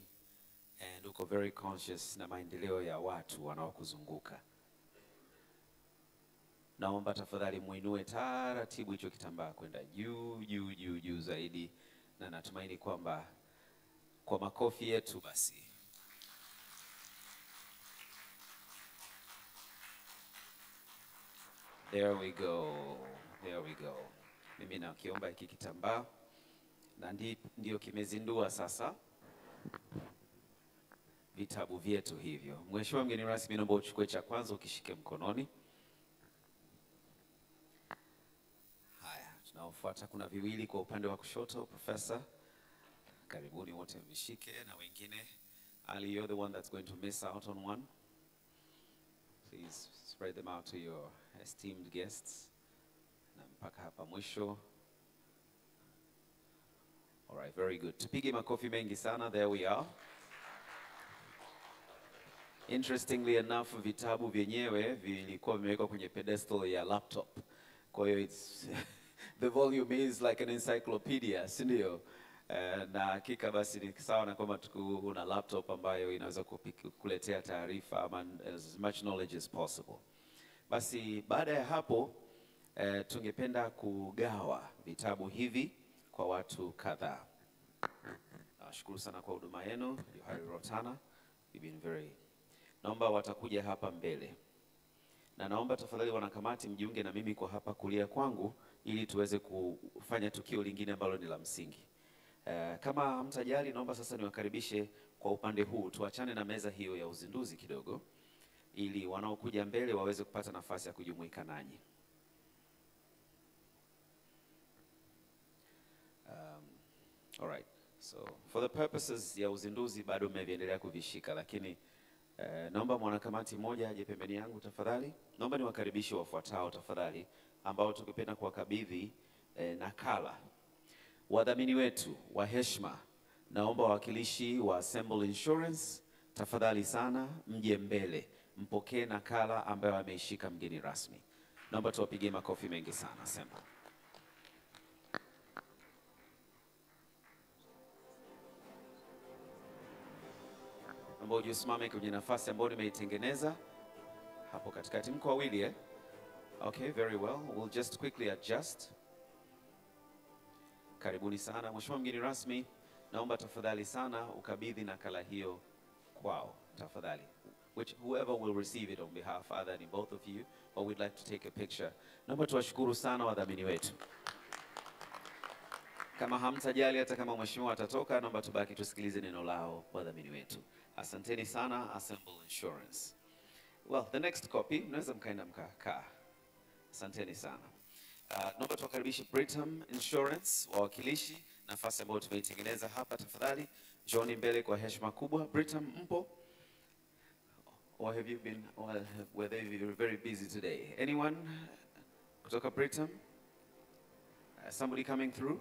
and uko very conscious na maendeleo ya watu wanaokuzunguka. Naomba tafadhali muinue taratibu hicho kitambaa kwenda juu zaidi, na natumaini kwamba kwa makofi yetu basi there we go. Mimi nakiomba hiki kitambaa, na ndio kimezindua sasa vitabu vyetu hivyo. Mheshimiwa mgeni rasmi, naomba uchukue cha kwanza ukishike mkononi. Haya, tunaofuata kuna viwili kwa upande wa kushoto. Professor, karibuni wote mshike, na wengine. Ali, you're the one that's going to miss out on one. Please spread them out to your esteemed guests. Na mpaka hapa mwisho. All right, very good. Tupige makofi mengi sana. There we are. Interestingly enough, vitabu vyenyewe vilikuwa vimewekwa kwenye pedestal ya laptop. Kwa hiyo the volume is like an encyclopedia, si ndio? Na hakika basi ni sawa na kwamba una laptop ambayo inaweza kukuletea taarifa ama as much knowledge as possible. Basi baada ya hapo tungependa kugawa vitabu hivi kwa watu kadhaa. Nashukuru sana kwa huduma yenu. Johari Rotana, you've been very. Naomba watakuja hapa mbele. Na naomba tafadhali wanakamati mjiunge na mimi kwa hapa kulia kwangu ili tuweze kufanya tukio lingine ambalo ni la msingi. Kama mtajali, naomba sasa niwakaribishe kwa upande huu, tuachane na meza hiyo ya uzinduzi kidogo ili wanaokuja mbele waweze kupata nafasi ya kujumuika nanyi. All right. So for the purposes ya uzinduzi bado mmeendelea kuvishika, lakini naomba mwanakamati mmoja aje pembeni yangu tafadhali. Naomba niwakaribishe wafuatao tafadhali, ambao tukipenda kuwakabidhi nakala. Wadhamini wetu wa heshima, naomba wawakilishi wa Assemble Insurance tafadhali sana mje mbele, mpokee nakala ambayo ameishika mgeni rasmi. Naomba tuwapigie makofi mengi sana. Assemble. Naomba ujisimame kwenye nafasi ambayo nimeitengeneza hapo katikati. Mko wawili eh? Okay, very well. We'll just quickly adjust. Karibuni sana. Mheshimiwa mgeni rasmi, naomba tafadhali sana ukabidhi nakala hiyo kwao tafadhali. Whoever will receive it on behalf, either than both of you, or we'd like to take a picture. Naomba tuwashukuru sana wadhamini wetu. Kama hamtajali hata kama mheshimiwa atatoka, naomba tubaki tusikilize neno lao wadhamini wetu. Asanteni sana Assemble Insurance. Well, the next copy, mnaweza mkaenda mkakaa. Asanteni sana. Naomba tuwakaribishe Britam Insurance, wawakilishi, nafasi ambayo tumeitengeneza hapa tafadhali. Johnny mbele kwa heshima kubwa. Britam mpo? Or have you been, well, were they very busy today? Anyone kutoka Britam? Somebody coming through?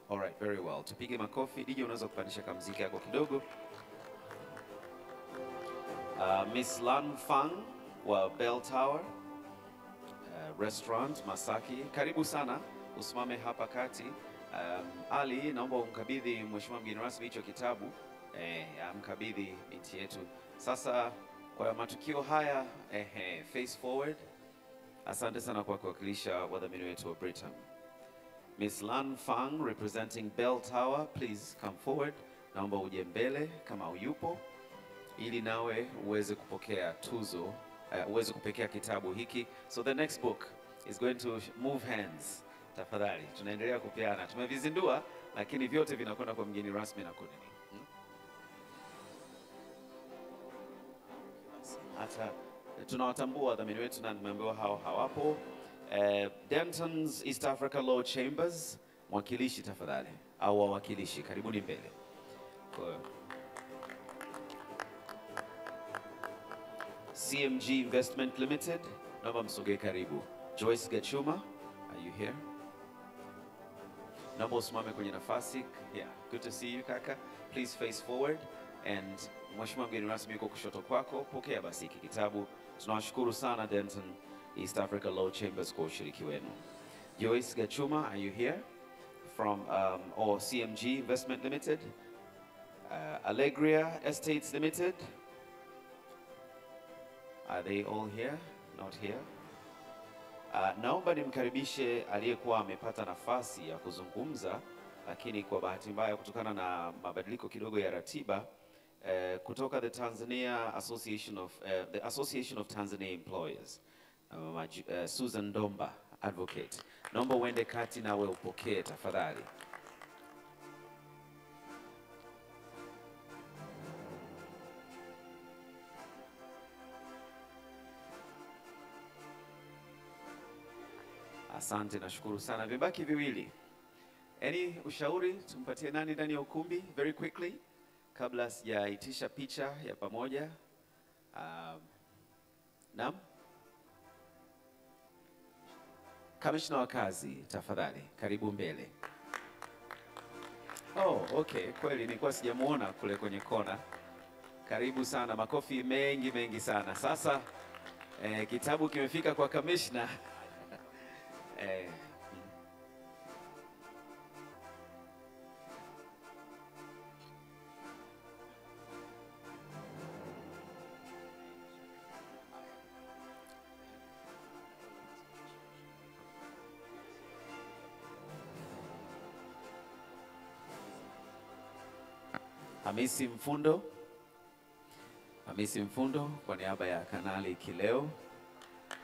All right, very well. Tupige makofi. DJ unaweza kupandisha kamziki yako kidogo. Miss Lan Fang wa Bell Tower. Restaurant Masaki. Karibu sana, usimame hapa kati. Ali, naomba umkabidhi mheshimiwa mgeni rasmi hicho kitabu. Amkabidhi binti yetu. Sasa kwa matukio haya, face forward. Asante sana kwa kuwakilisha wadhamini wetu wa Britain. Miss Lan Fang representing Bell Tower, please come forward. Naomba uje mbele kama uyupo, ili nawe uweze kupokea tuzo, uweze kupokea kitabu hiki. So the next book is going to move hands. Tafadhali, tunaendelea kupeana. Tumevizindua, lakini vyote vinakwenda kwa mgeni rasmi na kunini. Hata tunawatambua wadhamini wetu na nimeambiwa hao hawapo. Denton's East Africa Law Chambers, mwakilishi tafadhali, au wawakilishi, karibuni mbele. CMG Investment Limited, naomba msogee karibu. Joyce Gachuma, are you here? Naomba usimame kwenye nafasi. Yeah, good to see you kaka. Please face forward. And mheshimiwa mgeni rasmi yuko kushoto kwako, pokea basi hiki kitabu. Tunawashukuru sana Denton East Africa Law Chambers kwa ushiriki wenu. Joyce Gachuma, are you here? From or CMG Investment Limited? Allegria Estates Limited? Are they all here? Not here? Naomba nimkaribishe aliyekuwa amepata nafasi ya kuzungumza, lakini kwa bahati mbaya kutokana na mabadiliko kidogo ya ratiba, kutoka the Association of Tanzania Employers, Susan Domba, advocate. Naomba uende kati nawe upokee tafadhali. Asante, nashukuru sana. Vibaki viwili. Any ushauri tumpatie nani ndani ya ukumbi very quickly kabla sijaitisha picha ya pamoja? Naam. Kamishna wa kazi tafadhali, karibu mbele. Oh, okay, kweli nilikuwa sijamuona kule kwenye kona. Karibu sana, makofi mengi mengi sana. Sasa kitabu kimefika kwa kamishna. Hamisi Mfundo kwa niaba ya Kanali Kileo.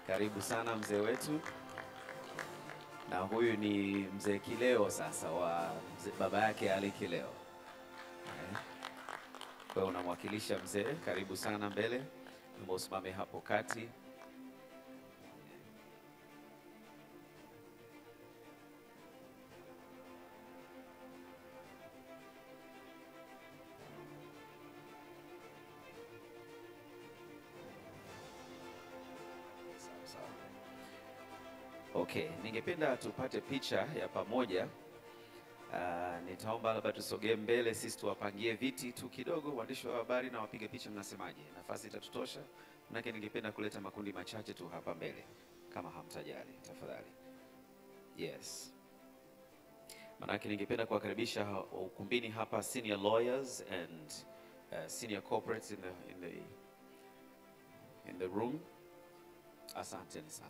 Karibu sana mzee wetu. Na huyu ni mzee Kileo sasa wa baba yake Ali Kileo. Kwa hiyo unamwakilisha mzee, karibu sana mbele. Naomba usimame hapo kati. Okay, ningependa tupate picha ya pamoja. Nitaomba labda tusogee mbele, sisi tuwapangie viti tu kidogo, waandishi wa habari na wapige picha, mnasemaje? Nafasi itatutosha? Manake ningependa kuleta makundi machache tu hapa mbele, kama hamtajali, tafadhali. Yes. Manake ningependa kuwakaribisha ukumbini hapa senior lawyers and senior corporates in the room. Asanteni sana.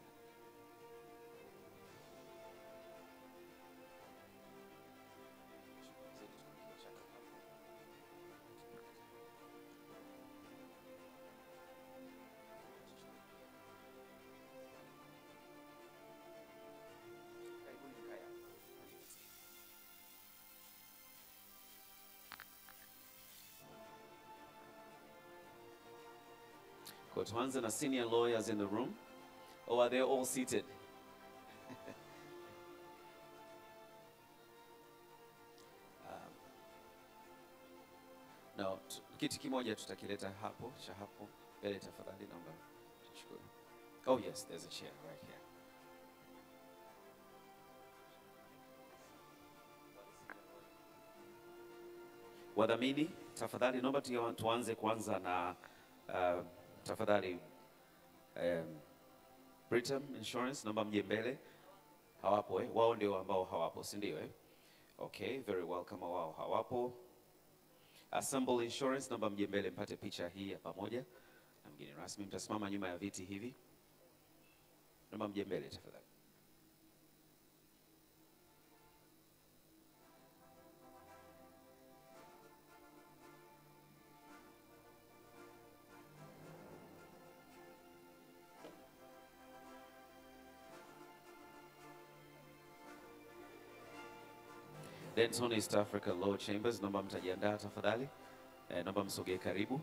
Kwa tuanze na senior lawyers in the room. Or are they all seated? No, kiti kimoja tutakileta hapo, cha hapo. Mbele tafadhali naomba. Tuchukue. Oh yes, there's a chair right here. Wadhamini, tafadhali naomba tuanze kwanza na tafadhali Britam Insurance, naomba mje mbele. Hawapo wao ndio ambao hawapo, si ndio Okay, very welcome wao hawapo. Assemble Insurance, naomba mje mbele mpate picha hii ya pamoja na mgeni rasmi. Mtasimama nyuma ya viti hivi. Naomba mje mbele tafadhali. Denton East Africa Law Chambers, naomba mtajiandaa tafadhali. Naomba msogee karibu.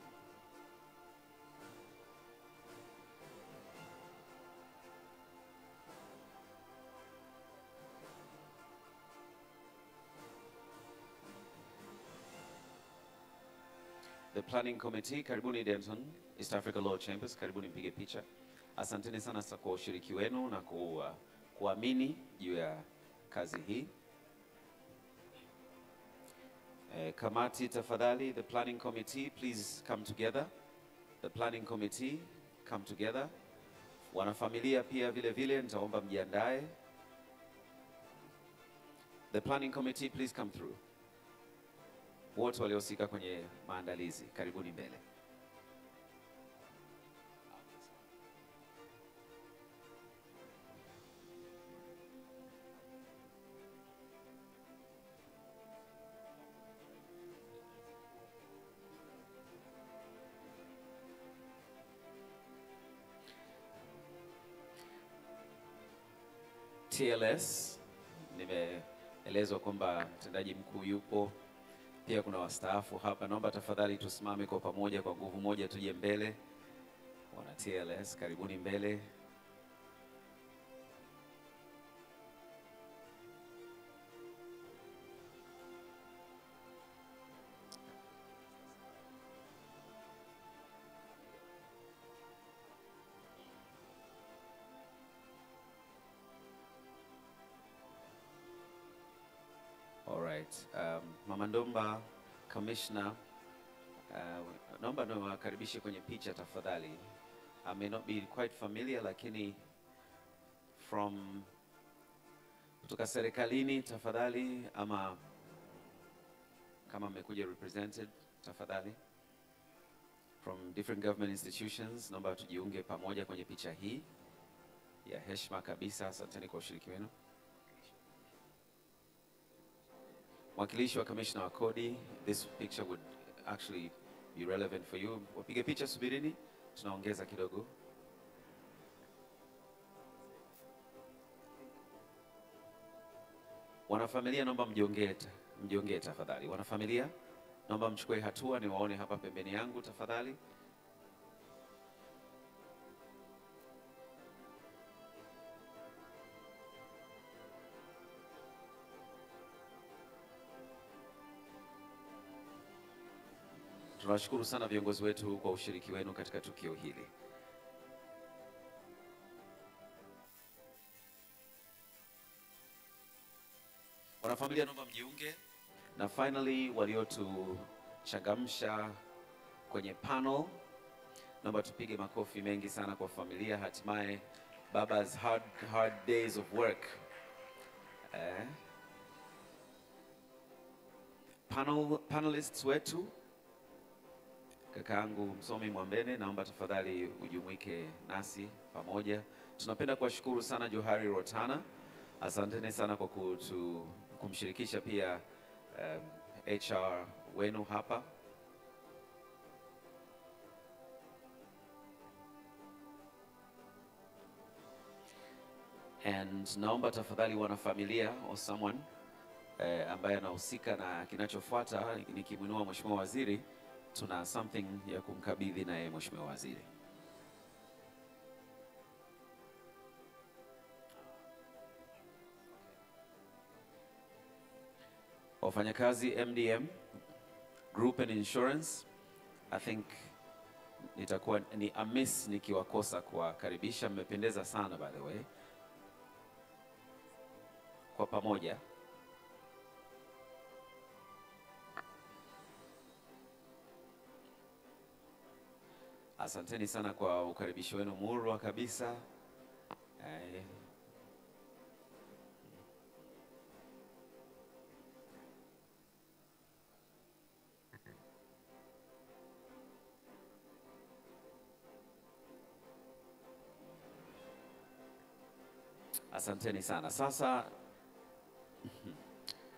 The Planning Committee, karibuni Denton East Africa Law Chambers, karibuni mpige picha. Asanteni sana kwa ushiriki wenu na kuamini juu ya kazi hii. Kamati tafadhali, the Planning Committee, please come together. The Planning Committee, come together. Wanafamilia pia vile vile, nitaomba mjiandae. The Planning Committee, please come through. Wote waliosika kwenye maandalizi, karibuni mbele. TLS, nimeelezwa kwamba mtendaji mkuu yupo. Pia kuna wastaafu hapa. Naomba tafadhali tusimame kwa pamoja kwa nguvu moja, tuje mbele. Wana TLS, karibuni mbele. Alright, Mama Ndomba, Commissioner, naomba niwakaribishe kwenye picha tafadhali. I may not be quite familiar, lakini kutoka serikalini tafadhali, ama kama mmekuja represented tafadhali. From different government institutions, naomba tujiunge pamoja kwenye picha hii ya heshima kabisa. Asanteni kwa ushiriki wenu. Mwakilishi wa Commissioner wa Kodi, this picture would actually be relevant for you. Wapige picha, subirini, tunaongeza kidogo. Wanafamilia, naomba mjiongee tafadhali. Wanafamilia, naomba mchukue hatua, niwaone hapa pembeni yangu tafadhali. Tunawashukuru sana viongozi wetu kwa ushiriki wenu katika tukio hili. Wanafamilia, naomba mjiunge. Na finally, waliotuchangamsha kwenye panel, naomba tupige makofi mengi sana kwa familia. Hatimaye baba's hard days of work. Panelists wetu, kakaangu Msomi Mwambene, naomba tafadhali ujumuike nasi pamoja. Tunapenda kuwashukuru sana Johari Rotana. Asanteni sana kwa kumshirikisha pia HR wenu hapa. And naomba tafadhali wanafamilia or someone ambaye anahusika na kinachofuata, nikimwinua Mheshimiwa Waziri, tuna something ya kumkabidhi naye Mheshimiwa Waziri. Wafanyakazi MDM, Group and Insurance, I think nitakuwa ni amiss nikiwakosa kuwakaribisha. Mmependeza sana by the way. Kwa pamoja. Asanteni sana kwa ukaribisho wenu murwa kabisa. Asanteni sana. Sasa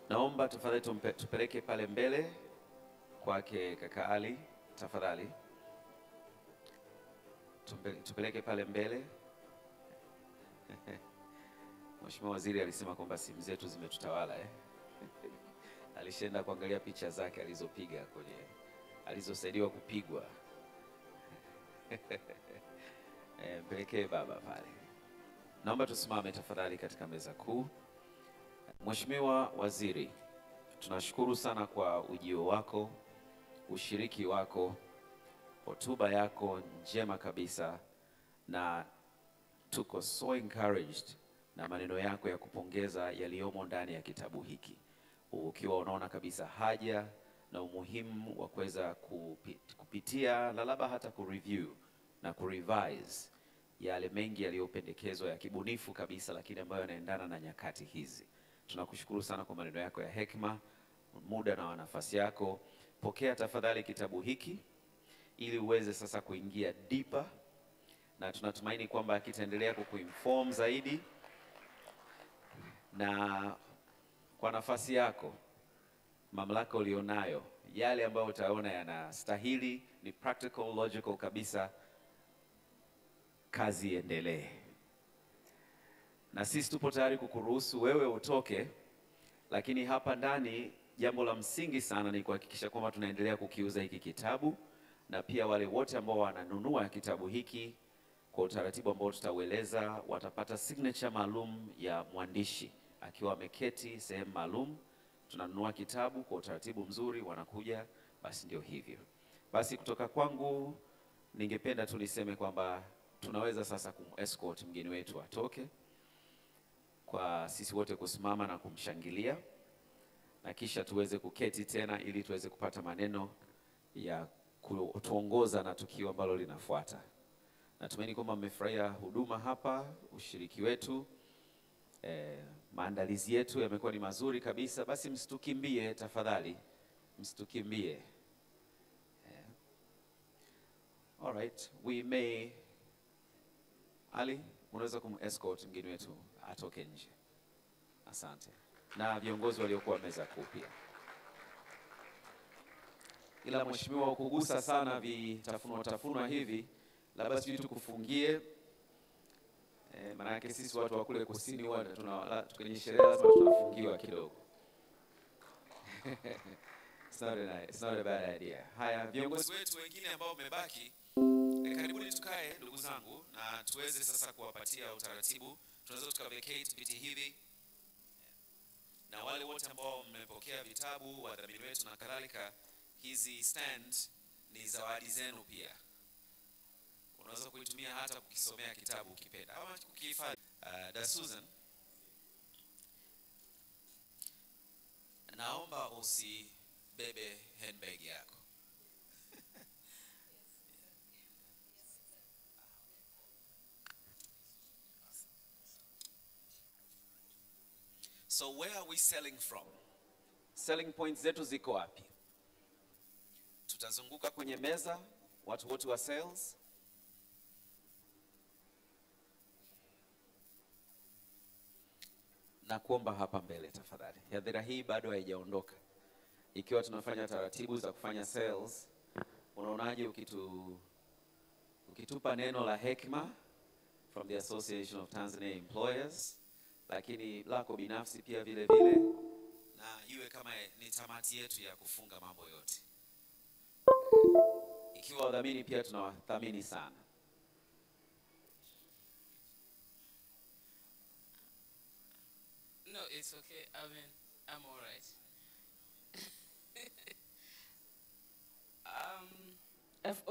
naomba tafadhali tupeleke pale mbele kwake kaka Ali, tafadhali. Tupeleke pale mbele. Mheshimiwa Waziri alisema kwamba simu zetu zimetutawala Alishaenda kuangalia picha zake alizopiga alizosaidiwa kupigwa. Mpelekee baba pale. Naomba tusimame tafadhali katika meza kuu. Mheshimiwa Waziri, tunashukuru sana kwa ujio wako, ushiriki wako, hotuba yako njema kabisa, na tuko so encouraged na maneno yako ya kupongeza yaliyomo ndani ya kitabu hiki, ukiwa unaona kabisa haja na umuhimu wa kuweza kupitia labda hata kureview na kurevise yale mengi yaliyopendekezwa ya kibunifu kabisa, lakini ambayo yanaendana na nyakati hizi. Tunakushukuru sana kwa maneno yako ya hekima, muda na nafasi yako. Pokea tafadhali kitabu hiki ili uweze sasa kuingia deeper, na tunatumaini kwamba kitaendelea kukuinform zaidi, na kwa nafasi yako, mamlaka ulionayo, yale ambayo utaona yanastahili ni practical, logical kabisa, kazi iendelee. Na sisi tupo tayari kukuruhusu wewe utoke, lakini hapa ndani jambo la msingi sana ni kuhakikisha kwamba tunaendelea kukiuza hiki kitabu, na pia wale wote ambao wananunua kitabu hiki kwa utaratibu ambao tutaueleza watapata signature maalum ya mwandishi akiwa ameketi sehemu maalum. Tunanunua kitabu kwa utaratibu mzuri, wanakuja, basi ndio hivyo. Basi kutoka kwangu ningependa tu niseme kwamba tunaweza sasa escort mgeni wetu atoke, kwa sisi wote kusimama na kumshangilia, na kisha tuweze kuketi tena ili tuweze kupata maneno ya kutuongoza na tukio ambalo linafuata. Natumaini kwamba mmefurahia huduma hapa, ushiriki wetu, maandalizi yetu yamekuwa ni mazuri kabisa. Basi msitukimbie tafadhali, msitukimbie. All right, we may. Ali, unaweza escort mgeni wetu atoke nje. Asante. Na viongozi waliokuwa meza kuu pia. Ila mheshimiwa, ukugusa sana vitafunwa hivi, labda sisi tukufungie. Maana yake sisi watu wa kule kusini huwa kwenye sherehe lazima tunafungiwa kidogo. It's not a bad idea. Haya, viongozi wetu wengine ambao wamebaki, karibuni tukae ndugu zangu, na tuweze sasa kuwapatia utaratibu. Tunaweza tukavacate viti hivi, na wale wote ambao mmepokea vitabu, wadhamini wetu na kadhalika, hizi stand ni zawadi zenu pia. Unaweza kuitumia hata kukisomea kitabu ukipenda, ama kukihifadhi. Da Susan, naomba usibebe handbag yako. So where are we selling from? Selling points zetu ziko wapi? Tutazunguka kwenye meza, watu wote wa sales. Na kuomba hapa mbele tafadhali. Hadhira hii bado haijaondoka. Ikiwa tunafanya taratibu za kufanya sales, unaonaje ukitupa neno la hekima from the Association of Tanzania Employers, lakini lako binafsi pia vile vile, na iwe kama ni tamati yetu ya kufunga mambo yote. Ikiwa wadhamini pia tunawathamini sana. No, it's okay. I mean, I'm all right.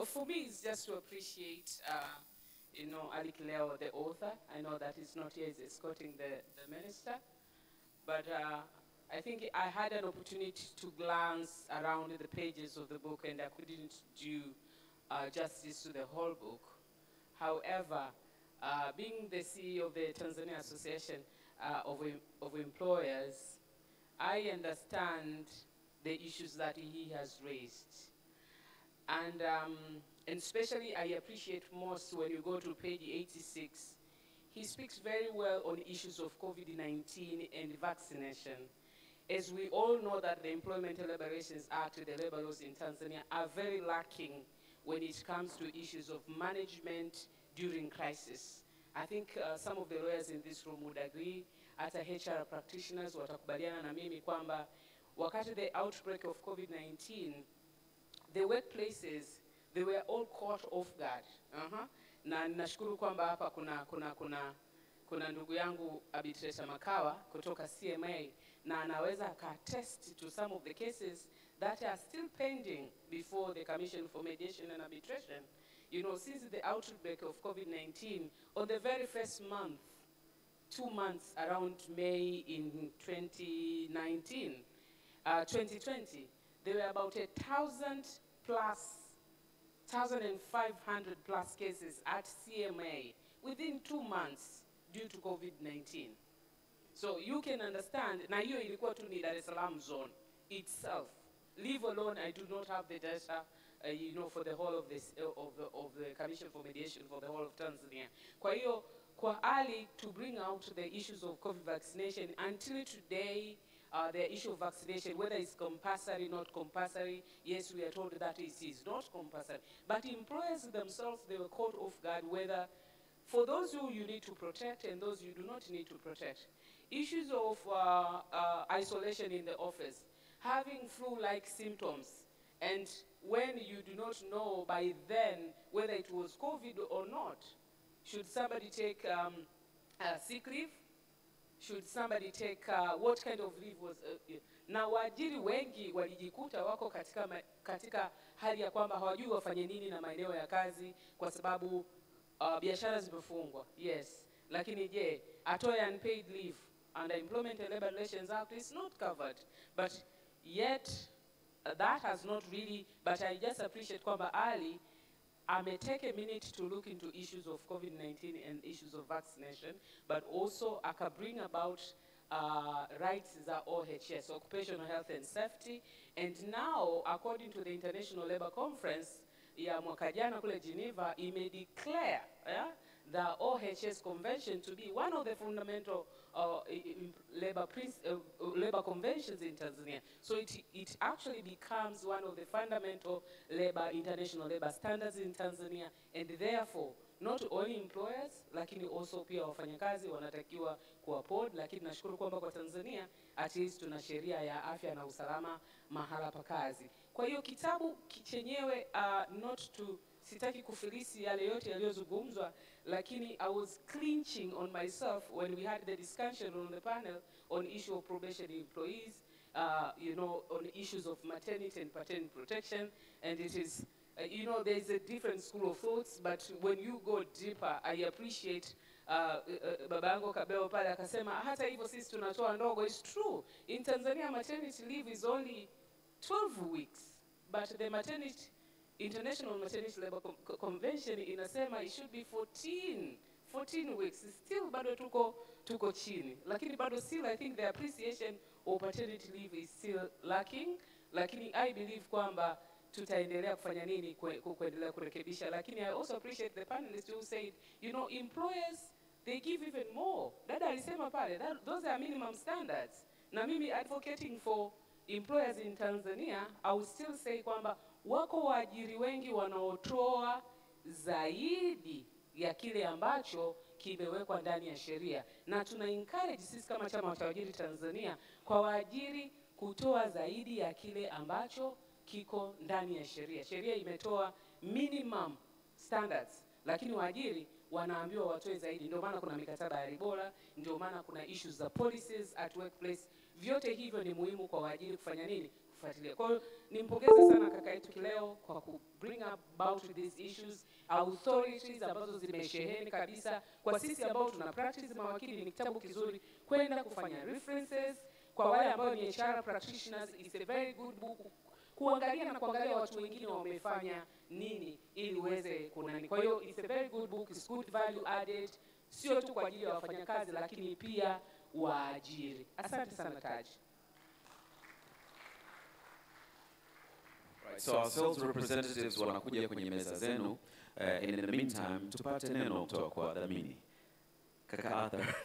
For me, it's just to appreciate, Ali Kileo, the author. I know that he's not here, he's escorting the minister. But I think I had an opportunity to glance around the pages of the book, and I couldn't do justice to the whole book. However, being the CEO of the Tanzania Association of Employers, I understand the issues that he has raised. And especially I appreciate most when you go to page 86, he speaks very well on issues of COVID-19 and vaccination. As we all know that the Employment and Labor Relations Act, the labor laws in Tanzania are very lacking when it comes to issues of management during crisis. I think some of the lawyers in this room would agree, hata HR practitioners watakubaliana na mimi kwamba wakati the outbreak of COVID-19, the workplaces, they were all caught off guard. Na nashukuru kwamba hapa kuna ndugu yangu Abitresa Makawa kutoka CMA, na anaweza attest to some of the cases that are still pending before the Commission for Mediation and Arbitration. You know, since the outbreak of COVID-19, on the very first month, 2 months around May in 2020, there were about 1,500 plus cases at CMA within 2 months due to COVID-19. So you can understand, na hiyo ilikuwa tu ni Dar es Salaam zone itself. Leave alone, I do not have the data, you know, for the whole of this, of the Commission for Mediation for the whole of Tanzania. Kwa hiyo, kwa Ali to bring out the issues of COVID vaccination, until today, the issue of vaccination, whether it's compulsory, not compulsory, yes, we are told that it is not compulsory. But employers themselves, they were caught off guard whether, for those who you need to protect and those you do not need to protect. Issues of isolation in the office, having flu-like symptoms, and when you do not know by then whether it was COVID or not, should somebody take sick leave? Should somebody take, what kind of leave was, na waajiri wengi walijikuta wako katika hali ya kwamba hawajui wafanye nini na maeneo ya kazi kwa sababu biashara zimefungwa, yes. Lakini je, atoe unpaid leave under Employment and Labor Relations Act is not covered. But yet, that has not really, but I just appreciate kwamba Ali may take a minute to look into issues of COVID-19 and issues of vaccination, but also I can bring about rights za OHS, Occupational Health and Safety. And now, according to the International Labour Conference, ya mwaka jana kule Geneva, it may declare the OHS Convention to be one of the fundamental labor conventions in Tanzania. So it actually becomes one of the fundamental international labor standards in Tanzania, and therefore, not only employers, lakini also pia wafanyakazi wanatakiwa kuuphold, lakini nashukuru kwamba kwa Tanzania, at least tuna sheria ya afya na usalama mahala pa kazi. Kwa hiyo kitabu chenyewe, sitaki kufilisi yale yote yaliyozungumzwa, lakini I was clinching on myself when we had the discussion on the panel on issue of probation employees, you know, on issues of maternity and paternity protection, and it is, you know, there's a different school of thoughts, but when you go deeper, I appreciate babango Kabeo pale akasema hata hivyo sisi tunatoa ndogo. It's true. In Tanzania, maternity leave is only 12 weeks, but the International Maternity Labour Convention inasema it should be 14 weeks. Still bado tuko chini. Lakini bado still I think the appreciation of paternity leave is still lacking. Lakini I believe kwamba tutaendelea kufanya nini kuendelea kurekebisha. Lakini I also appreciate the panelists who said, you know, employers, they give even more. Dada alisema pale, those are minimum standards. Na mimi advocating for employers in Tanzania, I will still say kwamba wako waajiri wengi wanaotoa zaidi ya kile ambacho kimewekwa ndani ya sheria. Na tuna encourage sisi kama chama cha waajiri Tanzania kwa waajiri kutoa zaidi ya kile ambacho kiko ndani ya sheria. Sheria imetoa minimum standards, lakini waajiri wanaambiwa watoe zaidi. Ndio maana kuna mikataba ya Ribola, ndio maana kuna issues za policies at workplace. Vyote hivyo ni muhimu kwa waajiri kufanya nini? Kufuatilia. Kwa hiyo nimpongeze sana kaka yetu Kileo kwa ku bring about these issues, authorities ambazo zimesheheni kabisa. Kwa sisi ambao tuna practice mawakili, ni kitabu kizuri kwenda kufanya references. Kwa wale ambao ni HR practitioners, it's a very good book kuangalia na kuangalia watu wengine wamefanya nini ili uweze kunani. Kwa hiyo it's a very good book, it's good value added, sio tu kwa ajili ya wafanyakazi lakini pia waajiri. Asante sana Taji. Right, so our sales representatives wanakuja kwenye meza zenu, and in the meantime tupate neno kutoka kwa wadhamini. Kaka Arthur.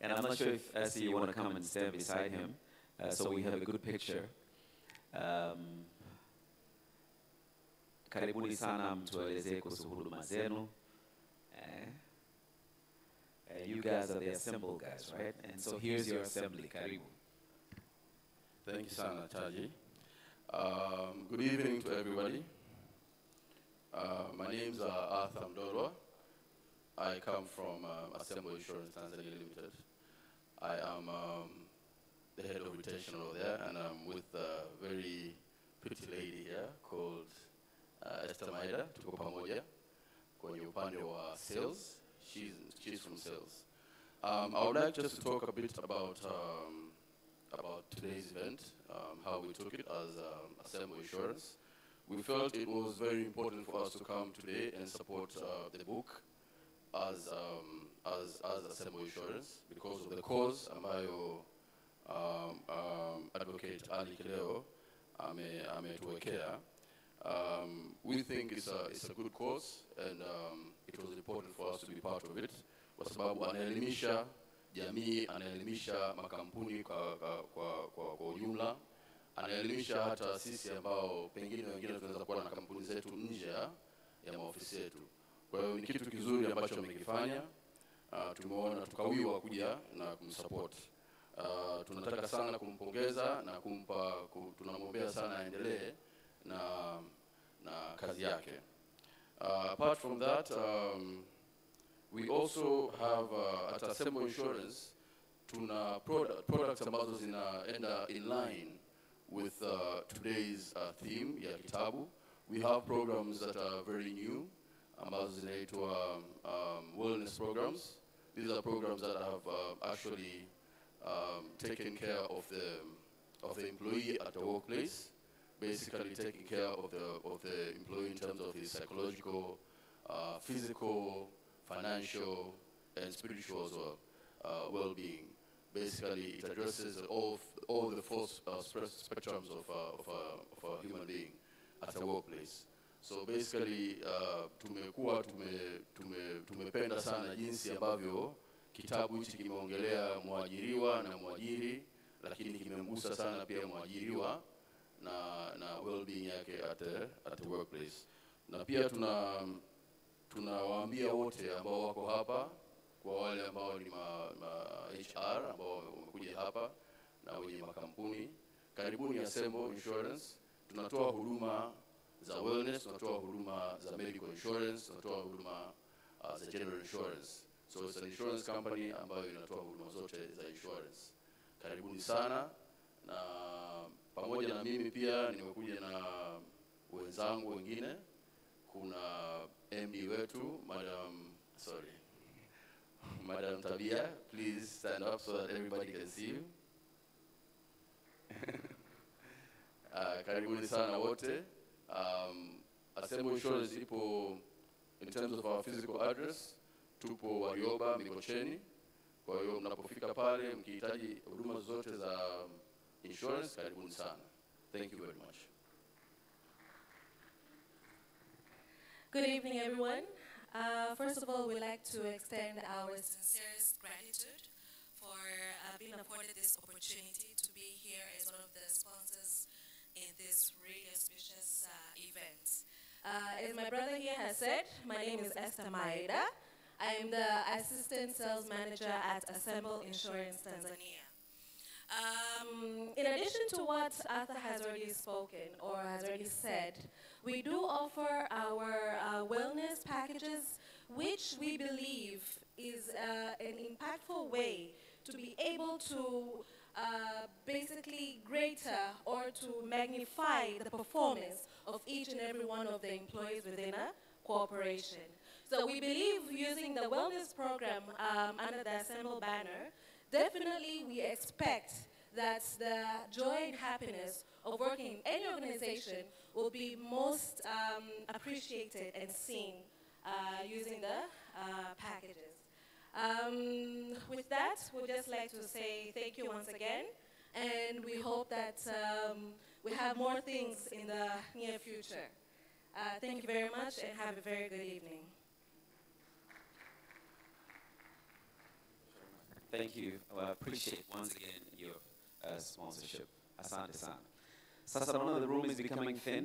And I'm not sure if Essie, you want to come and stand beside him, so we have a good picture. Karibuni sana, mtueleze kuhusu huduma zenu. You guys are the assemble guys, right? And so here's your assembly. Karibu. Thank you, Sana Chaji. Good evening to everybody. My name is Arthur Ndumbaro. I come from Assemble Insurance Tanzania Limited. I am the head of retention over there, and I'm with a very pretty lady here called Esther Maida. Tuko pamoja kwenye upande wa sales. She's from sales. I would like just to talk a bit about today's event, how we took it as Assemble Insurance. We felt it was very important for us to come today and support the book as Assemble Insurance because of the cause ambayo Advocate Ali Kileo ametuwekea. We think it's a good cause, and it was important for us to be part of it kwa sababu anaelimisha jamii, anaelimisha makampuni kwa ujumla, anaelimisha hata sisi ambao pengine wengine tunaweza kuwa na kampuni zetu nje ya maofisi yetu. Kwa hiyo ni kitu kizuri ambacho amekifanya. Tumeona tukawiwa kuja na kumsupport. Tunataka sana kumpongeza na tunamwombea sana aendelee na kazi yake. Apart from that, we also have at Assemble Insurance tuna products ambazo zinaenda in line with today's theme ya kitabu. We have programs that are very new, ambazo zinaitwa wellness programs. These are programs that have actually taken care of the employee at the workplace, basically taking care of the employee in terms of his psychological, physical, financial, and spiritual as well, well-being. Basically, it addresses all the four spectrums of a human being at a workplace. So basically, tumependa sana jinsi ambavyo kitabu hichi kimeongelea mwajiriwa na mwajiri, lakini kimemgusa sana pia mwajiriwa na well-being yake at the workplace. Na pia tunawaambia wote ambao wako hapa, kwa wale ambao ni HR ambao wamekuja hapa na wenye makampuni, karibuni Assemble Insurance. Tunatoa huduma za wellness, tunatoa huduma za medical insurance, tunatoa huduma za general insurance. So it's an insurance company ambayo inatoa huduma zote za insurance. Karibuni sana, na pamoja na mimi pia nimekuja na wenzangu wengine. Kuna MD wetu, Madam Tabia, please stand up so that everybody can see you. Karibuni sana wote. Assemble Insurance ipo, in terms of our physical address, tupo Warioba, Mikocheni. Kwa hiyo mnapofika pale mkihitaji huduma zote za insurance, karibuni sana. Thank you very much. Good evening, everyone. First of all, we'd like to extend our sincerest gratitude for being afforded this opportunity to be here as one of the sponsors in this really auspicious event. As my brother here has said, my name is Esther Maida. I am the Assistant Sales Manager at Assemble Insurance Tanzania. In addition to what Arthur has already spoken or has already said, we do offer our wellness packages, which we believe is an impactful way to be able to basically greater or to magnify the performance of each and every one of the employees within a corporation. So we believe using the wellness program under the Assemble banner, definitely we expect that the joy and happiness of working in any organization will be most appreciated and seen using the packages. With that, we'd just like to say thank you once again, and we hope that we have more things in the near future. Thank you very much, and have a very good evening. Thank you. I appreciate once again your sponsorship. Asante sana. Sasa naona the room is becoming thin.